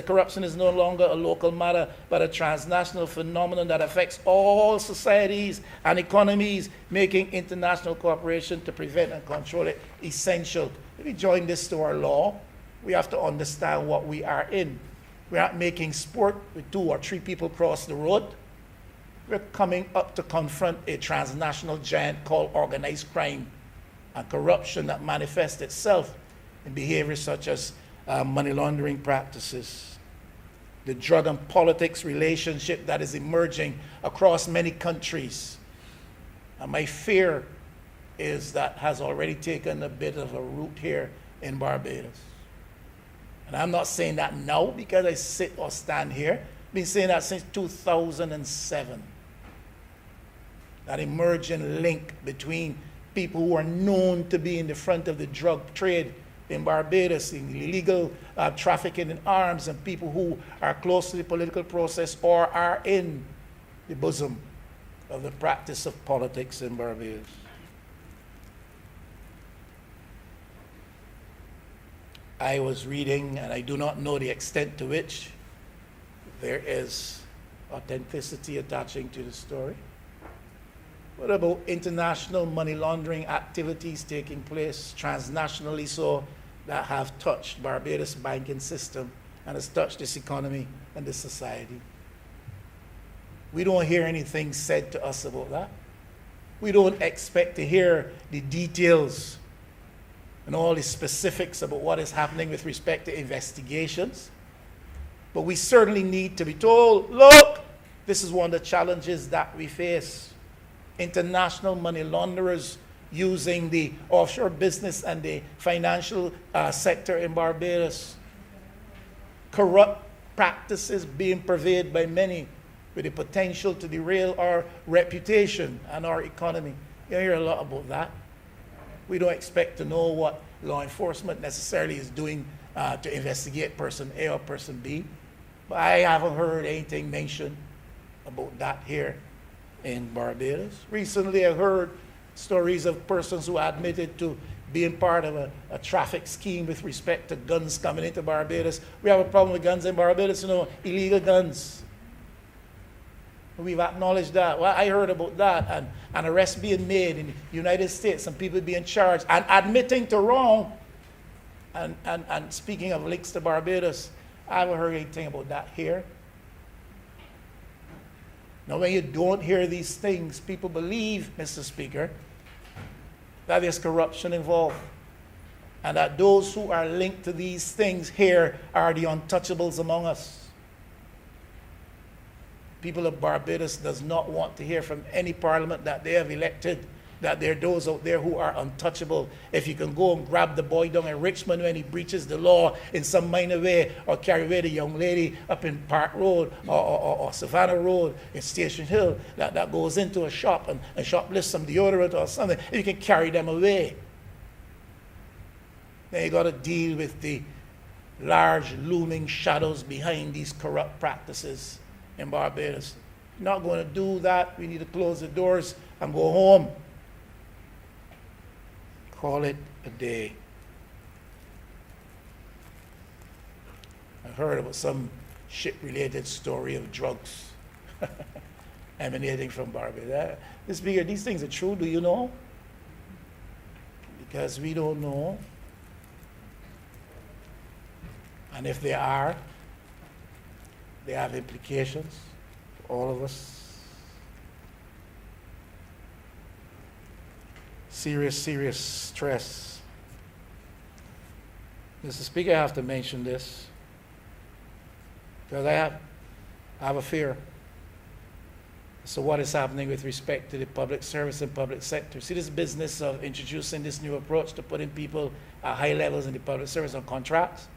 Corruption is no longer a local matter, but a transnational phenomenon that affects all societies and economies, making international cooperation to prevent and control it essential. If we join this to our law, we have to understand what we are in. We aren't making sport with 2 or 3 people cross the road. We're coming up to confront a transnational giant called organized crime and corruption that manifests itself in behaviors such as money laundering practices, the drug and politics relationship that is emerging across many countries. And my fear is that has already taken a bit of a root here in Barbados. And I'm not saying that now because I sit or stand here. I've been saying that since 2007. That emerging link between people who are known to be in the front of the drug trade in Barbados, in illegal trafficking in arms, and people who are close to the political process or are in the bosom of the practice of politics in Barbados. I was reading, and I do not know the extent to which there is authenticity attaching to the story. What about international money laundering activities taking place transnationally so that have touched Barbados' banking system and has touched this economy and this society? We don't hear anything said to us about that. We don't expect to hear the details and all the specifics about what is happening with respect to investigations. But we certainly need to be told, look, this is one of the challenges that we face. International money launderers using the offshore business and the financial sector in Barbados. Corrupt practices being pervaded by many with the potential to derail our reputation and our economy. You hear a lot about that. We don't expect to know what law enforcement necessarily is doing to investigate person A or person B. But I haven't heard anything mentioned about that here in Barbados. Recently, I heard stories of persons who admitted to being part of a traffic scheme with respect to guns coming into Barbados. We have a problem with guns in Barbados, illegal guns. We've acknowledged that. Well, I heard about that, and arrests being made in the United States, and people being charged, and admitting to wrong. And speaking of links to Barbados, I haven't heard anything about that here. Now, when you don't hear these things, people believe, Mr. Speaker, that there's corruption involved, and that those who are linked to these things here are the untouchables among us. People of Barbados does not want to hear from any parliament that they have elected that there are those out there who are untouchable. If you can go and grab the boy down in Richmond when he breaches the law in some minor way, or carry away the young lady up in Park Road or Savannah Road in Station Hill that goes into a shop and shoplifts some deodorant or something, if you can carry them away, then you got to deal with the large looming shadows behind these corrupt practices in Barbados. If you're not going to do that, we need to close the doors and go home. Call it a day. I heard about some ship-related story of drugs emanating from Barbados. Mr. Speaker, these things are true, do you know? Because we don't know. And if they are, they have implications for all of us. Serious stress. Mr. Speaker, I have to mention this because I have a fear. So what is happening with respect to the public service and public sector? See this business of introducing this new approach to putting people at high levels in the public service on contracts?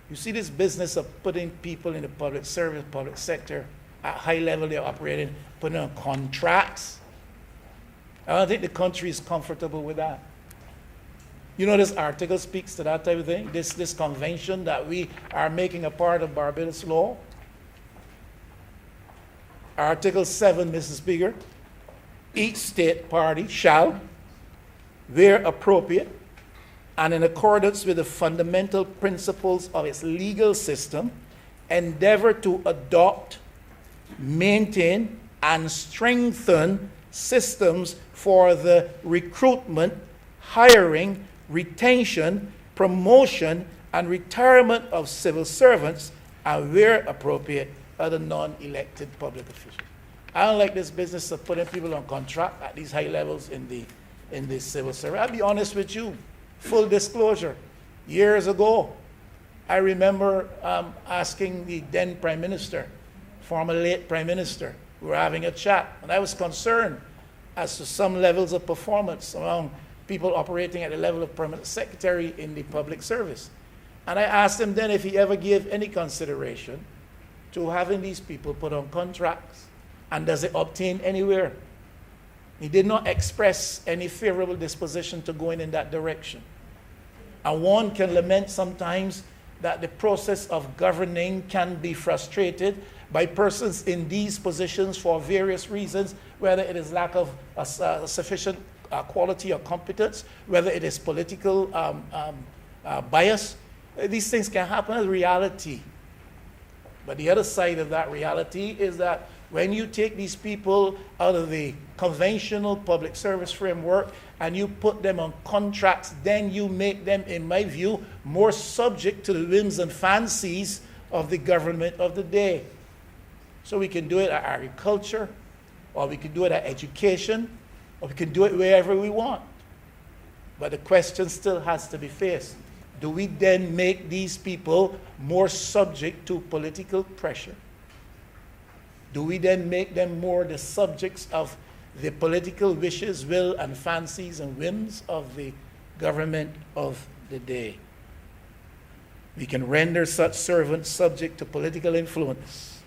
You see this business of putting people in the public service, public sector, at high level they're operating, putting on contracts. I don't think the country is comfortable with that. You know, this article speaks to that type of thing, this convention that we are making a part of Barbados law. Article 7, Mr. Speaker, each state party shall, where appropriate, and in accordance with the fundamental principles of its legal system, endeavor to adopt, maintain, and strengthen systems for the recruitment, hiring, retention, promotion, and retirement of civil servants, and where appropriate, other non-elected public officials. I don't like this business of putting people on contract at these high levels in the civil service. I'll be honest with you, full disclosure. Years ago, I remember asking the then Prime Minister, former late Prime Minister, we were having a chat, and I was concerned as to some levels of performance among people operating at the level of permanent secretary in the public service. And I asked him then if he ever gave any consideration to having these people put on contracts, and does it obtain anywhere? He did not express any favorable disposition to going in that direction. And one can lament sometimes that the process of governing can be frustrated by persons in these positions for various reasons, whether it is lack of sufficient quality or competence, whether it is political bias. These things can happen as reality. But the other side of that reality is that when you take these people out of the conventional public service framework and you put them on contracts, then you make them, in my view, more subject to the whims and fancies of the government of the day. So we can do it at agriculture, or we can do it at education, or we can do it wherever we want. But the question still has to be faced. Do we then make these people more subject to political pressure? Do we then make them more the subjects of the political wishes, will, and fancies and whims of the government of the day? We can render such servants subject to political influence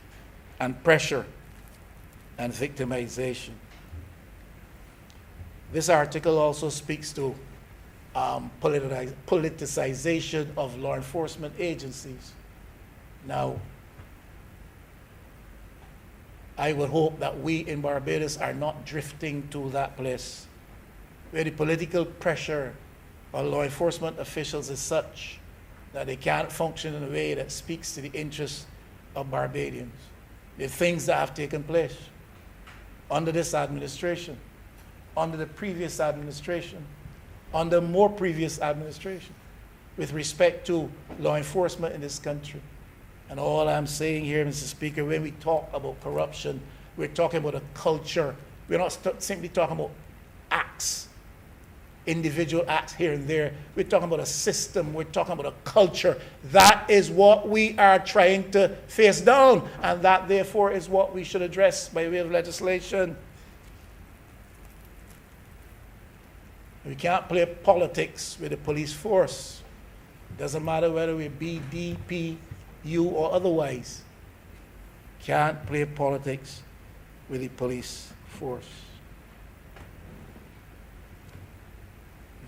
and pressure and victimization. This article also speaks to politicization of law enforcement agencies. Now, I would hope that we in Barbados are not drifting to that place where the political pressure on law enforcement officials is such that they can't function in a way that speaks to the interests of Barbadians. The things that have taken place under this administration, under the previous administration, under more previous administration, with respect to law enforcement in this country. And all I'm saying here, Mr. Speaker, when we talk about corruption, we're talking about a culture. We're not simply talking about acts, individual acts here and there. We're talking about a system. We're talking about a culture. That is what we are trying to face down, and that, therefore, is what we should address by way of legislation. We can't play politics with the police force. It doesn't matter whether we're BDP, you, or otherwise. Can't play politics with the police force.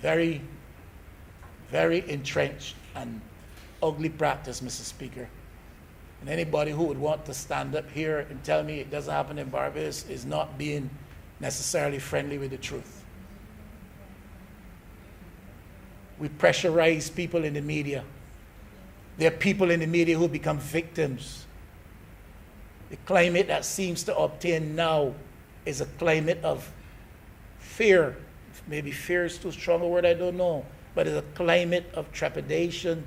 Very, very entrenched and ugly practice, Mr. Speaker. And anybody who would want to stand up here and tell me it doesn't happen in Barbados is not being necessarily friendly with the truth. We pressurize people in the media. There are people in the media who become victims. The climate that seems to obtain now is a climate of fear. Maybe fear is too strong a word, I don't know. But it's a climate of trepidation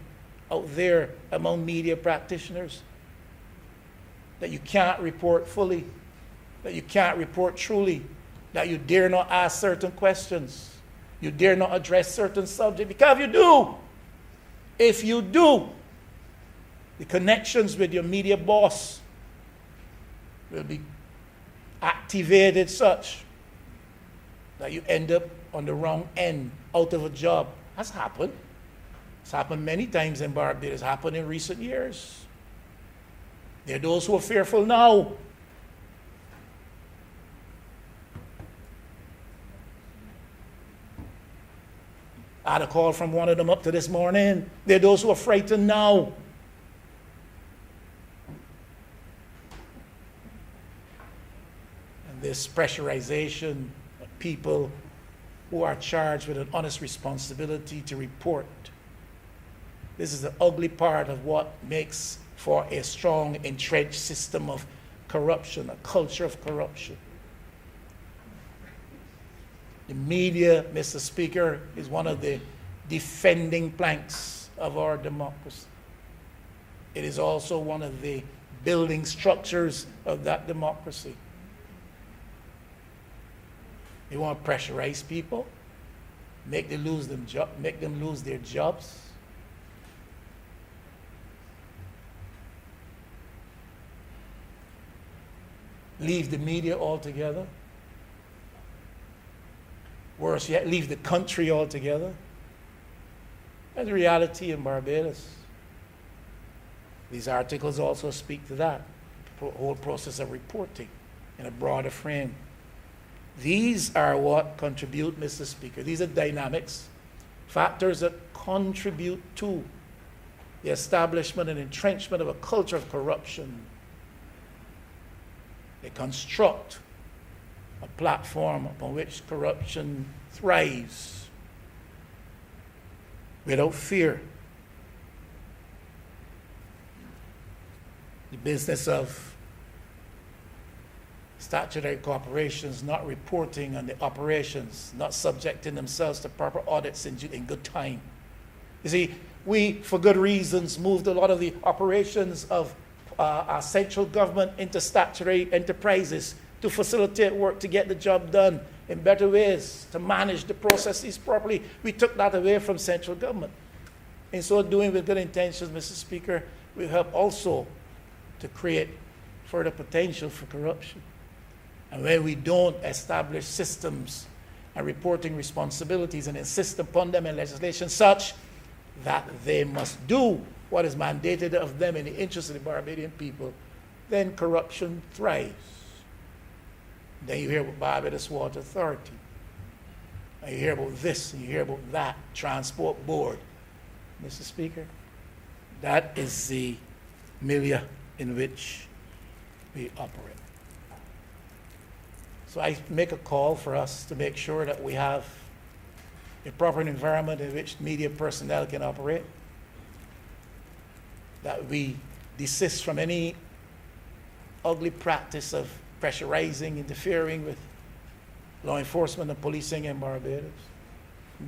out there among media practitioners. That you can't report fully, that you can't report truly, that you dare not ask certain questions. You dare not address certain subjects, because if you do, the connections with your media boss will be activated such that you end up on the wrong end, out of a job. That's happened. It's happened many times in Barbados. It's happened in recent years. There are those who are fearful now. I had a call from one of them up to this morning. They're those who are frightened now. And this pressurization of people who are charged with an honest responsibility to report. This is the ugly part of what makes for a strong, entrenched system of corruption, a culture of corruption. The media, Mr. Speaker, is one of the defending planks of our democracy. It is also one of the building structures of that democracy. They want to pressurize people, make them lose their jobs. Leave the media altogether. Worse yet, leave the country altogether. That's the reality in Barbados. These articles also speak to that, the whole process of reporting in a broader frame. These are what contribute, Mr. Speaker. These are dynamics, factors that contribute to the establishment and entrenchment of a culture of corruption. They construct a platform upon which corruption thrives without fear. The business of statutory corporations not reporting on the operations, not subjecting themselves to proper audits in good time. You see, we, for good reasons, moved a lot of the operations of our central government into statutory enterprises to facilitate work, to get the job done in better ways, to manage the processes properly. We took that away from central government. In so doing, with good intentions, Mr. Speaker, we help also to create further potential for corruption. And when we don't establish systems and reporting responsibilities and insist upon them in legislation such that they must do what is mandated of them in the interest of the Barbadian people, then corruption thrives. Then you hear about Barbados Water Authority. And you hear about this, and you hear about that, Transport Board. Mr. Speaker, that is the milieu in which we operate. So I make a call for us to make sure that we have a proper environment in which media personnel can operate, that we desist from any ugly practice of pressurizing, interfering with law enforcement and policing in Barbados.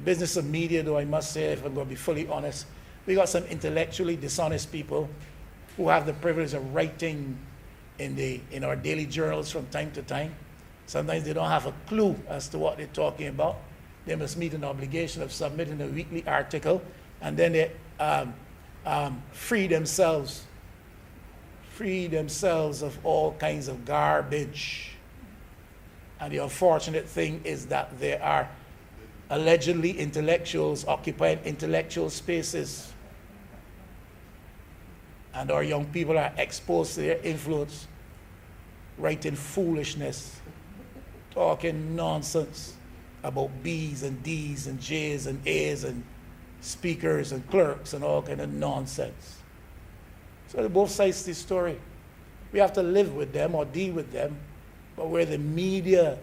Business of media, though, I must say, if I'm going to be fully honest, we got some intellectually dishonest people who have the privilege of writing in our daily journals from time to time. Sometimes they don't have a clue as to what they're talking about. They must meet an obligation of submitting a weekly article, and then they free themselves of all kinds of garbage. And the unfortunate thing is that there are allegedly intellectuals occupying intellectual spaces, and our young people are exposed to their influence, writing foolishness, talking nonsense about B's and D's and J's and A's and speakers and clerks and all kind of nonsense. So both sides of the story. We have to live with them or deal with them, but where the media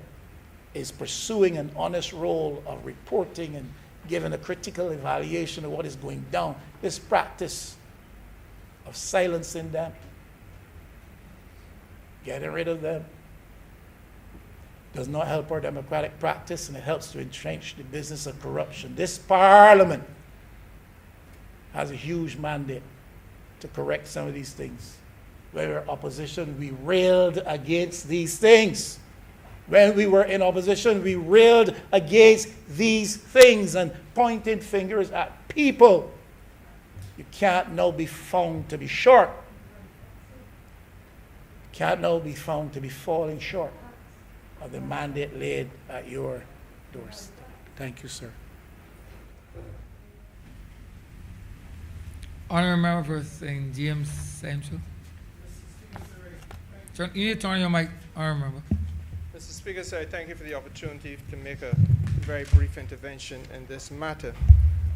is pursuing an honest role of reporting and giving a critical evaluation of what is going down, this practice of silencing them, getting rid of them, does not help our democratic practice, and it helps to entrench the business of corruption. This Parliament has a huge mandate to correct some of these things. When we were in opposition, we railed against these things. When we were in opposition, we railed against these things and pointed fingers at people. You can't now be found to be short. You can't now be found to be falling short of the mandate laid at your doorstep. Thank you, sir. Honorable Member for St. James Central. You need to turn your mic, Honorable Member. Mr. Speaker, sir, I thank you for the opportunity to make a very brief intervention in this matter.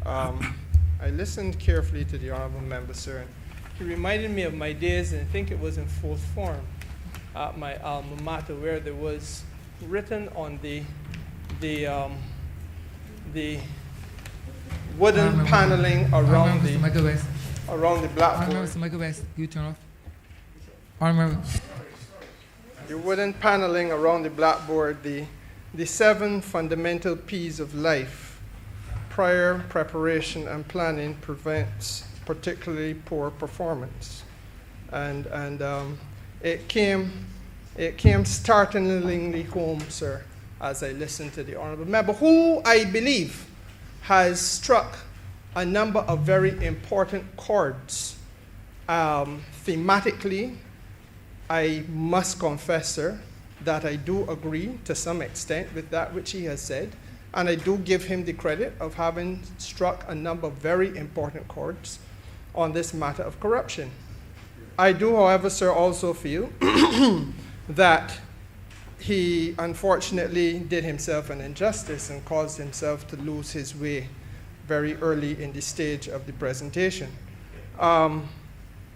I listened carefully to the honorable member, sir, and he reminded me of my days, and I think it was in fourth form at my alma mater, where there was written on the wooden paneling around the blackboard. Mr. Michael West, you turn off. Honorable. The wooden paneling around the blackboard, the 7 fundamental P's of life: prior, preparation, and planning prevents particularly poor performance. And it came startlingly home, sir, as I listened to the honorable member, who I believe has struck a number of very important chords. Thematically, I must confess, sir, that I do agree to some extent with that which he has said, and I do give him the credit of having struck a number of very important chords on this matter of corruption. I do, however, sir, also feel that he unfortunately did himself an injustice and caused himself to lose his way very early in the stage of the presentation.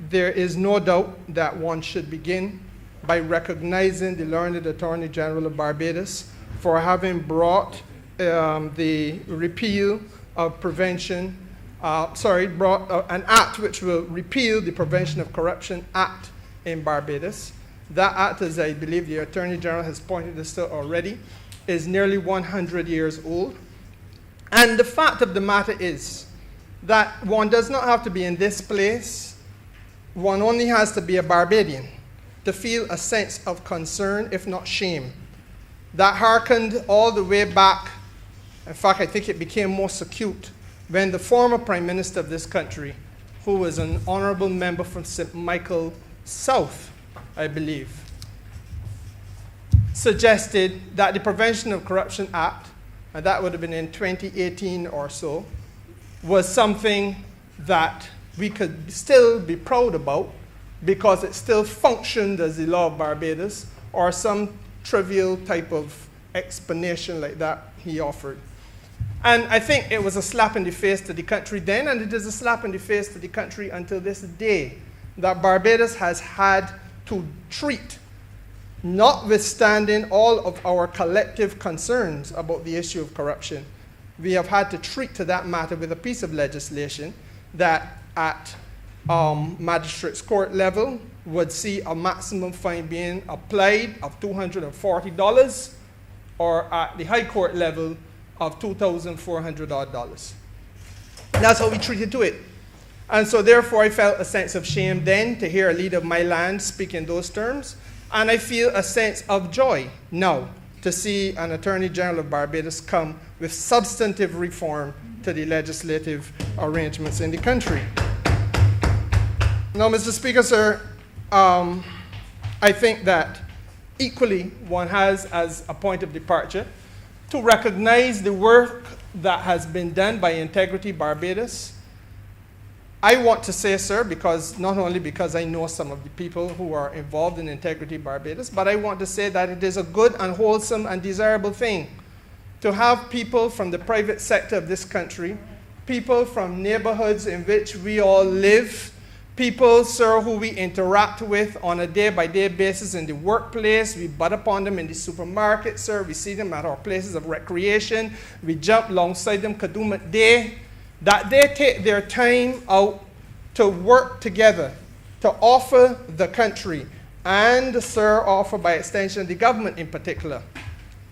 There is no doubt that one should begin by recognizing the learned Attorney General of Barbados for having brought the repeal of prevention, brought an act which will repeal the Prevention of Corruption Act in Barbados. That act, as I believe the Attorney General has pointed this out already, is nearly 100 years old. And the fact of the matter is that one does not have to be in this place. One only has to be a Barbadian to feel a sense of concern, if not shame. That harkened all the way back. In fact, I think it became most acute when the former Prime Minister of this country, who was an honorable member from St. Michael South, I believe, suggested that the Prevention of Corruption Act, and that would have been in 2018 or so, was something that we could still be proud about because it still functioned as the law of Barbados, or some trivial type of explanation like that he offered. And I think it was a slap in the face to the country then, and it is a slap in the face to the country until this day, that Barbados has had to treat, notwithstanding all of our collective concerns about the issue of corruption, we have had to treat to that matter with a piece of legislation that at magistrates court level would see a maximum fine being applied of $240, or at the high court level of $2,400 odd. That's how we treated to it. And so therefore I felt a sense of shame then to hear a leader of my land speak in those terms, and I feel a sense of joy now to see an Attorney General of Barbados come with substantive reform to the legislative arrangements in the country. Now, Mr. Speaker, sir, I think that equally one has as a point of departure to recognize the work that has been done by Integrity Barbados. I want to say, sir, because not only because I know some of the people who are involved in Integrity Barbados, but I want to say that it is a good and wholesome and desirable thing to have people from the private sector of this country, people from neighborhoods in which we all live, people, sir, who we interact with on a day-by-day basis in the workplace. We butt upon them in the supermarket, sir. We see them at our places of recreation. We jump alongside them Kadumat Day. That they take their time out to work together, to offer the country, and, sir, offer by extension the government in particular,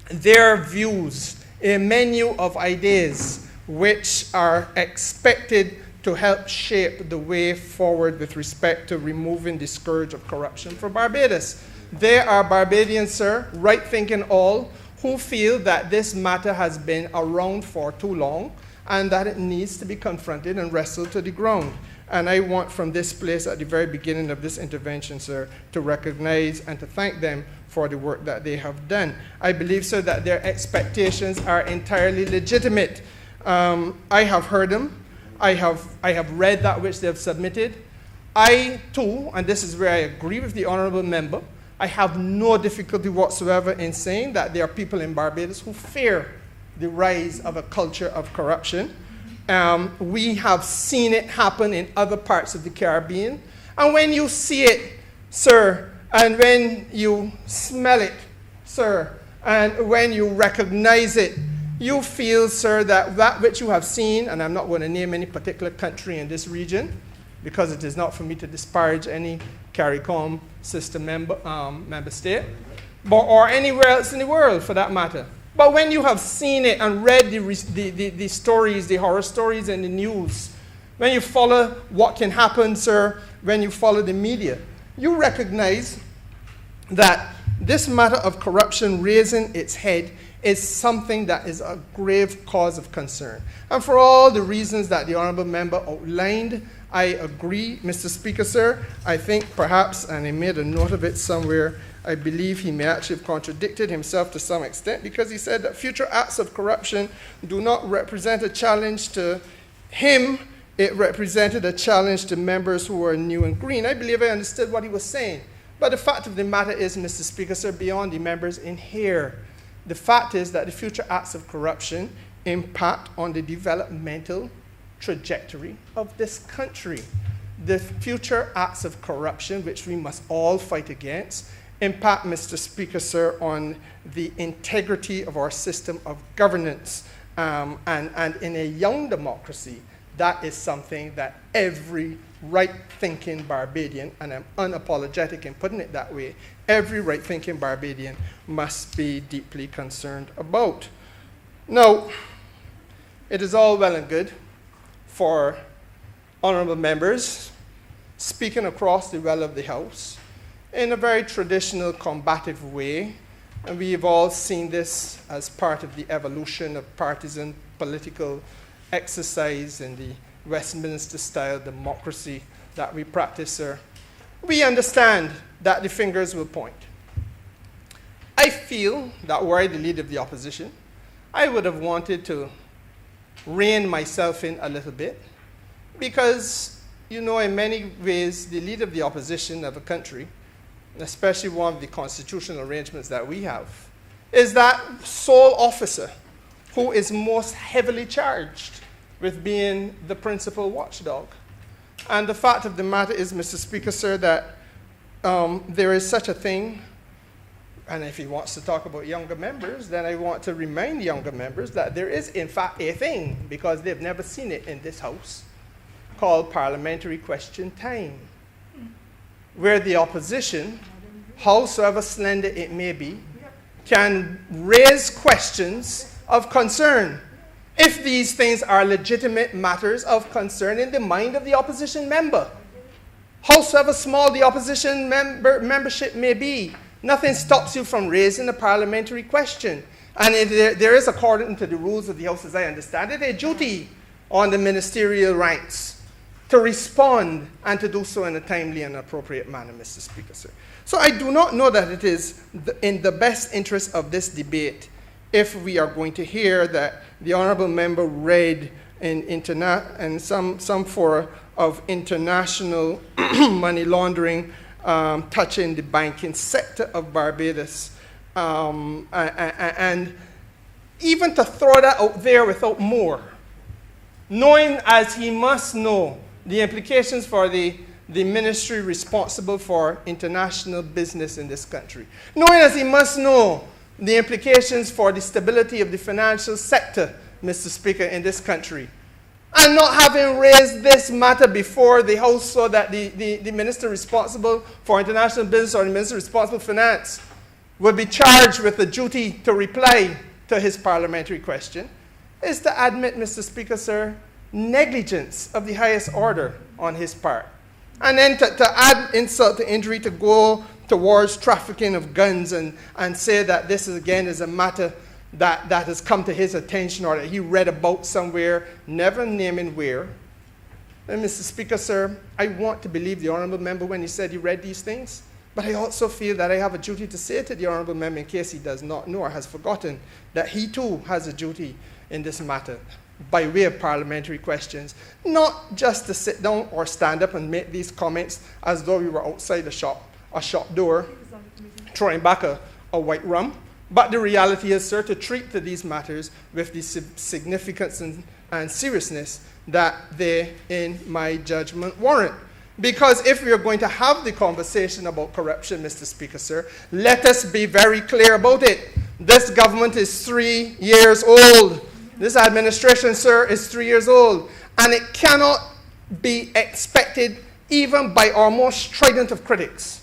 their views, a menu of ideas which are expected to help shape the way forward with respect to removing the scourge of corruption for Barbados. There are Barbadians, sir, right-thinking all, who feel that this matter has been around for too long and that it needs to be confronted and wrestled to the ground. And I want from this place at the very beginning of this intervention, sir, to recognize and to thank them for the work that they have done. I believe, sir, that their expectations are entirely legitimate. I have heard them. I have read that which they have submitted. I, too, and this is where I agree with the honorable member, I have no difficulty whatsoever in saying that there are people in Barbados who fear the rise of a culture of corruption. We have seen it happen in other parts of the Caribbean. And when you see it, sir, and when you smell it, sir, and when you recognize it, you feel, sir, that that which you have seen, and I'm not going to name any particular country in this region, because it is not for me to disparage any CARICOM system member state, or anywhere else in the world for that matter. But when you have seen it and read the stories, the horror stories in the news, when you follow what can happen, sir, when you follow the media, you recognize that this matter of corruption raising its head is something that is a grave cause of concern. And for all the reasons that the honourable member outlined, I agree, Mr. Speaker, sir. I think perhaps, and I made a note of it somewhere, I believe he may actually have contradicted himself to some extent, because he said that future acts of corruption do not represent a challenge to him. It represented a challenge to members who were new and green. I believe I understood what he was saying. But the fact of the matter is, Mr. Speaker, sir, beyond the members in here, the fact is that the future acts of corruption impact on the developmental trajectory of this country. The future acts of corruption, which we must all fight against, impact, Mr. Speaker, sir, on the integrity of our system of governance. And in a young democracy, that is something that every right-thinking Barbadian, and I'm unapologetic in putting it that way, every right-thinking Barbadian must be deeply concerned about. Now, it is all well and good for honourable members speaking across the well of the House in a very traditional, combative way, and we have all seen this as part of the evolution of partisan political exercise in the Westminster-style democracy that we practice, sir. We understand that the fingers will point. I feel that were I the leader of the opposition, I would have wanted to rein myself in a little bit, because, you know, in many ways, the leader of the opposition of a country, especially one of the constitutional arrangements that we have, is that sole officer who is most heavily charged with being the principal watchdog. And the fact of the matter is, Mr. Speaker, sir, that there is such a thing, and if he wants to talk about younger members, then I want to remind younger members that there is, in fact, a thing, because they've never seen it in this House, called parliamentary question time, where the opposition, howsoever slender it may be, can raise questions of concern if these things are legitimate matters of concern in the mind of the opposition member. Howsoever small the opposition membership may be, nothing stops you from raising a parliamentary question. And there is, according to the rules of the House, as I understand it, a duty on the ministerial ranks to respond and to do so in a timely and appropriate manner, Mr. Speaker, sir. So I do not know that it is in the best interest of this debate if we are going to hear that the honourable member read in some fora of international money laundering touching the banking sector of Barbados. And even to throw that out there without more, knowing as he must know the implications for the ministry responsible for international business in this country, knowing as he must know the implications for the stability of the financial sector, Mr. Speaker, in this country, and not having raised this matter before the House so that the minister responsible for international business or the minister responsible for finance would be charged with the duty to reply to his parliamentary question, is to admit, Mr. Speaker, sir, negligence of the highest order on his part. And then to add insult to injury, to go towards trafficking of guns and say that this is, again, is a matter that has come to his attention or that he read about somewhere, never naming where. And Mr. Speaker, sir, I want to believe the honourable member when he said he read these things, but I also feel that I have a duty to say to the honourable member, in case he does not know or has forgotten, that he too has a duty in this matter by way of parliamentary questions, not just to sit down or stand up and make these comments as though we were outside a shop door, throwing back a white rum. But the reality is, sir, to treat to these matters with the significance and and seriousness that they, in my judgment, warrant. Because if we are going to have the conversation about corruption, Mr. Speaker, sir, let us be very clear about it. This government is 3 years old. This administration, sir, is 3 years old. And it cannot be expected, even by our most strident of critics,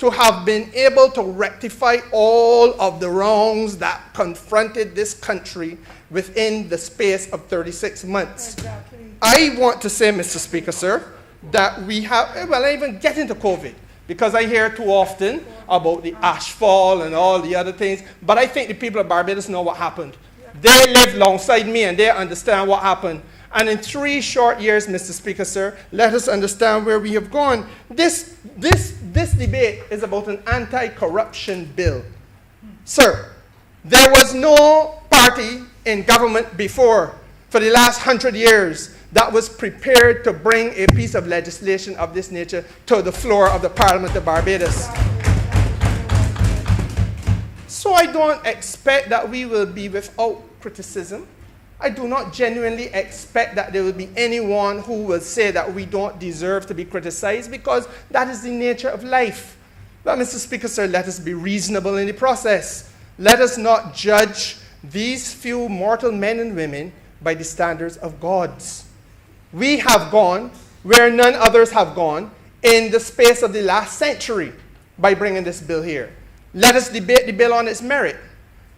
to have been able to rectify all of the wrongs that confronted this country within the space of 36 months. Exactly. I want to say, Mr. Speaker, sir, that we have, well, I even get into COVID, because I hear too often about the ash fall and all the other things, but I think the people of Barbados know what happened. They live alongside me and they understand what happened. And in 3 short years, Mr. Speaker, sir, let us understand where we have gone. This debate is about an anti-corruption bill. Sir, there was no party in government before, for the last 100 years, that was prepared to bring a piece of legislation of this nature to the floor of the Parliament of Barbados. So I don't expect that we will be without criticism. I do not genuinely expect that there will be anyone who will say that we don't deserve to be criticized, because that is the nature of life. But Mr. Speaker, sir, let us be reasonable in the process. Let us not judge these few mortal men and women by the standards of gods. We have gone where none others have gone in the space of the last century by bringing this bill here. Let us debate the bill on its merit.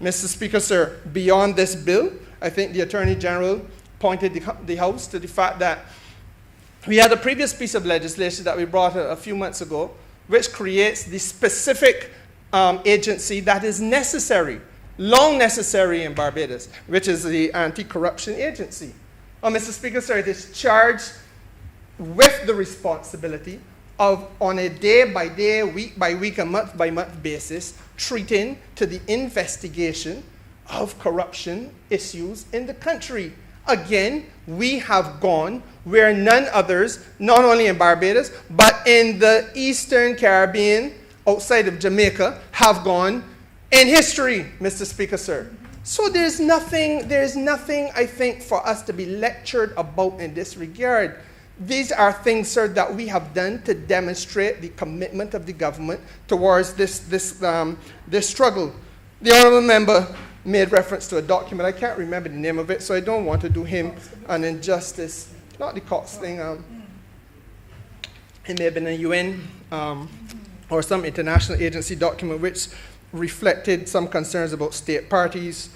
Mr. Speaker, sir, beyond this bill, I think the Attorney General pointed the House to the fact that we had a previous piece of legislation that we brought a few months ago, which creates the specific agency that is necessary, long necessary in Barbados, which is the Anti-Corruption Agency. Mr. Speaker, sir, it is charged with the responsibility of, on a day-by-day, week-by-week, and month-by-month basis, treating to the investigation of corruption issues in the country. Again, we have gone where none others, not only in Barbados, but in the Eastern Caribbean, outside of Jamaica, have gone in history, Mr. Speaker, sir. So there's nothing, I think, for us to be lectured about in this regard. These are things, sir, that we have done to demonstrate the commitment of the government towards this struggle. The honourable member made reference to a document. I can't remember the name of it, so I don't want to do him an injustice. Not the Cox thing. It may have been a UN or some international agency document which reflected some concerns about state parties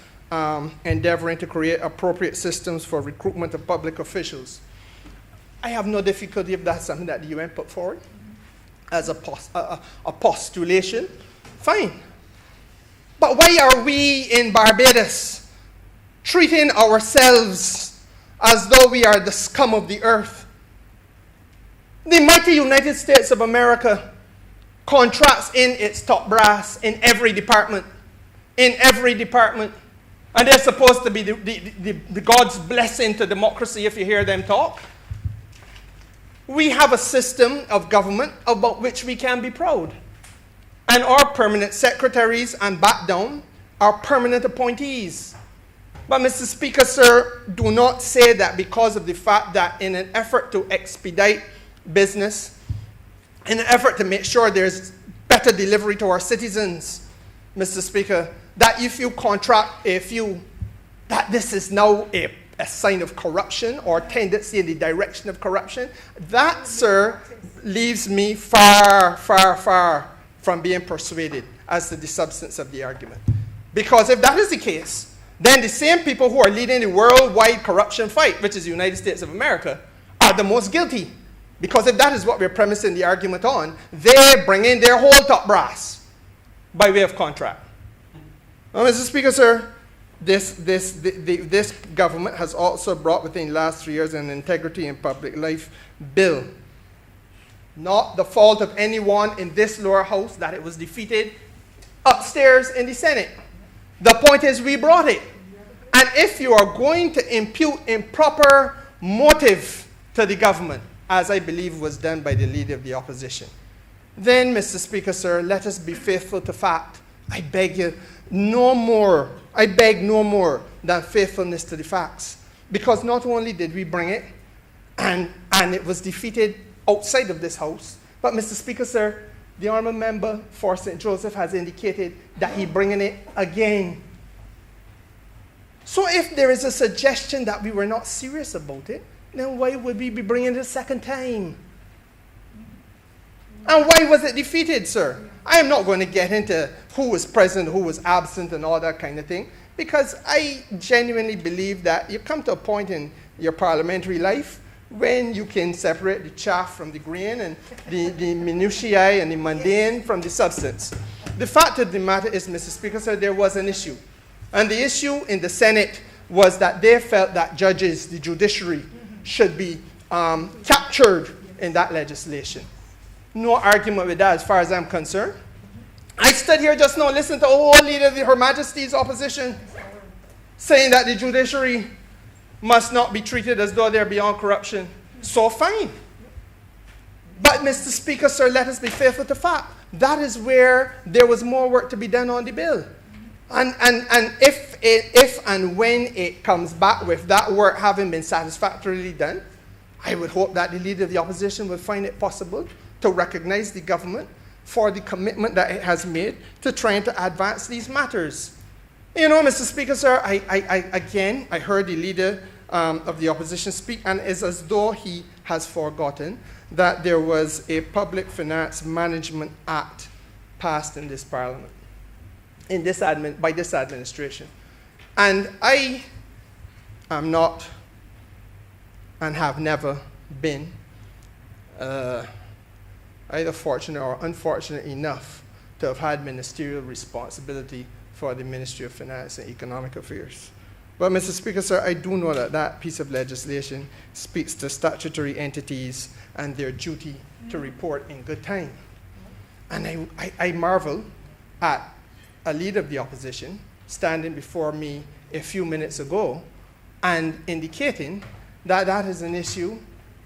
endeavoring to create appropriate systems for recruitment of public officials. I have no difficulty if that's something that the UN put forward as a postulation. Fine. But why are we in Barbados treating ourselves as though we are the scum of the earth? The mighty United States of America contracts in its top brass in every department. In every department. And they're supposed to be the God's blessing to democracy if you hear them talk. We have a system of government about which we can be proud. And our permanent secretaries and back down are permanent appointees. But Mr. Speaker, sir, do not say that because of the fact that in an effort to expedite business, in an effort to make sure there's better delivery to our citizens, Mr. Speaker, that if you contract a few, that this is now a sign of corruption or tendency in the direction of corruption. That, sir, leaves me far, far, far from being persuaded as to the substance of the argument. Because if that is the case, then the same people who are leading the worldwide corruption fight, which is the United States of America, are the most guilty. Because if that is what we're premising the argument on, they bring in their whole top brass by way of contract. Well, Mr. Speaker, sir, this government has also brought within the last 3 years an integrity in public life bill. Not the fault of anyone in this lower house that it was defeated upstairs in the Senate. The point is we brought it. And if you are going to impute improper motive to the government, as I believe was done by the leader of the opposition, then, Mr. Speaker, sir, let us be faithful to fact. I beg you, no more. I beg no more than faithfulness to the facts. because not only did we bring it, and it was defeated outside of this House, but Mr. Speaker, sir, the honourable member for St. Joseph has indicated that he's bringing it again. So if there is a suggestion that we were not serious about it, then why would we be bringing it a second time? And why was it defeated, sir? I am not going to get into who was present, who was absent, and all that kind of thing, because I genuinely believe that you come to a point in your parliamentary life when you can separate the chaff from the grain and the minutiae and the mundane from the substance. The fact of the matter is, Mr. Speaker, sir, there was an issue. And the issue in the Senate was that they felt that judges, the judiciary, should be captured in that legislation. No argument with that as far as I'm concerned. I stood here just now, listened to a whole leader of Her Majesty's opposition saying that the judiciary must not be treated as though they're beyond corruption. So fine. But Mr. Speaker, sir, let us be faithful to fact. That is where there was more work to be done on the bill. And if and when it comes back with that work having been satisfactorily done, I would hope that the leader of the opposition will find it possible to recognize the government for the commitment that it has made to trying to advance these matters. You know, Mr. Speaker, sir, I heard the leader of the opposition speak, and it's as though he has forgotten that there was a Public Finance Management Act passed in this Parliament, by this administration. And I am not and have never been either fortunate or unfortunate enough to have had ministerial responsibility for the Ministry of Finance and Economic Affairs. But, Mr. Speaker, sir, I do know that that piece of legislation speaks to statutory entities and their duty to report in good time. And I marvel at a leader of the opposition standing before me a few minutes ago and indicating that that is an issue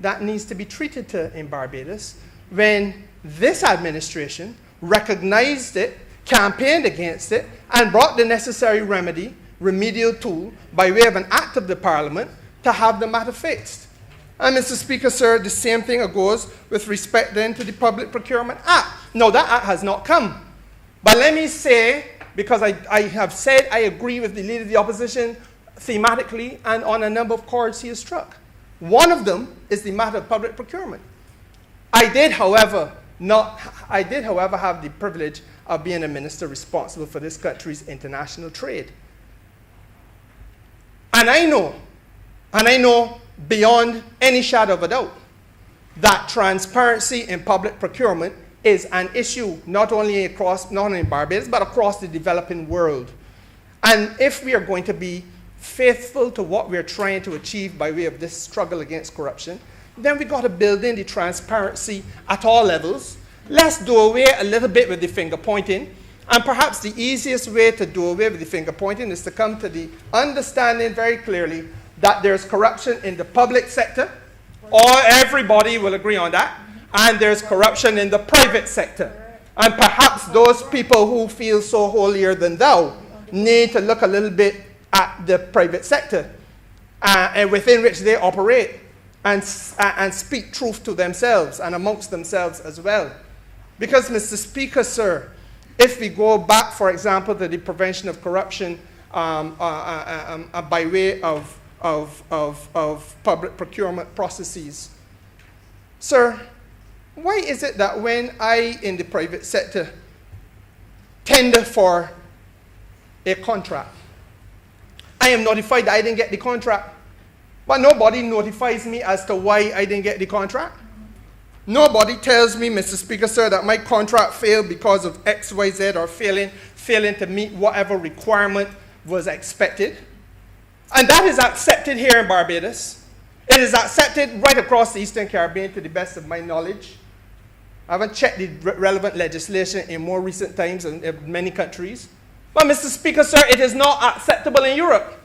that needs to be treated to in Barbados, when this administration recognized it, campaigned against it, and brought the necessary remedial tool by way of an act of the Parliament to have the matter fixed. And Mr. Speaker, sir, the same thing goes with respect then to the Public Procurement Act. No, that act has not come. But let me say, because I have said I agree with the leader of the opposition thematically and on a number of chords he has struck. One of them is the matter of public procurement. I did, however, have the privilege of being a minister responsible for this country's international trade. And I know beyond any shadow of a doubt that transparency in public procurement is an issue not only in Barbados, but across the developing world. And if we are going to be faithful to what we're trying to achieve by way of this struggle against corruption, then we got to build in the transparency at all levels. Let's do away a little bit with the finger pointing. And perhaps the easiest way to do away with the finger pointing is to come to the understanding very clearly that there's corruption in the public sector, or everybody will agree on that, and there's corruption in the private sector. And perhaps those people who feel so holier than thou need to look a little bit at the private sector and within which they operate and speak truth to themselves and amongst themselves as well. Because, Mr. Speaker, sir, if we go back, for example, to the prevention of corruption by way of public procurement processes, sir, why is it that when I, in the private sector, tender for a contract, I am notified that I didn't get the contract, but nobody notifies me as to why I didn't get the contract? Nobody tells me, Mr. Speaker, sir, that my contract failed because of X, Y, Z, or failing to meet whatever requirement was expected. And that is accepted here in Barbados. It is accepted right across the Eastern Caribbean to the best of my knowledge. I haven't checked the relevant legislation in more recent times in many countries. But, Mr. Speaker, sir, it is not acceptable in Europe.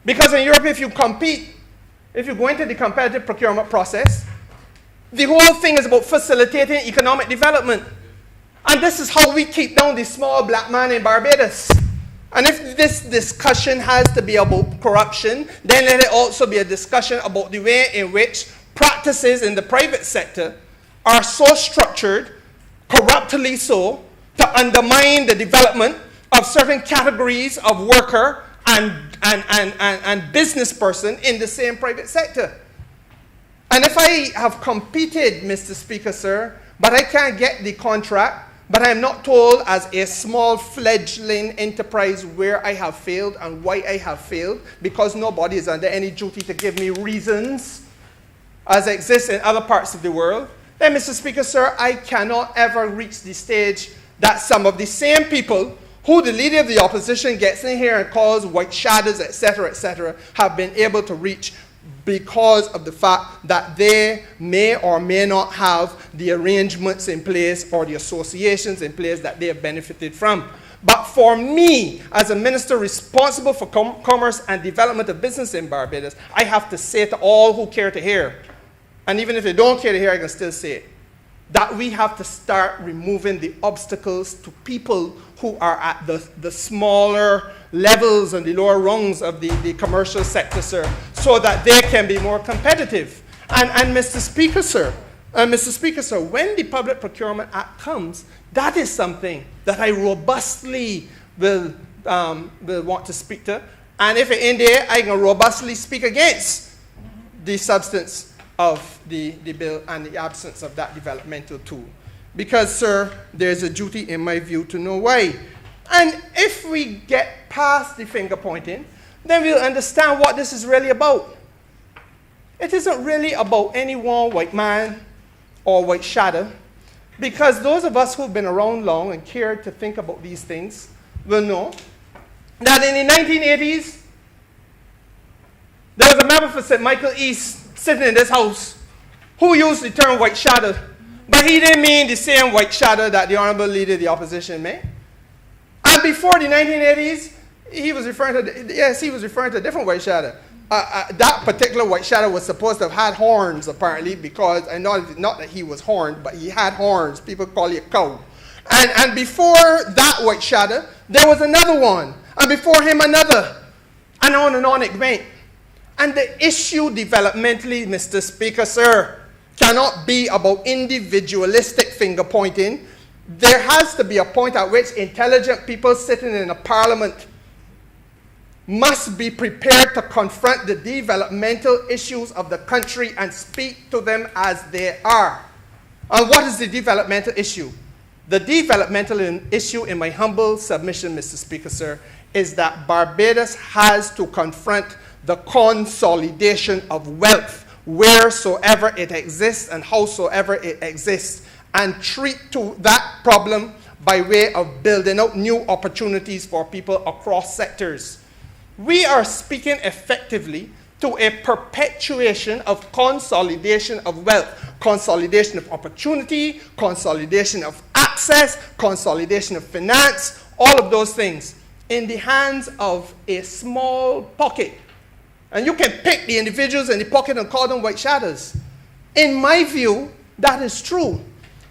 Because in Europe, if you go into the competitive procurement process, the whole thing is about facilitating economic development. And this is how we keep down the small black man in Barbados. And if this discussion has to be about corruption, then let it also be a discussion about the way in which practices in the private sector are so structured, corruptly so, to undermine the development of certain categories of worker and business person in the same private sector. And if I have competed, Mr. Speaker, sir, but I can't get the contract, but I am not told as a small fledgling enterprise where I have failed and why I have failed, because nobody is under any duty to give me reasons as exists in other parts of the world, then, Mr. Speaker, sir, I cannot ever reach the stage that some of the same people who the leader of the opposition gets in here and calls white shadows, etc., have been able to reach because of the fact that they may or may not have the arrangements in place or the associations in place that they have benefited from. But for me, as a minister responsible for commerce and development of business in Barbados, I have to say to all who care to hear, and even if they don't care to hear, I can still say it, that we have to start removing the obstacles to people who are at the smaller levels and the lower rungs of the commercial sector, sir, so that they can be more competitive. And Mr. Speaker, sir, when the Public Procurement Act comes, that is something that I robustly will want to speak to. And if it's in there, I can robustly speak against the substance of the bill and the absence of that developmental tool. Because, sir, there's a duty, in my view, to know why. And if we get past the finger pointing, then we'll understand what this is really about. It isn't really about any one white man or white shadow, because those of us who've been around long and cared to think about these things will know that in the 1980s, there was a member for St. Michael East sitting in this house who used the term white shadow, but he didn't mean the same white shadow that the Honorable Leader of the Opposition made. And before the 1980s, he was referring to a different white shadow. That particular white shadow was supposed to have had horns, apparently, because, and not that he was horned, but he had horns. People call it a cow. And before that white shadow, there was another one. And before him, another. And on it went. And the issue developmentally, Mr. Speaker, sir, cannot be about individualistic finger pointing. There has to be a point at which intelligent people sitting in a parliament must be prepared to confront the developmental issues of the country and speak to them as they are. And what is the developmental issue? The developmental issue, in my humble submission, Mr. Speaker, sir, is that Barbados has to confront the consolidation of wealth wheresoever it exists and howsoever it exists, and treat to that problem by way of building out new opportunities for people across sectors. We are speaking effectively to a perpetuation of consolidation of wealth, consolidation of opportunity, consolidation of access, consolidation of finance, all of those things in the hands of a small pocket. And you can pick the individuals in the pocket and call them white shadows. In my view, that is true.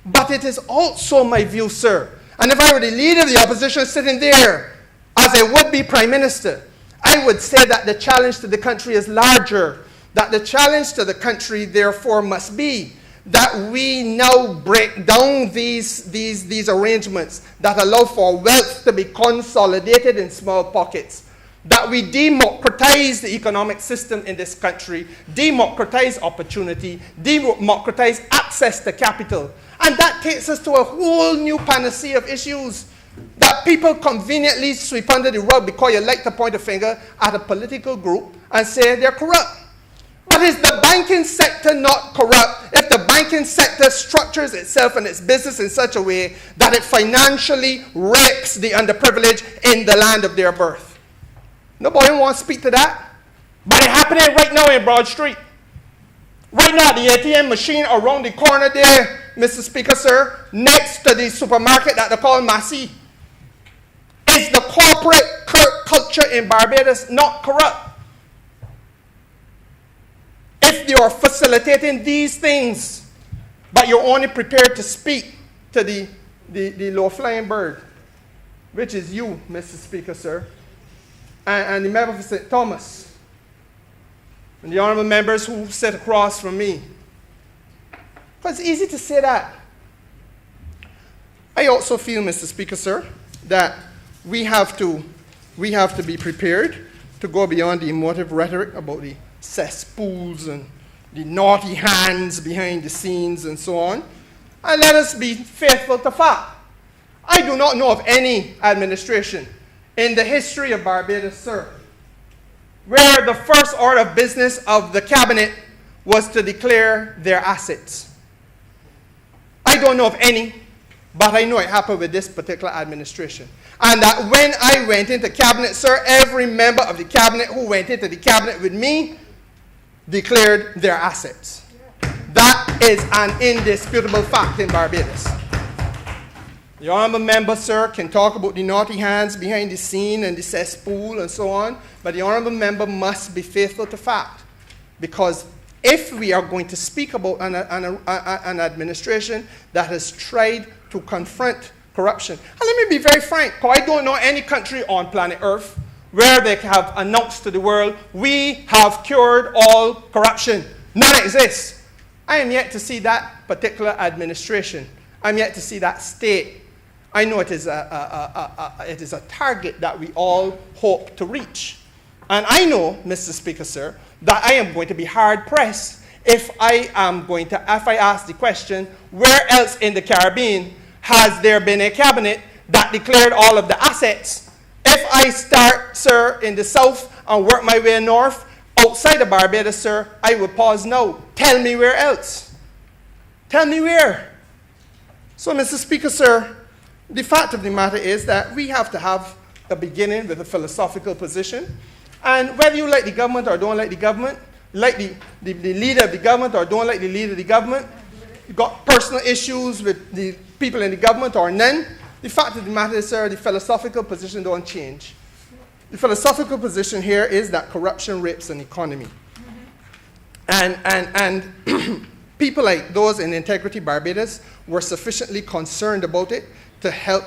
But it is also my view, sir. And if I were the leader of the opposition sitting there as a would-be prime minister, I would say that the challenge to the country is larger. That the challenge to the country, therefore, must be that we now break down these arrangements that allow for wealth to be consolidated in small pockets. That we democratize the economic system in this country, democratize opportunity, democratize access to capital. And that takes us to a whole new panacea of issues that people conveniently sweep under the rug because you like to point a finger at a political group and say they're corrupt. But is the banking sector not corrupt if the banking sector structures itself and its business in such a way that it financially rapes the underprivileged in the land of their birth? Nobody wants to speak to that. But it's happening right now in Broad Street. Right now, the ATM machine around the corner there, Mr. Speaker, sir, next to the supermarket that they call Massy. Is the corporate culture in Barbados not corrupt? If you are facilitating these things, but you're only prepared to speak to the low-flying bird, which is you, Mr. Speaker, sir, and the member for St. Thomas, and the honorable members who sit across from me. It's easy to say that. I also feel, Mr. Speaker, sir, that we have to be prepared to go beyond the emotive rhetoric about the cesspools and the naughty hands behind the scenes and so on, and let us be faithful to fact. I do not know of any administration in the history of Barbados, sir, where the first order of business of the cabinet was to declare their assets. I don't know of any, but I know it happened with this particular administration. And that when I went into cabinet, sir, every member of the cabinet who went into the cabinet with me declared their assets. That is an indisputable fact in Barbados. The honorable member, sir, can talk about the naughty hands behind the scene and the cesspool and so on, but the honorable member must be faithful to fact. Because if we are going to speak about an administration that has tried to confront corruption, and let me be very frank, because I don't know any country on planet Earth where they have announced to the world, we have cured all corruption. None exists. I am yet to see that particular administration. I'm yet to see that state. I know it is a target that we all hope to reach. And I know, Mr. Speaker, sir, that I am going to be hard-pressed if I ask the question, where else in the Caribbean has there been a cabinet that declared all of the assets? If I start, sir, in the south and work my way north, outside of Barbados, sir, I will pause now. Tell me where else. Tell me where. So, Mr. Speaker, sir, the fact of the matter is that we have to have a beginning with a philosophical position. And whether you like the government or don't like the government, like the leader of the government or don't like the leader of the government, you've got personal issues with the people in the government or none, the fact of the matter is, sir, the philosophical position don't change. The philosophical position here is that corruption rapes an economy. And people like those in Integrity Barbados were sufficiently concerned about it to help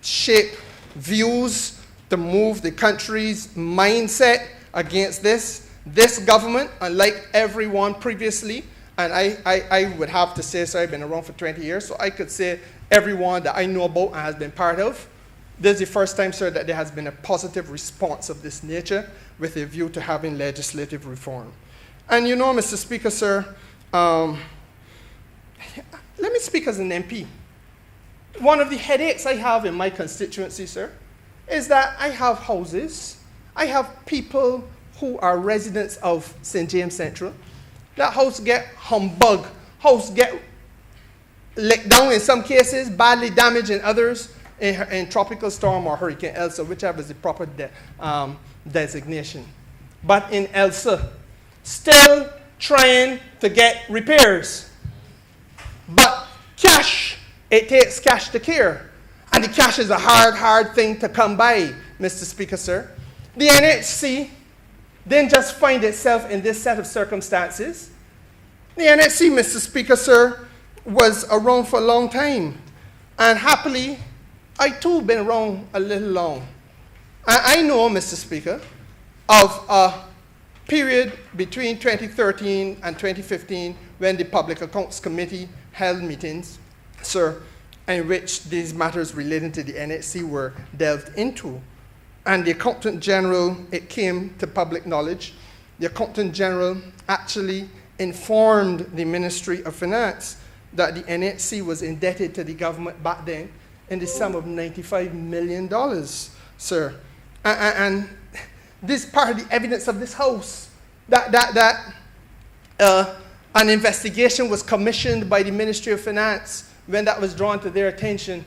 shape views to move the country's mindset against this. This government, unlike everyone previously, and I would have to say, so I've been around for 20 years, so I could say everyone that I know about and has been part of, this is the first time, sir, that there has been a positive response of this nature with a view to having legislative reform. And you know, Mr. Speaker, sir, let me speak as an MP. One of the headaches I have in my constituency, sir, is that I have houses, I have people who are residents of St. James Central. That house get humbugged, house get let down in some cases, badly damaged in others, in tropical storm or Hurricane Elsa, whichever is the proper designation. But in Elsa, still trying to get repairs. But cash, it takes cash to care. And the cash is a hard thing to come by, Mr. Speaker, sir. The NHC didn't just find itself in this set of circumstances. The NHC, Mr. Speaker, sir, was around for a long time. And happily, I too been around a little long. I know, Mr. Speaker, of a period between 2013 and 2015 when the Public Accounts Committee held meetings, sir, in which these matters relating to the NHC were delved into. And the Accountant General, it came to public knowledge, the Accountant General actually informed the Ministry of Finance that the NHC was indebted to the government back then in the sum of $95 million, sir. And this part of the evidence of this House, that an investigation was commissioned by the Ministry of Finance when that was drawn to their attention,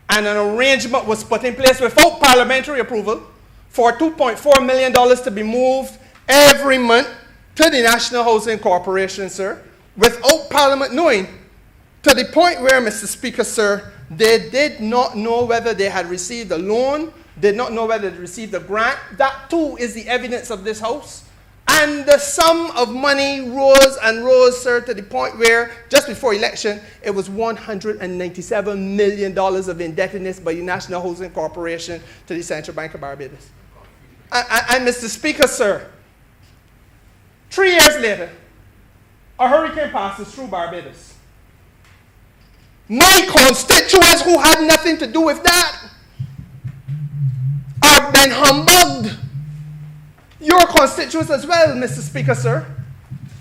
and an arrangement was put in place without parliamentary approval for $2.4 million to be moved every month to the National Housing Corporation, sir, without Parliament knowing, to the point where, Mr. Speaker, sir, they did not know whether they had received a loan, did not know whether they received a grant. That too is the evidence of this House. And the sum of money rose and rose, sir, to the point where just before election, it was $197 million of indebtedness by the National Housing Corporation to the Central Bank of Barbados. And Mr. Speaker, sir, 3 years later, a hurricane passes through Barbados. My constituents who had nothing to do with that are being humbugged. Your constituents as well, Mr. Speaker, sir.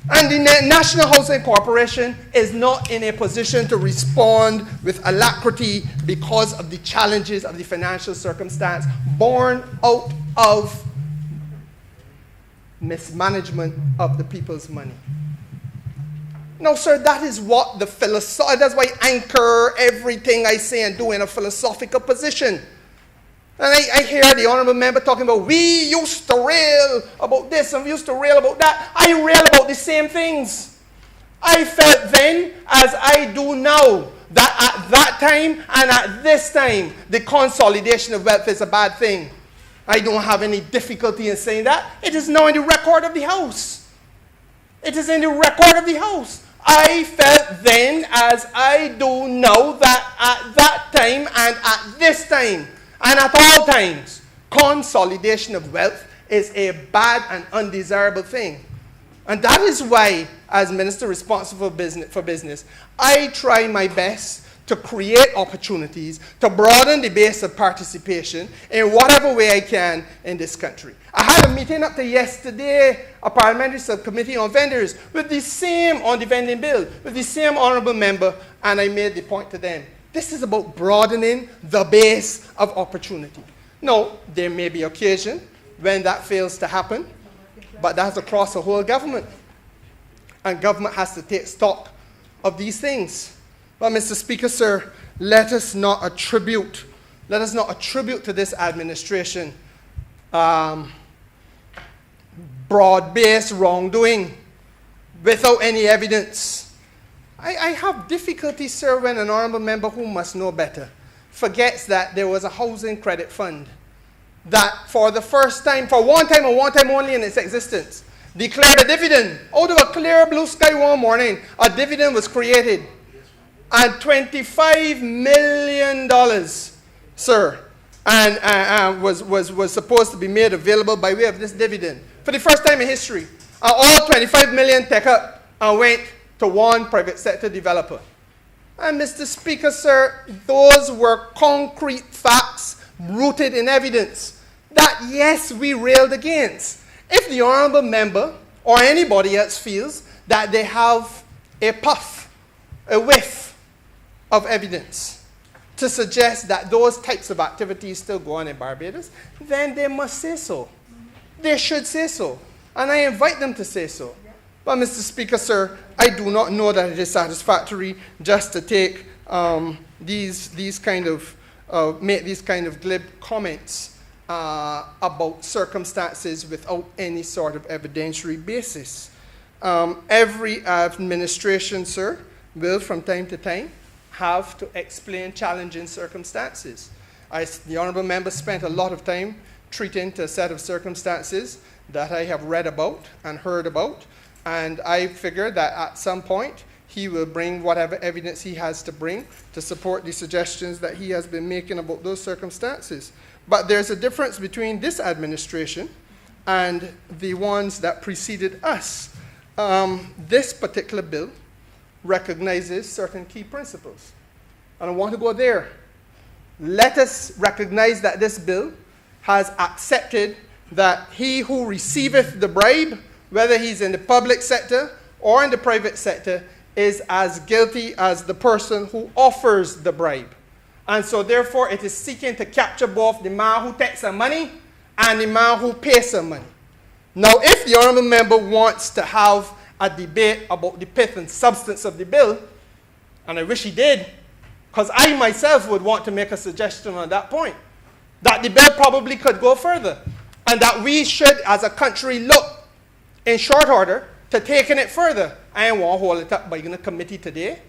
And the National Housing Corporation is not in a position to respond with alacrity because of the challenges of the financial circumstance born out of mismanagement of the people's money. No, sir, that is what that's why I anchor everything I say and do in a philosophical position. And I hear the honorable member talking about, we used to rail about this and we used to rail about that. I rail about the same things. I felt then, as I do now, that at that time and at this time, the consolidation of wealth is a bad thing. I don't have any difficulty in saying that. It is now in the record of the House. It is in the record of the House. I felt then, as I do now, that at that time and at this time, and at all times, consolidation of wealth is a bad and undesirable thing. And that is why, as Minister responsible for business, I try my best to create opportunities to broaden the base of participation in whatever way I can in this country. I had a meeting up to yesterday, a parliamentary subcommittee on vendors, on the vending bill, with the same honorable member, and I made the point to them. This is about broadening the base of opportunity. No, there may be occasion when that fails to happen, but that's across the whole government. And government has to take stock of these things. But Mr. Speaker, sir, let us not attribute to this administration broad-based wrongdoing without any evidence. I have difficulty, sir, when an honorable member who must know better forgets that there was a housing credit fund that for the first time, for one time and one time only in its existence, declared a dividend. Out of a clear blue sky one morning, a dividend was created. And $25 million, sir, and was supposed to be made available by way of this dividend for the first time in history. And all 25 million took up and went to one private sector developer. And Mr. Speaker, sir, those were concrete facts rooted in evidence that, yes, we railed against. If the honorable member or anybody else feels that they have a puff, a whiff of evidence to suggest that those types of activities still go on in Barbados, then they must say so. They should say so. And I invite them to say so. But Mr. Speaker, sir, I do not know that it is satisfactory just to take make these kind of glib comments about circumstances without any sort of evidentiary basis. Every administration, sir, will from time to time have to explain challenging circumstances. The honourable member spent a lot of time treating to a set of circumstances that I have read about and heard about, and I figure that at some point he will bring whatever evidence he has to bring to support the suggestions that he has been making about those circumstances. But there's a difference between this administration and the ones that preceded us. This particular bill recognizes certain key principles. And I want to go there. Let us recognize that this bill has accepted that he who receiveth the bribe, whether he's in the public sector or in the private sector, is as guilty as the person who offers the bribe. And so therefore it is seeking to capture both the man who takes some money and the man who pays some money. Now, if the honourable member wants to have a debate about the pith and substance of the bill, and I wish he did, because I myself would want to make a suggestion on that point, that the bill probably could go further, and that we should, as a country, look in short order to taking it further. I ain't want to hold it up by a committee today,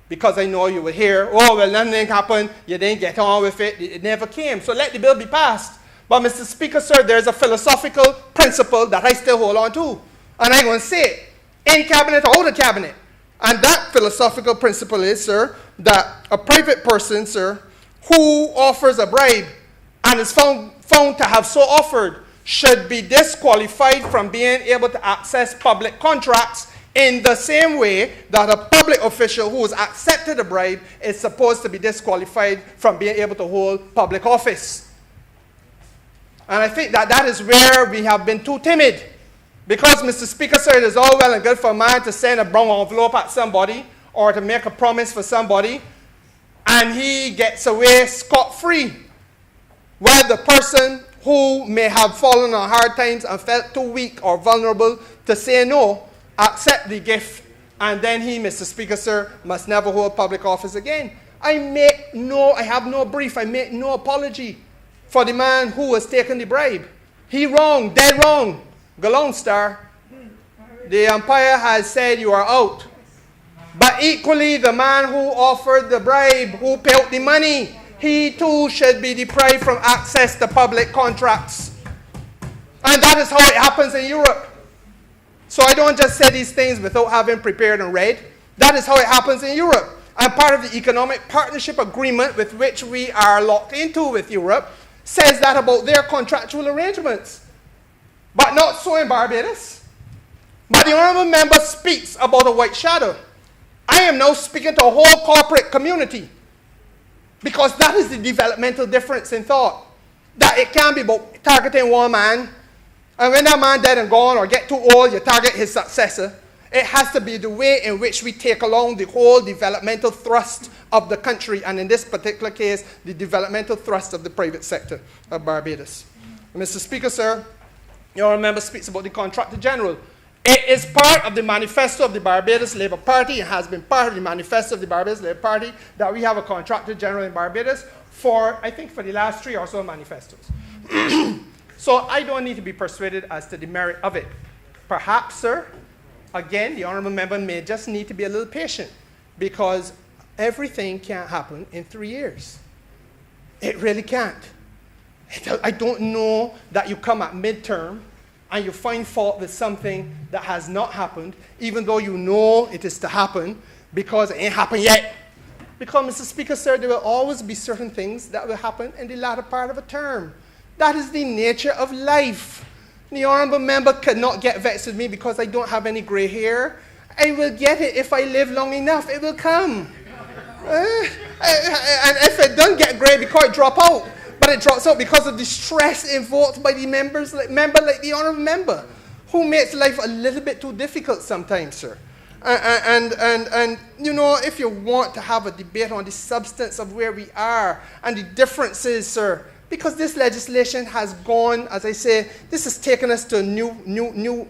because I know you will hear, oh, well, nothing happened, you didn't get on with it, it never came. So let the bill be passed. But, Mr. Speaker, sir, there's a philosophical principle that I still hold on to. And I'm going to say it, in cabinet or out of cabinet. And that philosophical principle is, sir, that a private person, sir, who offers a bribe and is found to have so offered should be disqualified from being able to access public contracts in the same way that a public official who has accepted a bribe is supposed to be disqualified from being able to hold public office. And I think that is where we have been too timid. Because, Mr. Speaker, sir, it is all well and good for a man to send a brown envelope at somebody or to make a promise for somebody, and he gets away scot-free. While the person who may have fallen on hard times and felt too weak or vulnerable to say no, accept the gift, and then he, Mr. Speaker, sir, must never hold public office again. I have no brief, I make no apology for the man who has taken the bribe. He wrong, dead wrong. Go Lone Star. The umpire has said you are out. But equally, the man who offered the bribe, who paid the money, he too should be deprived from access to public contracts. And that is how it happens in Europe. So I don't just say these things without having prepared and read. That is how it happens in Europe. And part of the economic partnership agreement with which we are locked into with Europe says that about their contractual arrangements. But not so in Barbados. But the honourable member speaks about a white shadow. I am now speaking to a whole corporate community. Because that is the developmental difference in thought. That it can be about targeting one man, and when that man dead and gone or get too old, you target his successor. It has to be the way in which we take along the whole developmental thrust of the country, and in this particular case, the developmental thrust of the private sector of Barbados. Mr. Speaker, sir, your member speaks about the Contractor General. It is part of the manifesto of the Barbados Labour Party. It has been part of the manifesto of the Barbados Labour Party that we have a Contractor General in Barbados for, I think, for the last 3 or so manifestos. So I don't need to be persuaded as to the merit of it. Perhaps, sir, again, the honourable member may just need to be a little patient, because everything can't happen in 3 years. It really can't. I don't know that you come at midterm and you find fault with something that has not happened, even though you know it is to happen, because it ain't happened yet. Because, Mr. Speaker, sir, there will always be certain things that will happen in the latter part of a term. That is the nature of life. The honourable member cannot get vexed with me because I don't have any grey hair. I will get it if I live long enough. It will come. And if it doesn't get grey, because it drop out. But it drops out because of the stress invoked by the member like the honourable member, who makes life a little bit too difficult sometimes, sir. And you know, if you want to have a debate on the substance of where we are and the differences, sir, because this legislation has gone, as I say, this has taken us to a new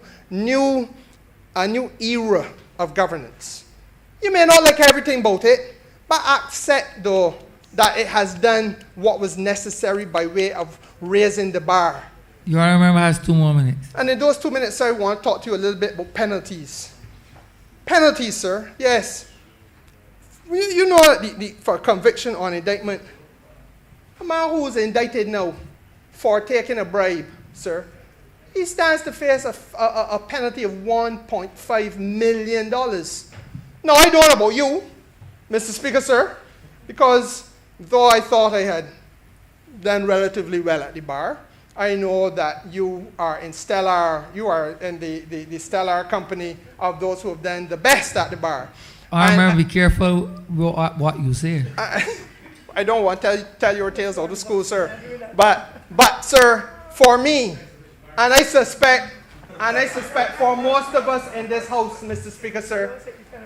era of governance. You may not like everything about it, but accept, though, that it has done what was necessary by way of raising the bar. Your honourable member has 2 more minutes. And in those 2 minutes, sir, I want to talk to you a little bit about penalties. Penalties, sir, yes. You know that for conviction or indictment, a man who is indicted now for taking a bribe, sir, he stands to face a penalty of $1.5 million. Now, I don't know about you, Mr. Speaker, sir, because though I thought I had done relatively well at the bar, I know that you are in the stellar company of those who have done the best at the bar. Remember, be careful what you say. I don't want to tell your tales out of school, sir. But sir, for me, and I suspect for most of us in this house, Mr. Speaker, sir,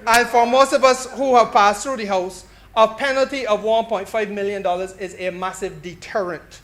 and for most of us who have passed through the house, a penalty of $1.5 million is a massive deterrent.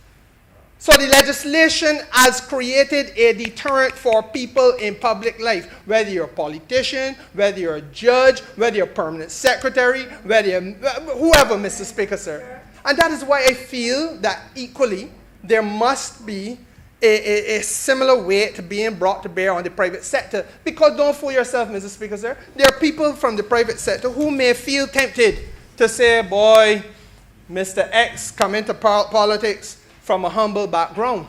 So the legislation has created a deterrent for people in public life, whether you're a politician, whether you're a judge, whether you're a permanent secretary, whether you're whoever, Mr. Speaker, sir. And that is why I feel that equally there must be a similar weight being brought to bear on the private sector. Because don't fool yourself, Mr. Speaker, sir. There are people from the private sector who may feel tempted to say, boy, Mr. X come into politics from a humble background.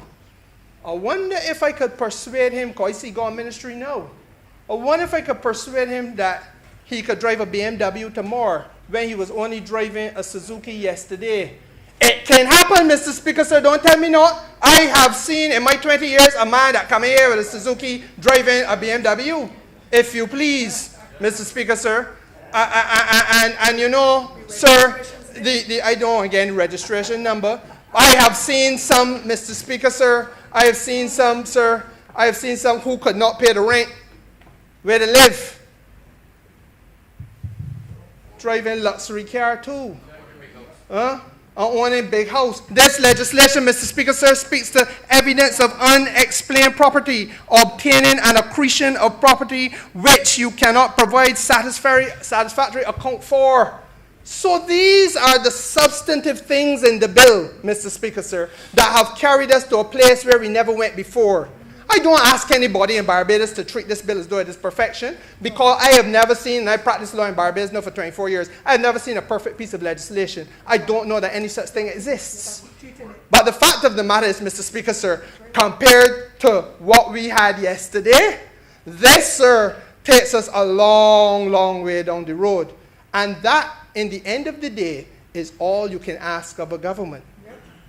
I wonder if I could persuade him, because he got ministry now. I wonder if I could persuade him that he could drive a BMW tomorrow when he was only driving a Suzuki yesterday. It can happen, Mr. Speaker, sir. Don't tell me not. I have seen in my 20 years a man that come here with a Suzuki driving a BMW. If you please, Mr. Speaker, sir. And you know, sir, I don't again registration number. I have seen some, Mr. Speaker, sir. I have seen some, sir. I have seen some who could not pay the rent where they live. Driving luxury car too. Owning big house. This legislation, Mr. Speaker, sir, speaks to evidence of unexplained property, obtaining an accretion of property which you cannot provide satisfactory account for. So these are the substantive things in the bill, Mr. Speaker, sir, that have carried us to a place where we never went before. I don't ask anybody in Barbados to treat this bill as though it is perfection, because I have never seen, and I practiced law in Barbados now for 24 years, I have never seen a perfect piece of legislation. I don't know that any such thing exists. But the fact of the matter is, Mr. Speaker, sir, compared to what we had yesterday, this, sir, takes us a long, long way down the road. And that, in the end of the day, is all you can ask of a government.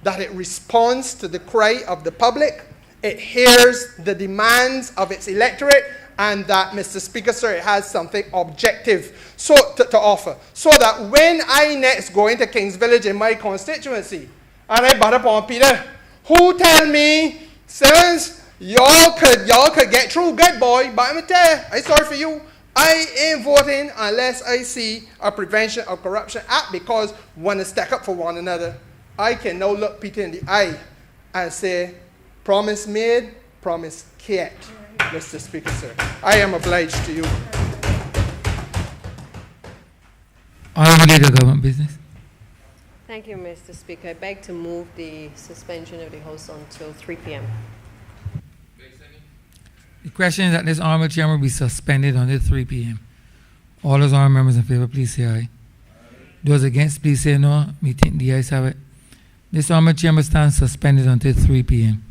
That it responds to the cry of the public, it hears the demands of its electorate, and that, Mr. Speaker, sir, it has something objective to offer. So that when I next go into Kings Village in my constituency, and I butt up on Peter, who tell me, Simmons, y'all could get through, good boy, but I'm going to tell you, I'm sorry for you, I ain't voting unless I see a Prevention of Corruption Act, because when they stack up for one another, I can now look Peter in the eye and say, promise made, promise kept, Mr. Speaker, sir. I am obliged to you. Honorable Leader, Government Business. Thank you, Mr. Speaker. I beg to move the suspension of the House until 3 p.m. The question is that this honorable chamber be suspended until 3 p.m. All those honorable members in favor, please say aye. Those against, please say no. Me think the ayes have it. This honorable chamber stands suspended until 3 p.m.